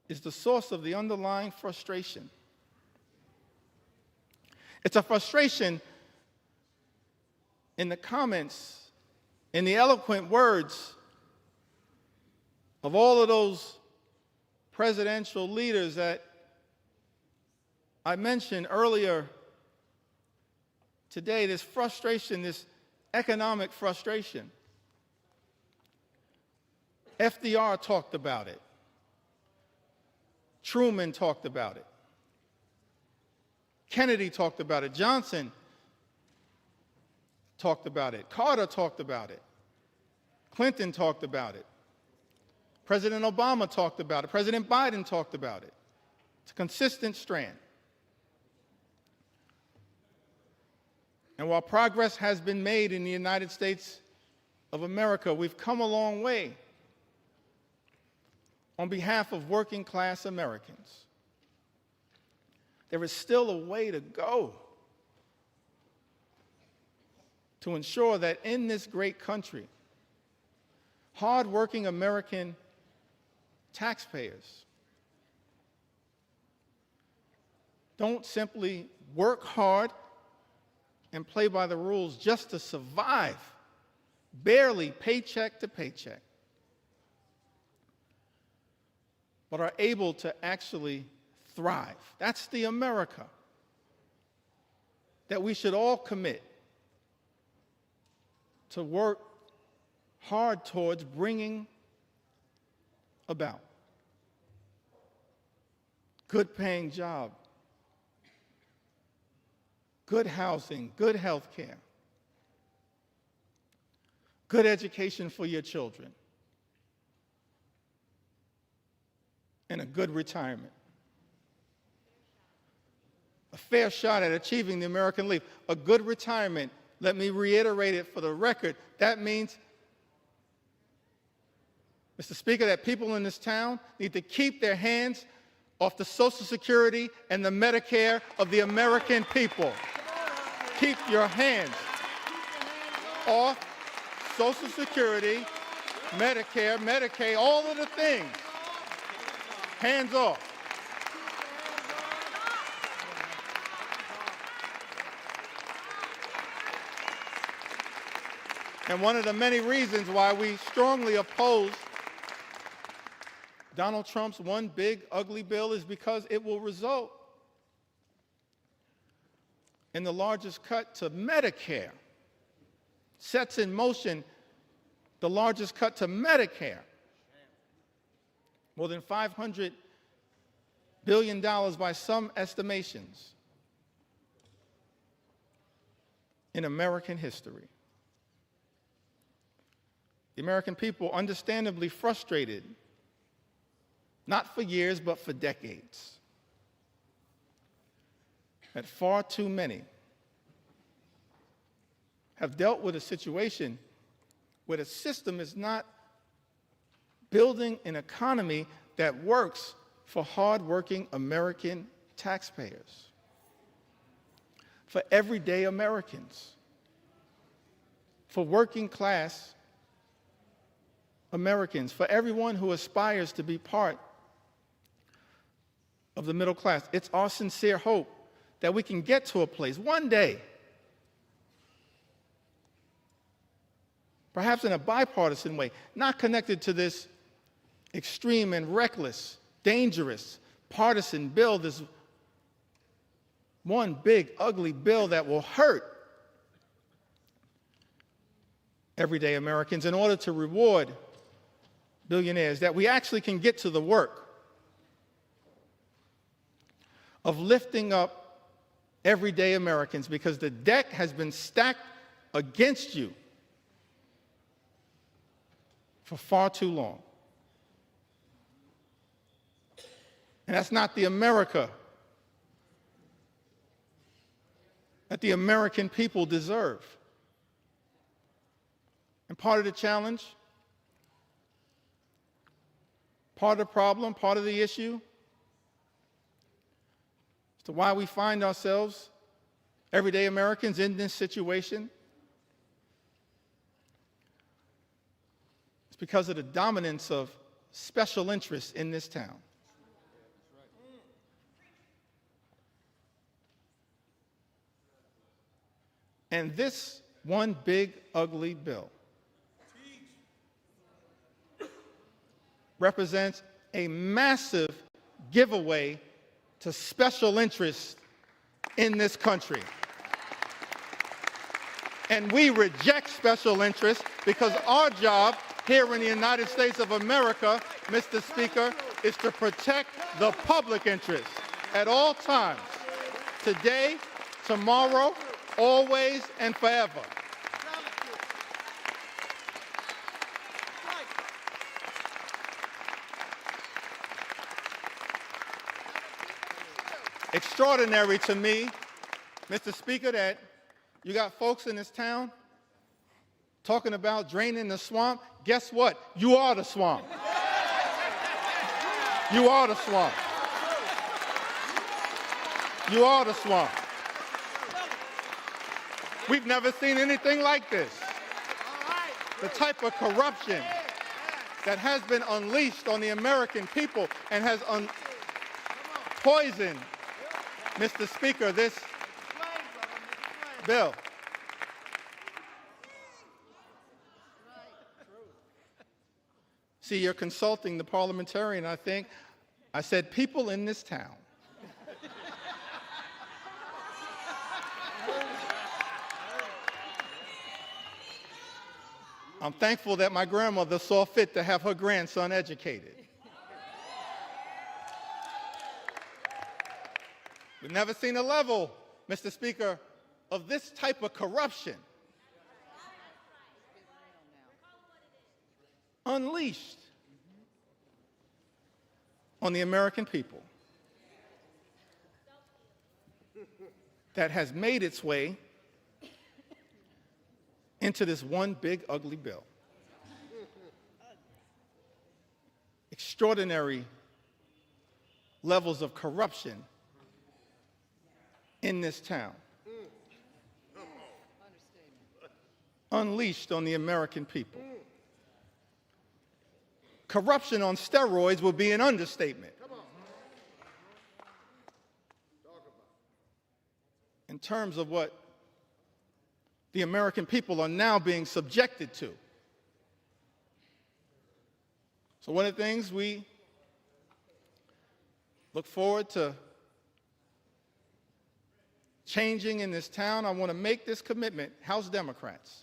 is the source of the underlying frustration. It's a frustration in the comments, in the eloquent words of all of those presidential leaders that I mentioned earlier today, this frustration, this economic frustration. FDR talked about it. Truman talked about it. Kennedy talked about it. Johnson talked about it. Carter talked about it. Clinton talked about it. President Obama talked about it. President Biden talked about it. It's a consistent strand. And while progress has been made in the United States of America, we've come a long way on behalf of working class Americans. There is still a way to go to ensure that in this great country, hardworking American taxpayers don't simply work hard and play by the rules just to survive, barely paycheck to paycheck, but are able to actually thrive. That's the America that we should all commit to work hard towards bringing about. Good paying job, good housing, good health care, good education for your children, and a good retirement. A fair shot at achieving the American Leap. A good retirement, let me reiterate it for the record, that means, Mr. Speaker, that people in this town need to keep their hands off the Social Security and the Medicare of the American people. Keep your hands off Social Security, Medicare, Medicaid, all of the things. Hands off. And one of the many reasons why we strongly oppose Donald Trump's one big ugly bill is because it will result in the largest cut to Medicare, sets in motion the largest cut to Medicare, more than $500 billion by some estimations in American history. The American people, understandably frustrated, not for years, but for decades, that far too many have dealt with a situation where the system is not building an economy that works for hardworking American taxpayers, for everyday Americans, for working class Americans, for everyone who aspires to be part of the middle class. It's our sincere hope that we can get to a place one day, perhaps in a bipartisan way, not connected to this extreme and reckless, dangerous, partisan bill, this one big, ugly bill that will hurt everyday Americans in order to reward billionaires, that we actually can get to the work of lifting up everyday Americans, because the deck has been stacked against you for far too long. And that's not the America that the American people deserve. And part of the challenge, part of the problem, part of the issue as to why we find ourselves, everyday Americans, in this situation, it's because of the dominance of special interests in this town. And this one big, ugly bill represents a massive giveaway to special interests in this country. And we reject special interests because our job here in the United States of America, Mr. Speaker, is to protect the public interest at all times, today, tomorrow, always, and forever. Extraordinary to me, Mr. Speaker, that you got folks in this town talking about draining the swamp. Guess what? You are the swamp. You are the swamp. You are the swamp. We've never seen anything like this. The type of corruption that has been unleashed on the American people and has poisoned, Mr. Speaker, this bill. See, you're consulting the parliamentarian, I think. I said people in this town. I'm thankful that my grandmother saw fit to have her grandson educated. We've never seen a level, Mr. Speaker, of this type of corruption unleashed on the American people that has made its way into this one big ugly bill. Extraordinary levels of corruption in this town, unleashed on the American people. Corruption on steroids would be an understatement. In terms of what the American people are now being subjected to. So one of the things we look forward to changing in this town, I want to make this commitment, House Democrats.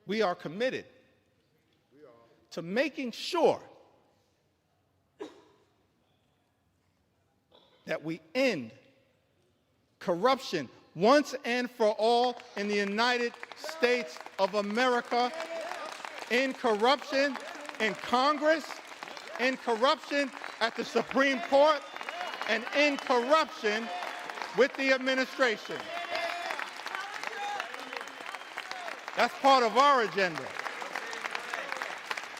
We are committed to making sure that we end corruption once and for all in the United States of America, in corruption in Congress, in corruption at the Supreme Court, and in corruption with the administration. That's part of our agenda,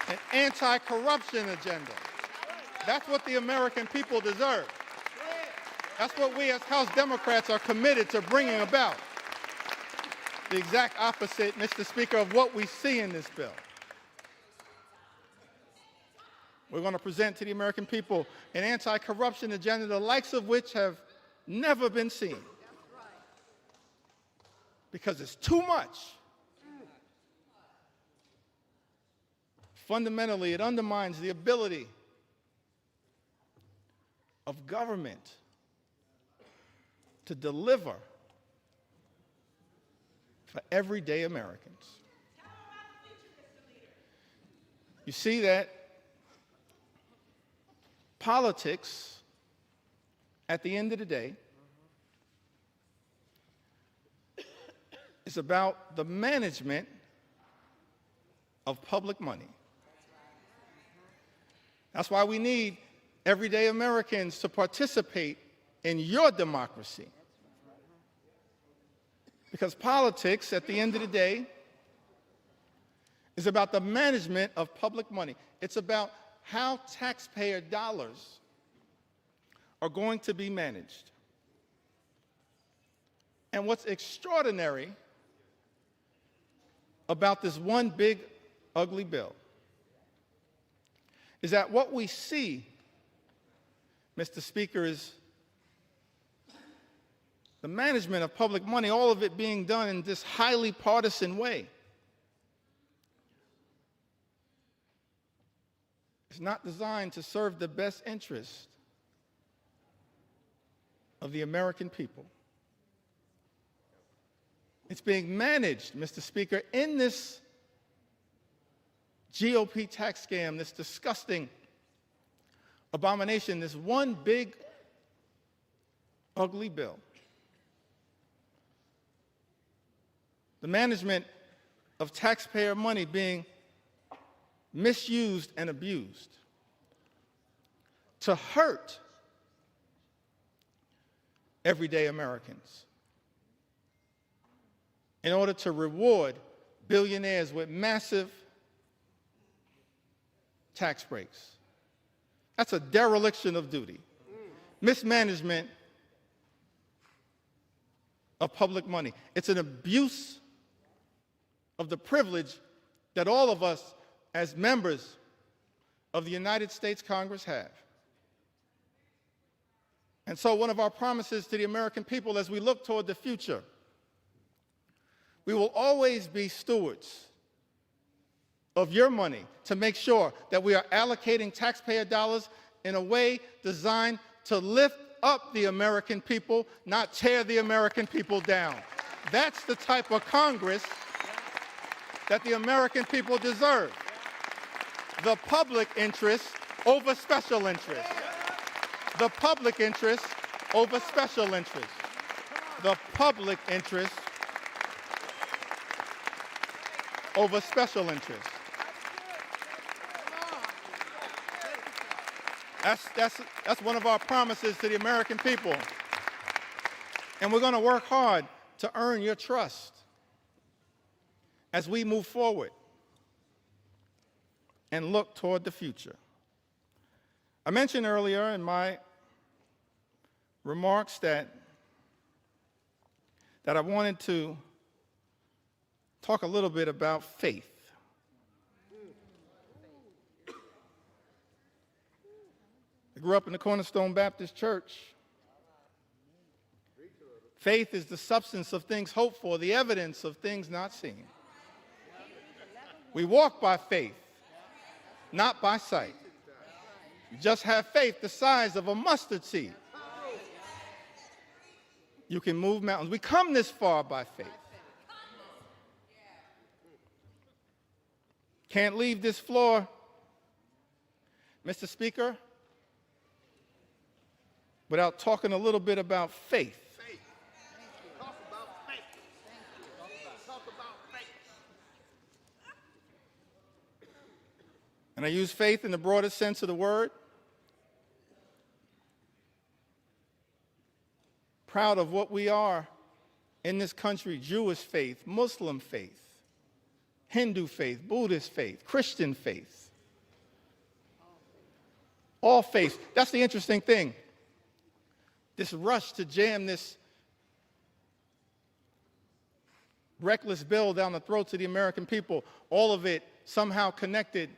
an anti-corruption agenda. That's what the American people deserve. That's what we as House Democrats are committed to bringing about. The exact opposite, Mr. Speaker, of what we see in this bill. We're going to present to the American people an anti-corruption agenda, the likes of which have never been seen. Because it's too much. Fundamentally, it undermines the ability of government to deliver for everyday Americans. You see that politics, at the end of the day, is about the management of public money. That's why we need everyday Americans to participate in your democracy. Because politics, at the end of the day, is about the management of public money. It's about how taxpayer dollars are going to be managed. And what's extraordinary about this one big, ugly bill is that what we see, Mr. Speaker, is the management of public money, all of it being done in this highly partisan way, is not designed to serve the best interest of the American people. It's being managed, Mr. Speaker, in this GOP tax scam, this disgusting abomination, this one big, ugly bill. The management of taxpayer money being misused and abused to hurt everyday Americans in order to reward billionaires with massive tax breaks. That's a dereliction of duty. Mismanagement of public money. It's an abuse of the privilege that all of us as members of the United States Congress have. And so one of our promises to the American people as we look toward the future, we will always be stewards of your money to make sure that we are allocating taxpayer dollars in a way designed to lift up the American people, not tear the American people down. That's the type of Congress that the American people deserve. The public interest over special interest. The public interest over special interest. The public interest over special interest. That's one of our promises to the American people. And we're going to work hard to earn your trust as we move forward and look toward the future. I mentioned earlier in my remarks that I wanted to talk a little bit about faith. I grew up in the Cornerstone Baptist Church. Faith is the substance of things hoped for, the evidence of things not seen. We walk by faith, not by sight. You just have faith the size of a mustard seed. You can move mountains. We come this far by faith. Can't leave this floor, Mr. Speaker, without talking a little bit about faith. Talk about faith. Talk about faith. And I use faith in the broadest sense of the word. Proud of what we are in this country: Jewish faith, Muslim faith, Hindu faith, Buddhist faith, Christian faith. All faiths. That's the interesting thing. This rush to jam this reckless bill down the throats of the American people, all of it somehow connected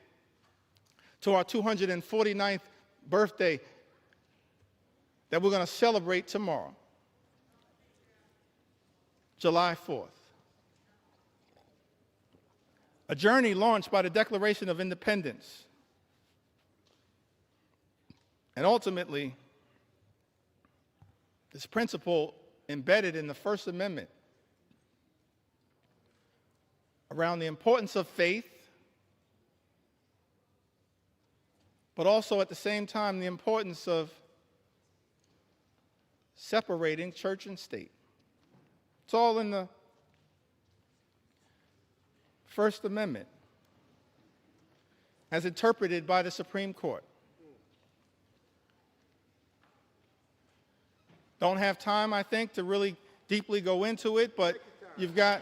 to our 249th birthday that we're going to celebrate tomorrow, July 4th. A journey launched by the Declaration of Independence. And ultimately, this principle embedded in the First Amendment around the importance of faith, but also at the same time the importance of separating church and state. It's all in the First Amendment as interpreted by the Supreme Court. Don't have time, I think, to really deeply go into it, but you've got...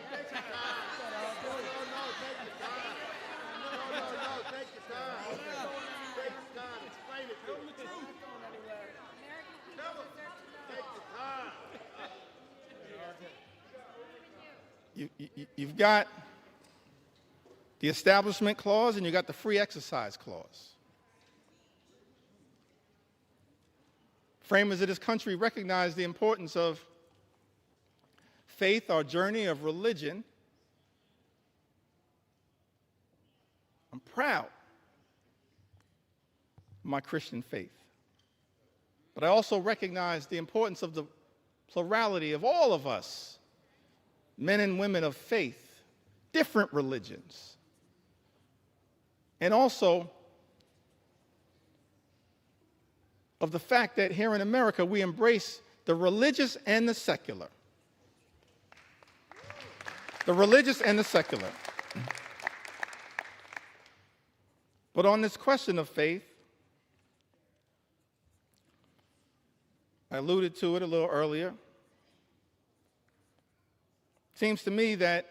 You've got the Establishment Clause and you've got the Free Exercise Clause. Framers of this country recognize the importance of faith, our journey of religion, I'm proud of my Christian faith. But I also recognize the importance of the plurality of all of us, men and women of faith, different religions. And also of the fact that here in America we embrace the religious and the secular. The religious and the secular. But on this question of faith, I alluded to it a little earlier. It seems to me that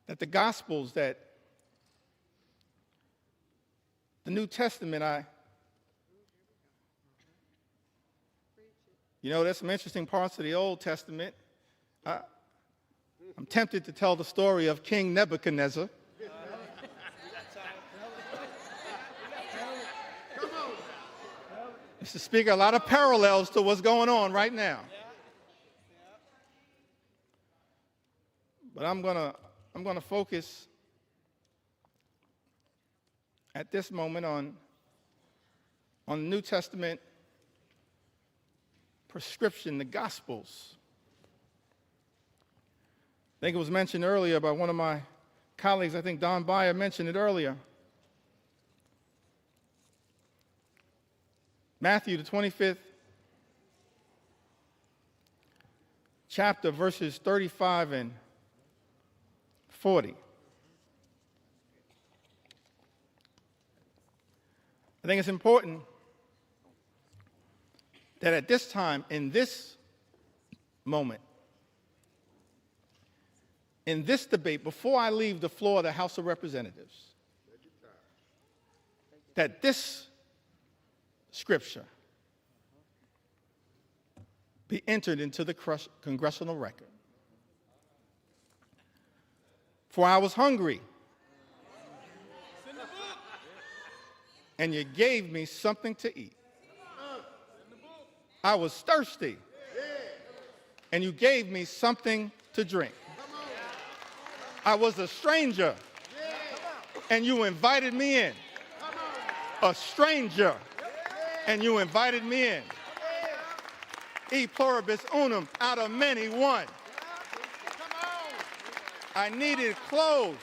the Gospels, that the New Testament, there's some interesting parts of the Old Testament. I'm tempted to tell the story of King Nebuchadnezzar. Mr. Speaker, a lot of parallels to what's going on right now. But I'm gonna focus at this moment on the New Testament prescription, the Gospels. I think it was mentioned earlier by one of my colleagues. I think Don Beyer mentioned it earlier. Matthew, the 25th chapter, verses 35 and 40. I think it's important that at this time, in this moment, in this debate, before I leave the floor of the House of Representatives, that this Scripture be entered into the congressional record. For I was hungry, and you gave me something to eat. I was thirsty, and you gave me something to drink. I was a stranger, and you invited me in. A stranger, and you invited me in. E pluribus unum, out of many, one. I needed clothes,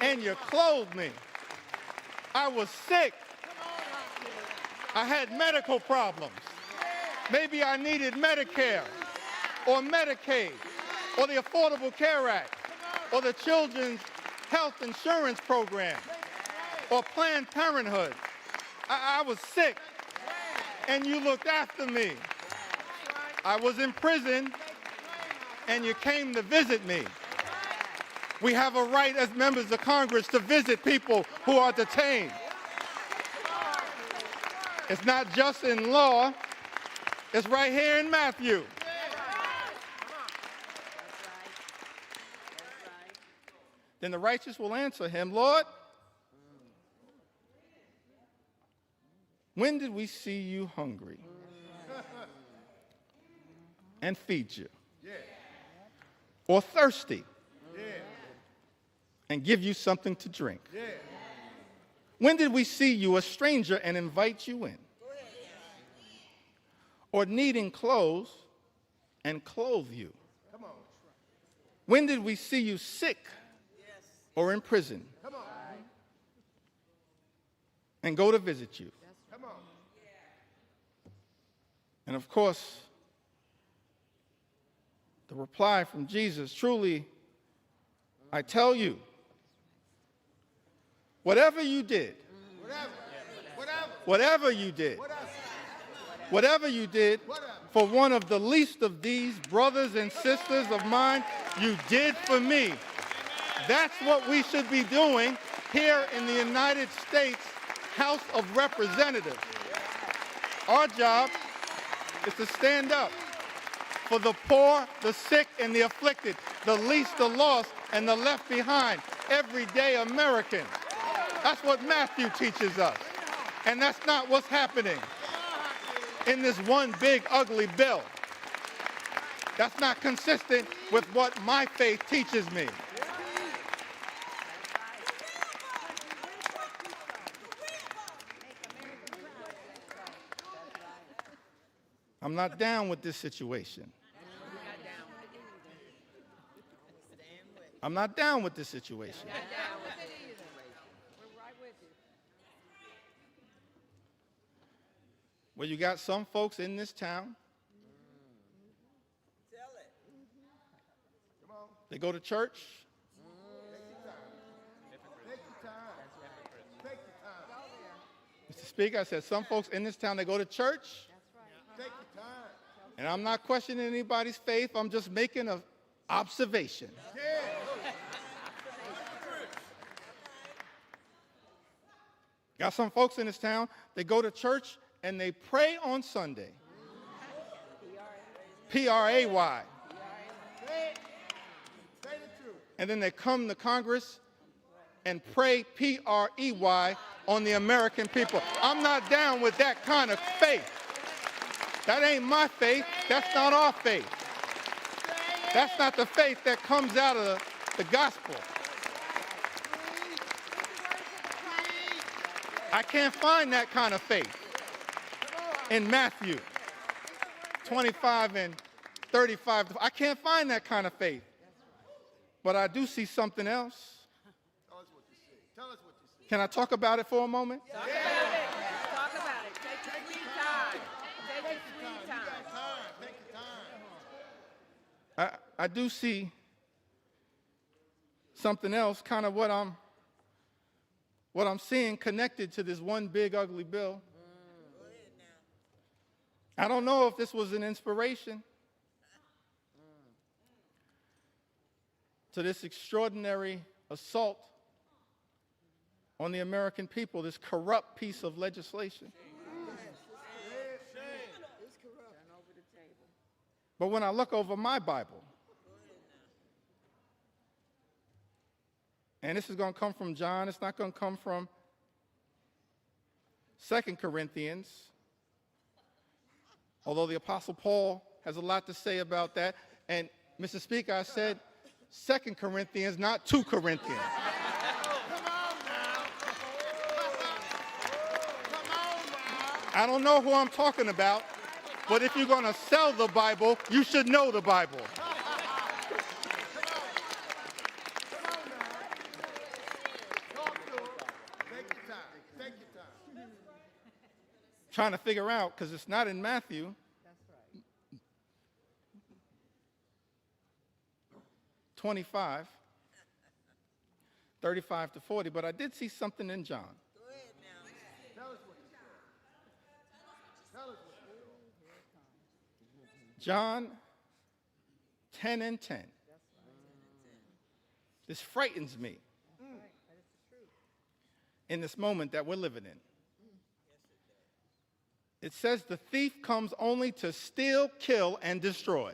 and you clothed me. I was sick. I had medical problems. Maybe I needed Medicare or Medicaid or the Affordable Care Act or the Children's Health Insurance Program or Planned Parenthood. I was sick, and you looked after me. I was in prison, and you came to visit me. We have a right as members of Congress to visit people who are detained. It's not just in law, it's right here in Matthew. Then the righteous will answer him, Lord, when did we see you hungry and feed you? Or thirsty and give you something to drink? When did we see you a stranger and invite you in? Or needing clothes and clothe you? When did we see you sick or in prison and go to visit you? And of course, the reply from Jesus, truly, I tell you, whatever you did, whatever you did for one of the least of these brothers and sisters of mine, you did for me. That's what we should be doing here in the United States House of Representatives. Our job is to stand up for the poor, the sick, and the afflicted, the least, the lost, and the left behind, everyday Americans. That's what Matthew teaches us. And that's not what's happening in this one big ugly bill. That's not consistent with what my faith teaches me. I'm not down with this situation. I'm not down with this situation. Well, you got some folks in this town. They go to church. Mr. Speaker, I said some folks in this town, they go to church. And I'm not questioning anybody's faith. I'm just making an observation. Got some folks in this town, they go to church and they pray on Sunday. P-R-A-Y. And then they come to Congress and pray P-R-E-Y on the American people. I'm not down with that kind of faith. That ain't my faith. That's not our faith. That's not the faith that comes out of the gospel. I can't find that kind of faith in Matthew 25 and 35. I can't find that kind of faith. But I do see something else. Tell us what you see. Tell us what you see. Can I talk about it for a moment? Talk about it. Talk about it. Take your sweet time. Take your sweet time. Take your time. I do see something else, kind of what I'm seeing connected to this one big ugly bill. I don't know if this was an inspiration to this extraordinary assault on the American people, this corrupt piece of legislation. But when I look over my Bible, and this is going to come from John, it's not going to come from 2 Corinthians, although the Apostle Paul has a lot to say about that. And, Mr. Speaker, I said 2 Corinthians, not 2 Corinthians. I don't know who I'm talking about, but if you're going to sell the Bible, you should know the Bible. Trying to figure out, because it's not in Matthew. That's right. 25, 35 to 40, but I did see something in John. Go ahead now. Tell us what you see. Tell us what you see. John 10 and 10. This frightens me in this moment that we're living in. It says the thief comes only to steal, kill, and destroy.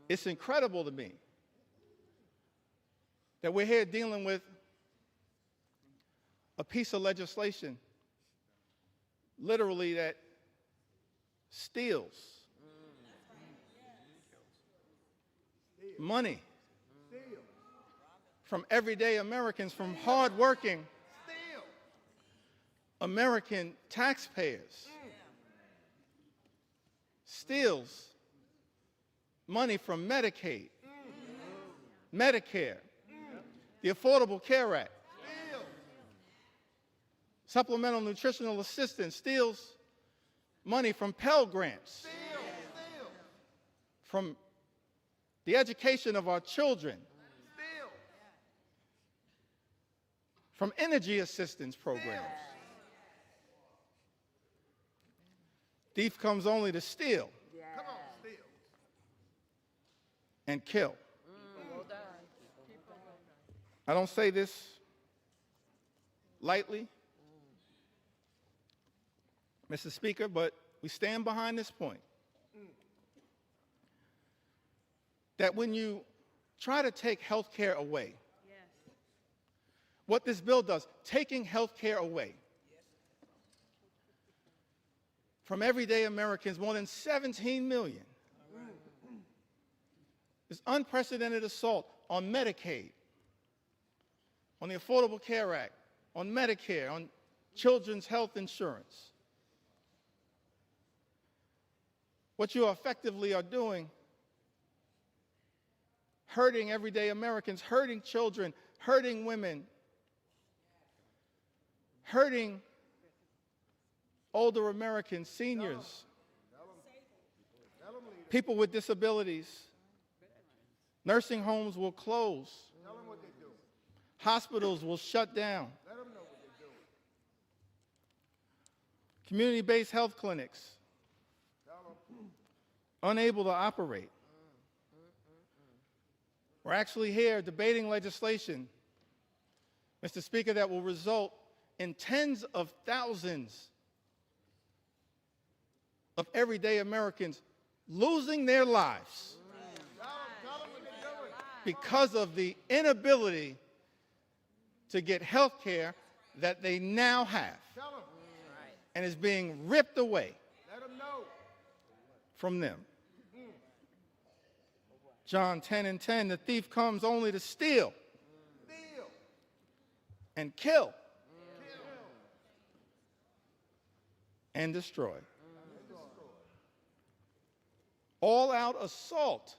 It's incredible to me that we're here dealing with a piece of legislation literally that steals money from everyday Americans, from hardworking American taxpayers, steals money from Medicaid, Medicare, the Affordable Care Act, supplemental nutritional assistance, steals money from Pell Grants, from the education of our children, from energy assistance programs. Thief comes only to steal Come on, steal. and kill. Well done. I don't say this lightly, Mr. Speaker, but we stand behind this point. That when you try to take health care away, what this bill does, taking health care away from everyday Americans, more than 17 million. This unprecedented assault on Medicaid, on the Affordable Care Act, on Medicare, on children's health insurance. What you effectively are doing, hurting everyday Americans, hurting children, hurting women, hurting older Americans, seniors, people with disabilities. Nursing homes will close. Tell them what they're doing. Hospitals will shut down. Let them know what they're doing. Community-based health clinics Tell them. unable to operate. We're actually here debating legislation, Mr. Speaker, that will result in tens of thousands of everyday Americans losing their lives Tell them what they're doing. because of the inability to get health care that they now have Tell them. and is being ripped away Let them know. from them. John 10:10, the thief comes only to steal Steal. and kill Kill. and destroy. All-out assault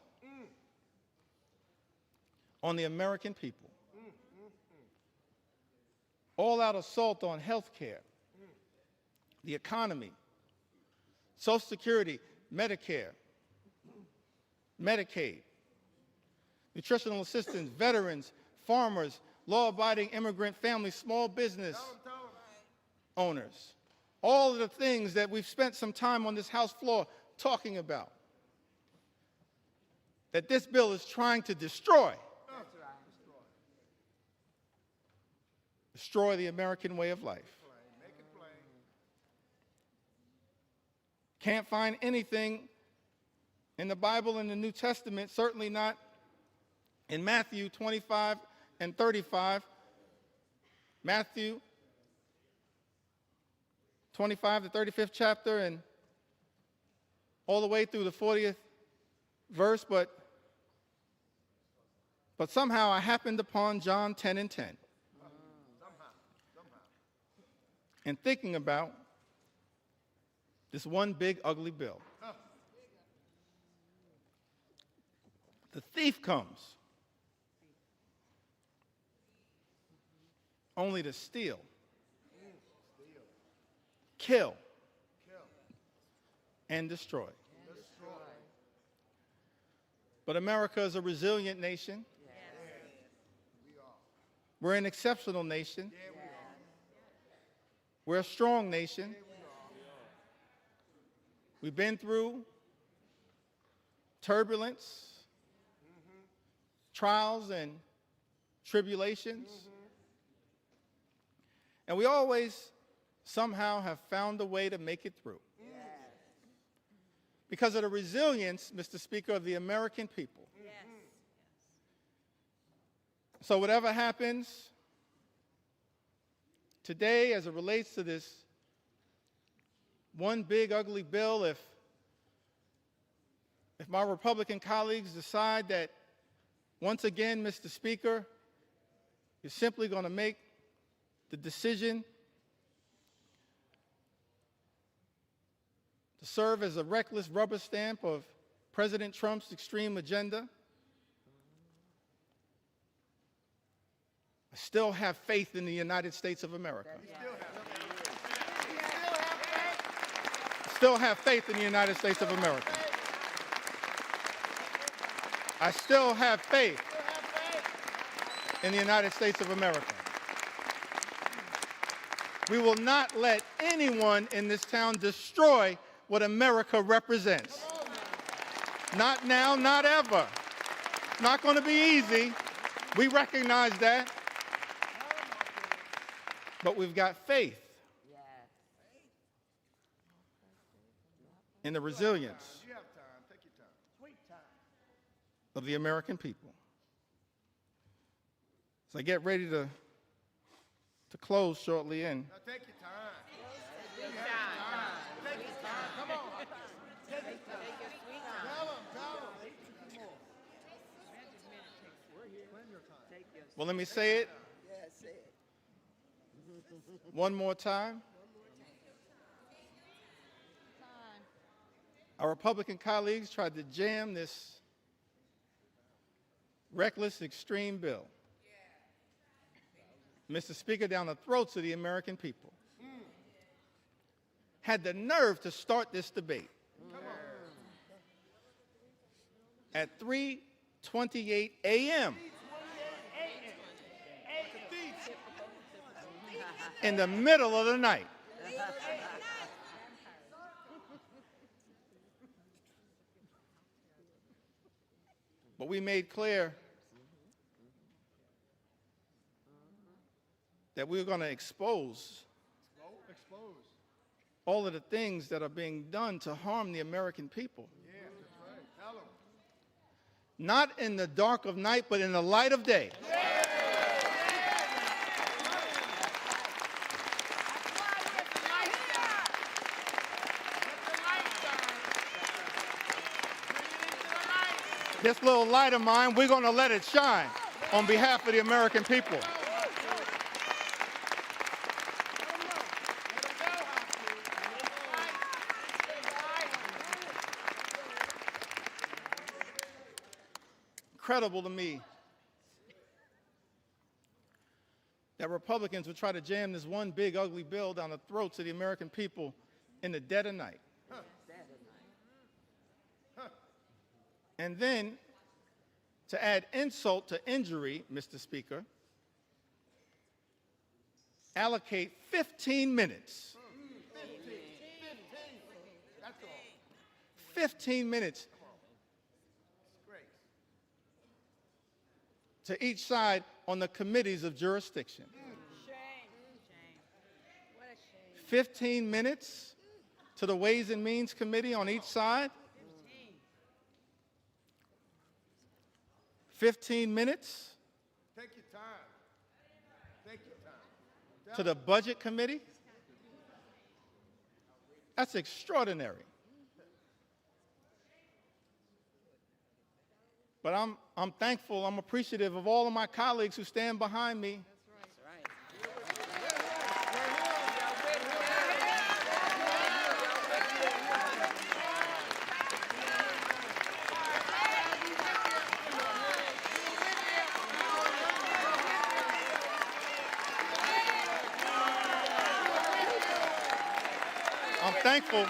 on the American people. All-out assault on health care, the economy, Social Security, Medicare, Medicaid, nutritional assistance, veterans, farmers, law-abiding immigrant families, small business Tell them. owners. All of the things that we've spent some time on this House floor talking about, that this bill is trying to destroy. Destroy the American way of life. Make it plain. Can't find anything in the Bible and the New Testament, certainly not in Matthew 25 and 35. Matthew 25, the 35th chapter, and all the way through the 40th verse, but somehow I happened upon John 10:10. And thinking about this one big ugly bill. The thief comes only to steal, kill, and destroy. But America is a resilient nation. We're an exceptional nation. We're a strong nation. We've been through turbulence, trials, and tribulations. And we always somehow have found a way to make it through. Because of the resilience, Mr. Speaker, of the American people. So whatever happens today as it relates to this one big ugly bill, if my Republican colleagues decide that once again, Mr. Speaker, you're simply going to make the decision to serve as a reckless rubber stamp of President Trump's extreme agenda, I still have faith in the United States of America. Still have faith in the United States of America. I still have faith in the United States of America. We will not let anyone in this town destroy what America represents. Not now, not ever. Not going to be easy. We recognize that. But we've got faith in the resilience You have time. Take your time. Sweet time. of the American people. As I get ready to close shortly, and Now take your time. Take your time. Take your time. sweet time. Tell them. More. Take your Well, let me say it Yes, say it. one more time. Our Republican colleagues tried to jam this reckless, extreme bill, Mr. Speaker, down the throats of the American people. Had the nerve to start this debate at 3:28 a.m. in the middle of the night. But we made clear that we were going to expose all of the things that are being done to harm the American people. Yeah, that's right. Tell them. Not in the dark of night, but in the light of day. This little light of mine, we're going to let it shine on behalf of the American people. Incredible to me that Republicans would try to jam this one big ugly bill down the throats of the American people in the dead of night. And then, to add insult to injury, Mr. Speaker, allocate 15 minutes. 15 minutes to each side on the committees of jurisdiction. shame. What a shame. 15 minutes to the Ways and Means Committee on each side. 15 minutes Take your time. Take your time. to the Budget Committee. That's extraordinary. But I'm thankful, I'm appreciative of all of my colleagues who stand behind me. That's right. I'm thankful.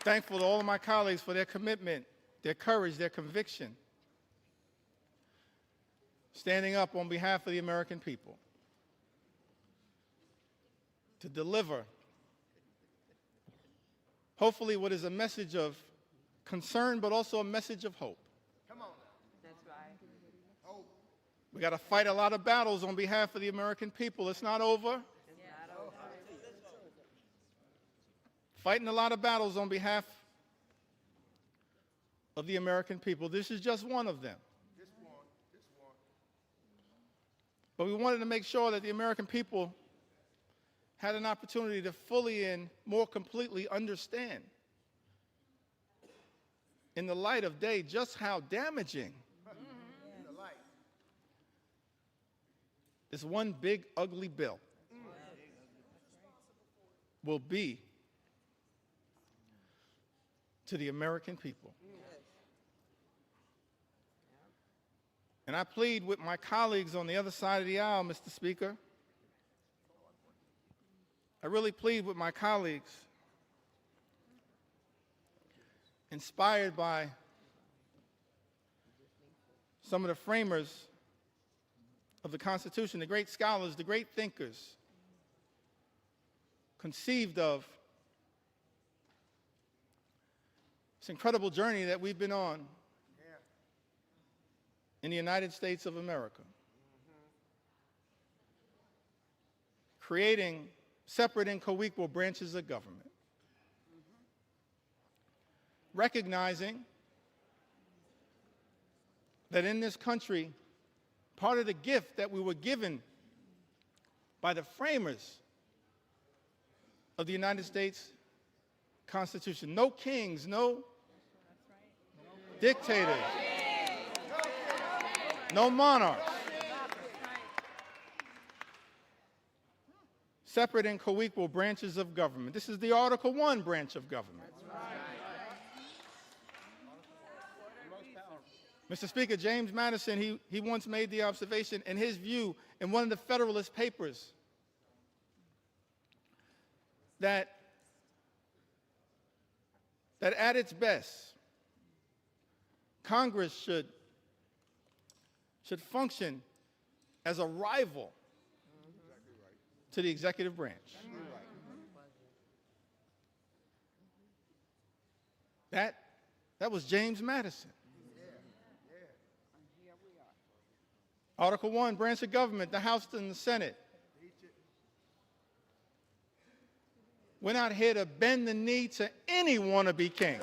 Thankful to all of my colleagues for their commitment, their courage, their conviction, standing up on behalf of the American people to deliver, hopefully, what is a message of concern, but also a message of hope. Come on. That's right. Hope. We got to fight a lot of battles on behalf of the American people. It's not over. It's not over. Fighting a lot of battles on behalf of the American people. This is just one of them. This one. But we wanted to make sure that the American people had an opportunity to fully and more completely understand, in the light of day, just how damaging In the light. this one big, ugly bill will be to the American people. And I plead with my colleagues on the other side of the aisle, Mr. Speaker. I really plead with my colleagues, inspired by some of the framers of the Constitution, the great scholars, the great thinkers, conceived of this incredible journey that we've been on in the United States of America, creating separate and co-equal branches of government, recognizing that in this country, part of the gift that we were given by the framers of the United States Constitution. No kings, no dictators, no monarchs. Separate and co-equal branches of government. This is the Article I branch of government. Mr. Speaker, James Madison, he once made the observation in his view in one of the Federalist Papers that at its best, Congress should function as a rival to the executive branch. That was James Madison. Article I, branch of government, the House and the Senate. We're not here to bend the knee to any wannabe king.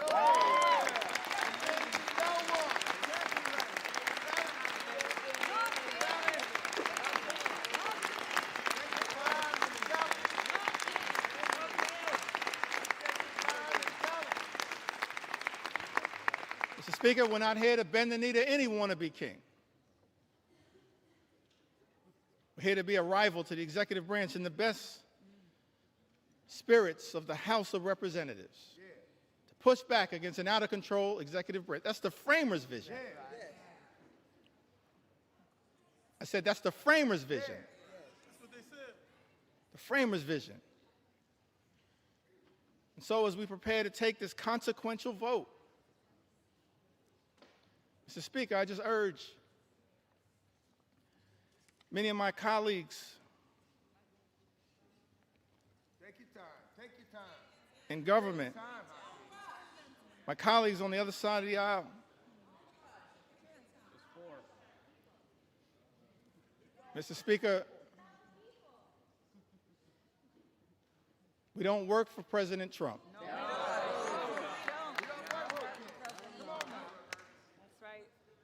Mr. Speaker, we're not here to bend the knee to any wannabe king. We're here to be a rival to the executive branch in the best spirits of the House of Representatives, to push back against an out-of-control executive branch. That's the framers' vision. I said that's the framers' vision. That's what they said. The framers' vision. And so as we prepare to take this consequential vote, Mr. Speaker, I just urge many of my colleagues in government, my colleagues on the other side of the aisle, Mr. Speaker, we don't work for President Trump.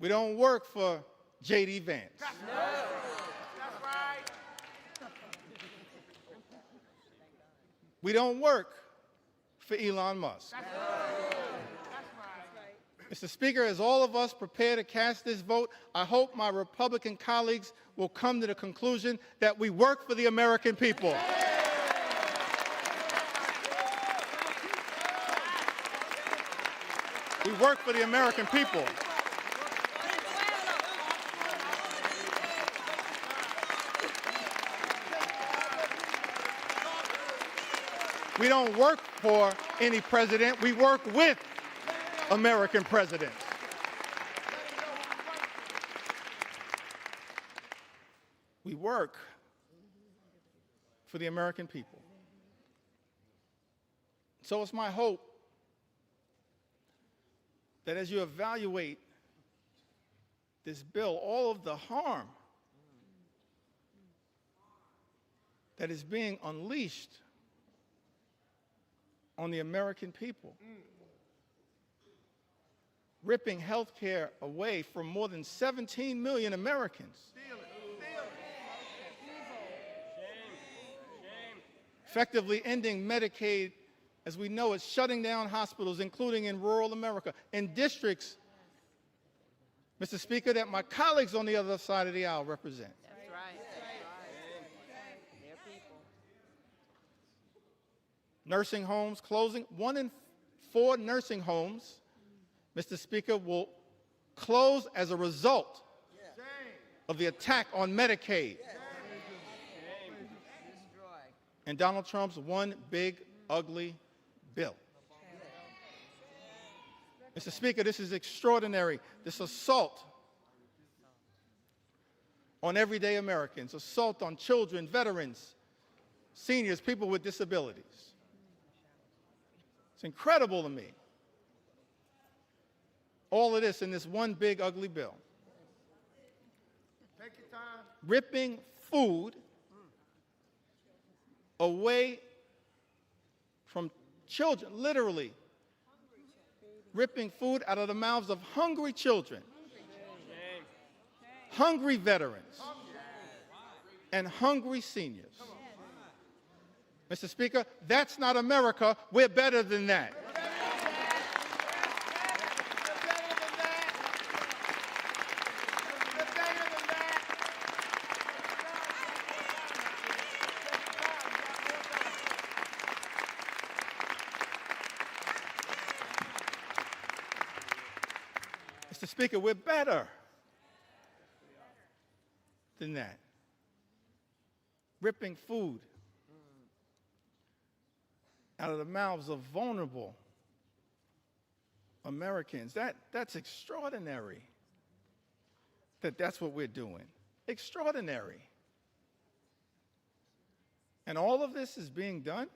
We don't work for J.D. Vance. We don't work for Elon Musk. Mr. Speaker, as all of us prepare to cast this vote, I hope my Republican colleagues will come to the conclusion that we work for the American people. We work for the American people. We don't work for any president. We work with American presidents. We work for the American people. So it's my hope that as you evaluate this bill, all of the harm that is being unleashed on the American people, ripping health care away from more than 17 million Americans, effectively ending Medicaid as we know it, shutting down hospitals, including in rural America, in districts, Mr. Speaker, that my colleagues on the other side of the aisle represent. That's right. They're people. Nursing homes closing. 1 in 4 nursing homes, Mr. Speaker, will close as a result of the attack on Medicaid and Donald Trump's one big, ugly bill. Mr. Speaker, this is extraordinary. This assault on everyday Americans, assault on children, veterans, seniors, people with disabilities. It's incredible to me. All of this in this one big, ugly bill. Take your time. Ripping food away from children, literally ripping food out of the mouths of hungry children, hungry veterans, and hungry seniors. Mr. Speaker, that's not America. We're better than that. Mr. Speaker, we're better than that. Ripping food out of the mouths of vulnerable Americans. That's extraordinary that's what we're doing. Extraordinary. And all of this is being done.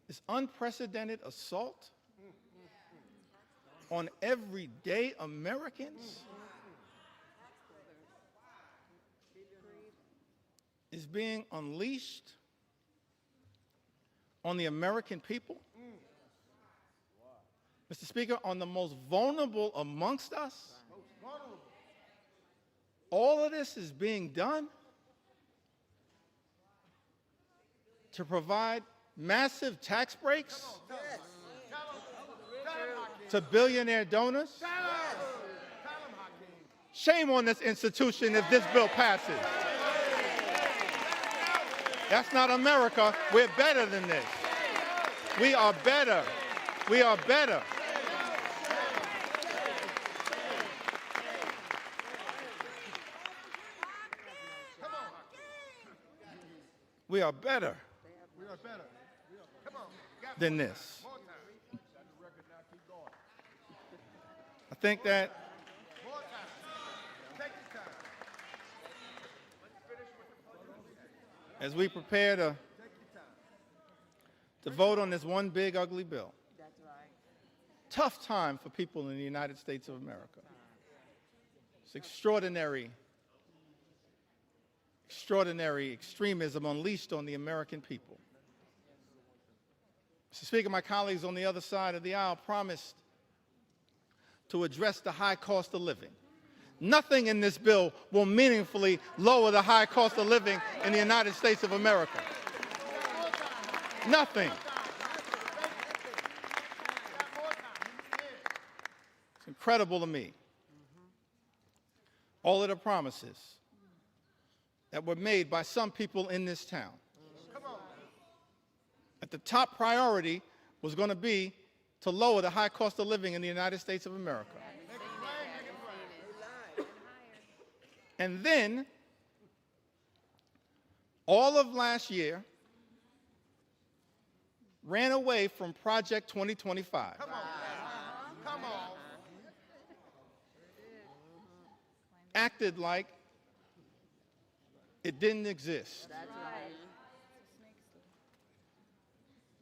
This unprecedented assault on everyday Americans is being unleashed on the American people. Mr. Speaker, on the most vulnerable amongst us. All of this is being done to provide massive tax breaks to billionaire donors. Shame on this institution if this bill passes. That's not America. We're better than this. We are better. We are better. We are better than this. I think that as we prepare to vote on this one big ugly bill, tough time for people in the United States of America. It's extraordinary extremism unleashed on the American people. Mr. Speaker, my colleagues on the other side of the aisle promised to address the high cost of living. Nothing in this bill will meaningfully lower the high cost of living in the United States of America. Nothing. It's incredible to me. All of the promises that were made by some people in this town. That the top priority was going to be to lower the high cost of living in the United States of America. And then, all of last year, ran away from Project 2025. Come on. Acted like it didn't exist.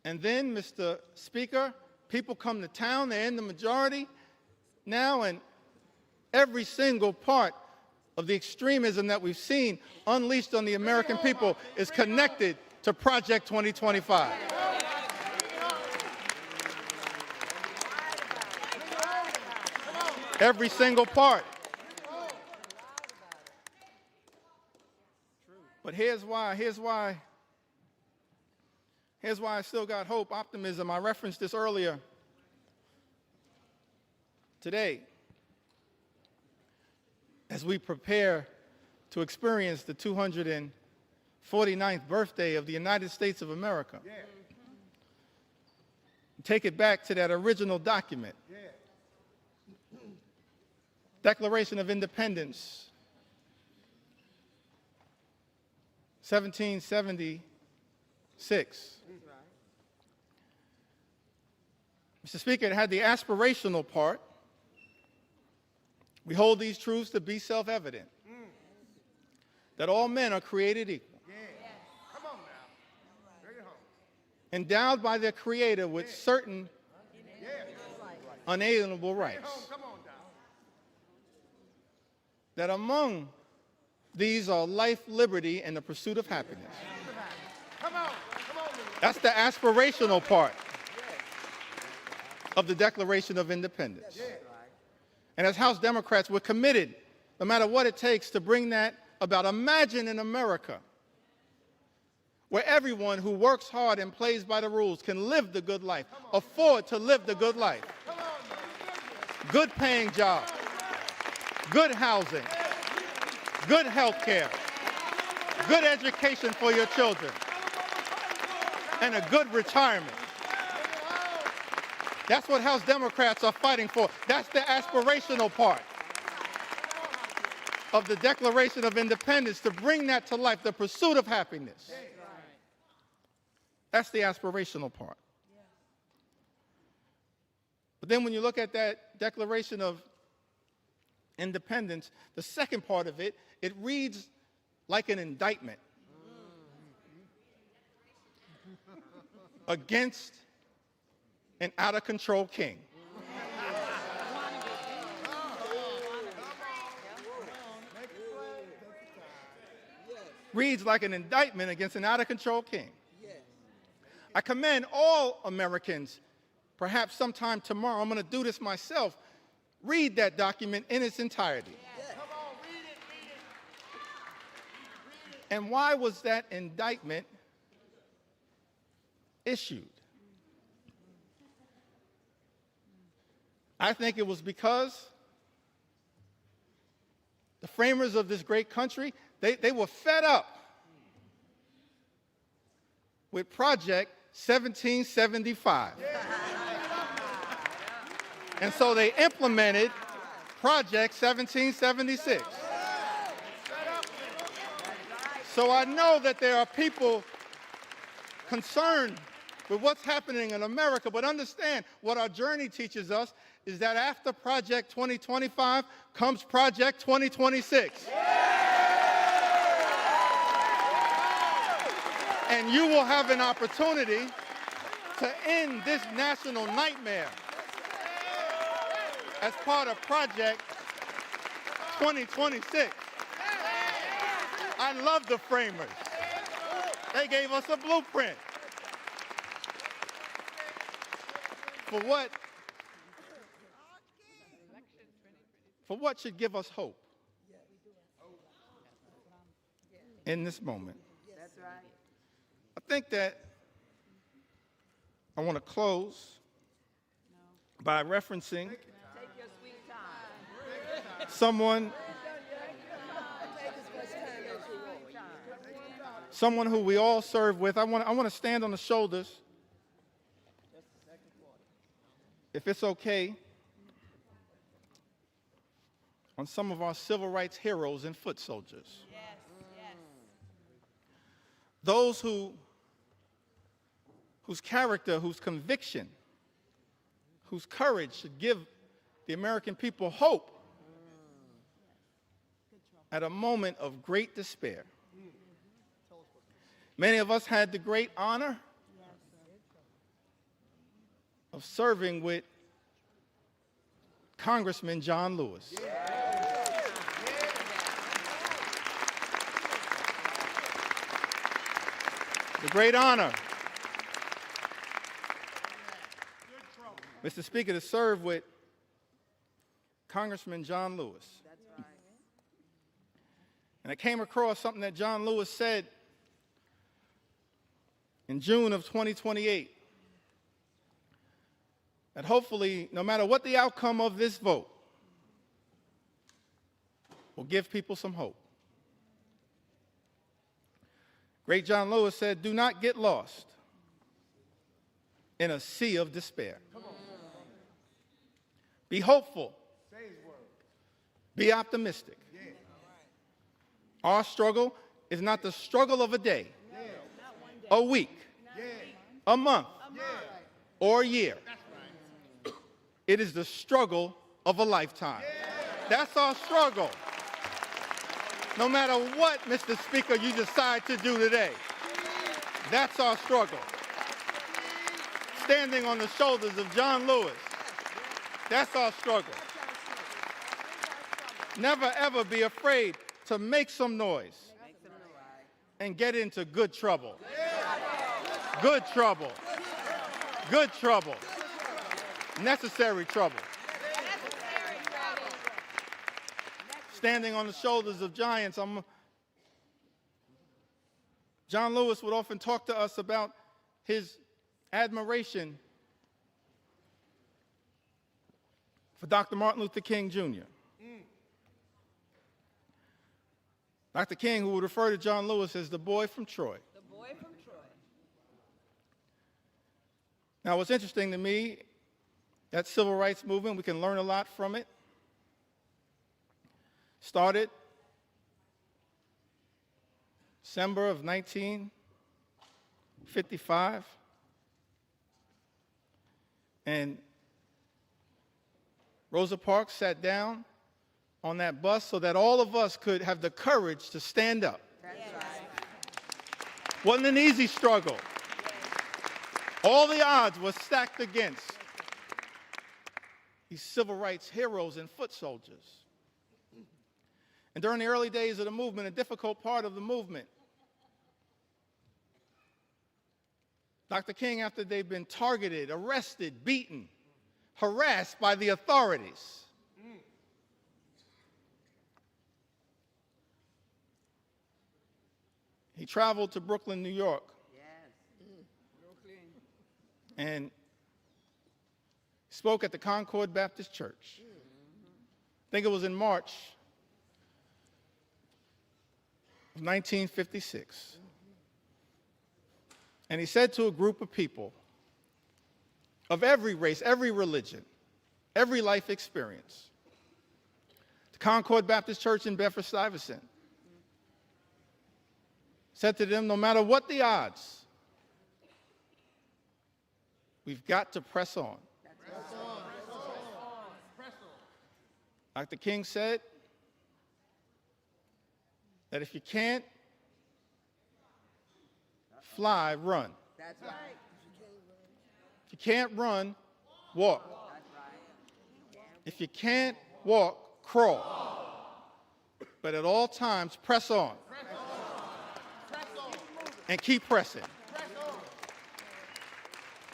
And then, Mr. Speaker, people come to town, they're in the majority now, and every single part of the extremism that we've seen unleashed on the American people is connected to Project 2025. Every single part. But here's why I still got hope, optimism. I referenced this earlier today. As we prepare to experience the 249th birthday of the United States of America. Yeah. Take it back to that original document. Yeah. Declaration of Independence, 1776. Mr. Speaker, it had the aspirational part. We hold these truths to be self-evident, that all men are created equal, come on now. Bring it home. Endowed by their Creator with certain unalienable rights, come on now. That among these are life, liberty, and the pursuit of happiness. Come on. That's the aspirational part of the Declaration of Independence. And as House Democrats, we're committed, no matter what it takes, to bring that about. Imagine in America where everyone who works hard and plays by the rules can live the good life, afford to live the good life. Good paying jobs, good housing, good health care, good education for your children, and a good retirement. That's what House Democrats are fighting for. That's the aspirational part of the Declaration of Independence, to bring that to life, the pursuit of happiness. That's the aspirational part. But then when you look at that Declaration of Independence, the second part of it, it reads like an indictment against an out-of-control king. Reads like an indictment against an out-of-control king. I commend all Americans, perhaps sometime tomorrow, I'm going to do this myself, read that document in its entirety. And why was that indictment issued? I think it was because the framers of this great country, they were fed up with Project 1775. And so they implemented Project 1776. So I know that there are people concerned with what's happening in America, but understand what our journey teaches us is that after Project 2025 comes Project 2026. And you will have an opportunity to end this national nightmare as part of Project 2026. I love the framers. They gave us a blueprint for what should give us hope in this moment. That's right. I think that I want to close by referencing Take your sweet time. someone who we all serve with. I want to stand on the shoulders, if it's okay, on some of our civil rights heroes and foot soldiers. Yes, yes. Those whose character, whose conviction, whose courage should give the American people hope at a moment of great despair. Many of us had the great honor of serving with Congressman John Lewis. The great honor, Mr. Speaker, to serve with Congressman John Lewis. That's right. And I came across something that John Lewis said in June of 2028, that hopefully, no matter what the outcome of this vote, will give people some hope. Great John Lewis said, "Do not get lost in a sea of despair. Be hopeful. Be optimistic. Our struggle is not the struggle of a day, a week, a month, or a year. It is the struggle of a lifetime." That's our struggle. No matter what, Mr. Speaker, you decide to do today, that's our struggle. Standing on the shoulders of John Lewis, that's our struggle. Never, ever be afraid to make some noise and get into good trouble. Good trouble. Good trouble. Necessary trouble. Standing on the shoulders of giants, John Lewis would often talk to us about his admiration for Dr. Martin Luther King Jr. Dr. King, who would refer to John Lewis as the boy from Troy. The boy from Troy. Now, what's interesting to me, that civil rights movement, we can learn a lot from it. Started December of 1955. And Rosa Parks sat down on that bus so that all of us could have the courage to stand up. That's right. Wasn't an easy struggle. All the odds were stacked against these civil rights heroes and foot soldiers. And during the early days of the movement, a difficult part of the movement, Dr. King, after they've been targeted, arrested, beaten, harassed by the authorities, he traveled to Brooklyn, New York, and spoke at the Concord Baptist Church. I think it was in March of 1956. And he said to a group of people of every race, every religion, every life experience, the Concord Baptist Church in Bedford-Stuyvesant, said to them, no matter what the odds, we've got to press on. Dr. King said that if you can't fly, run. That's right. If you can't run, walk. If you can't walk, crawl. But at all times, press on. And keep pressing.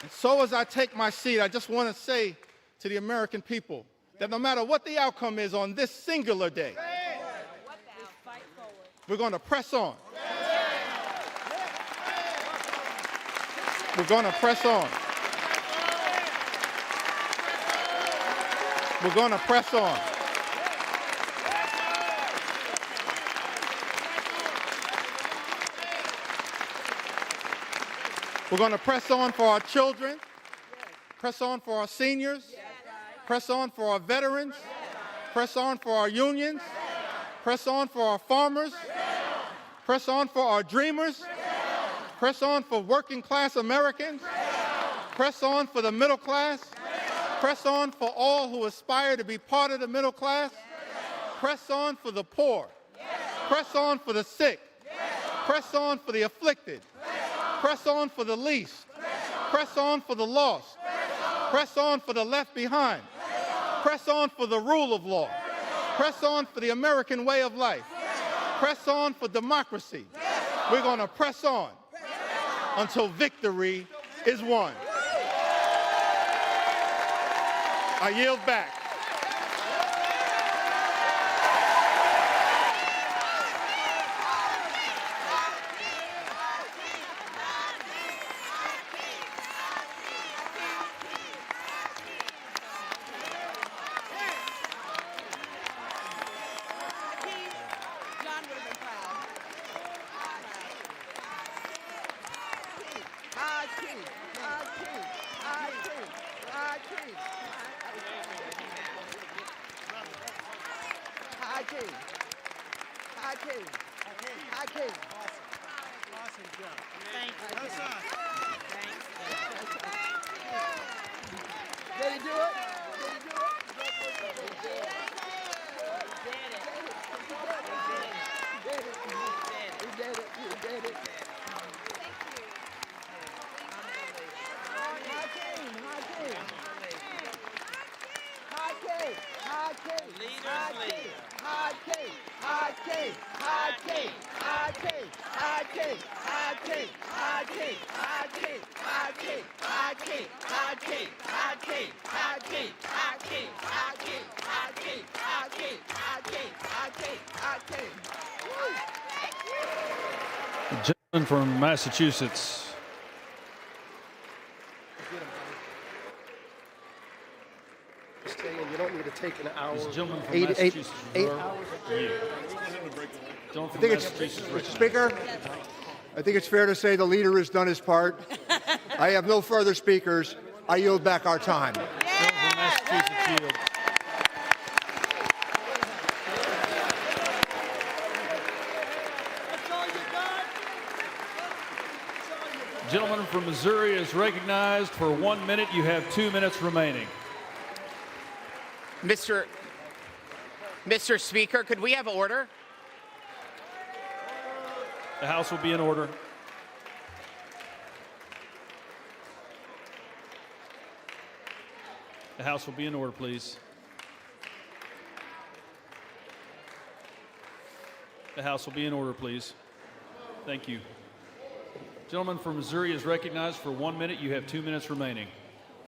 And so as I take my seat, I just want to say to the American people that no matter what the outcome is on this singular day, we're going to press on. We're going to press on. We're going to press on. We're going to press on for our children, press on for our seniors, press on for our veterans, press on for our unions, press on for our farmers, press on for our dreamers, press on for working class Americans, press on for the middle class, press on for all who aspire to be part of the middle class, press on for the poor, press on for the sick, press on for the afflicted, press on for the least, press on for the lost, press on for the left behind, press on for the rule of law, press on for the American way of life, press on for democracy. We're going to press on until victory is won. I yield back. From Massachusetts. Saying you don't need to take an hour. This gentleman from Eight Massachusetts. hours. Gentleman from I think it's, Massachusetts. Mr. Speaker, I think it's fair to say the leader has done his part. I have no further speakers. I yield back our time. Gentleman from Massachusetts yield. Gentleman from Missouri is recognized for 1 minute. You have 2 minutes remaining. Mr. Speaker, could we have order? The House will be in order. The House will be in order, please. The House will be in order, please. Thank you. Gentleman from Missouri is recognized for 1 minute. You have 2 minutes remaining.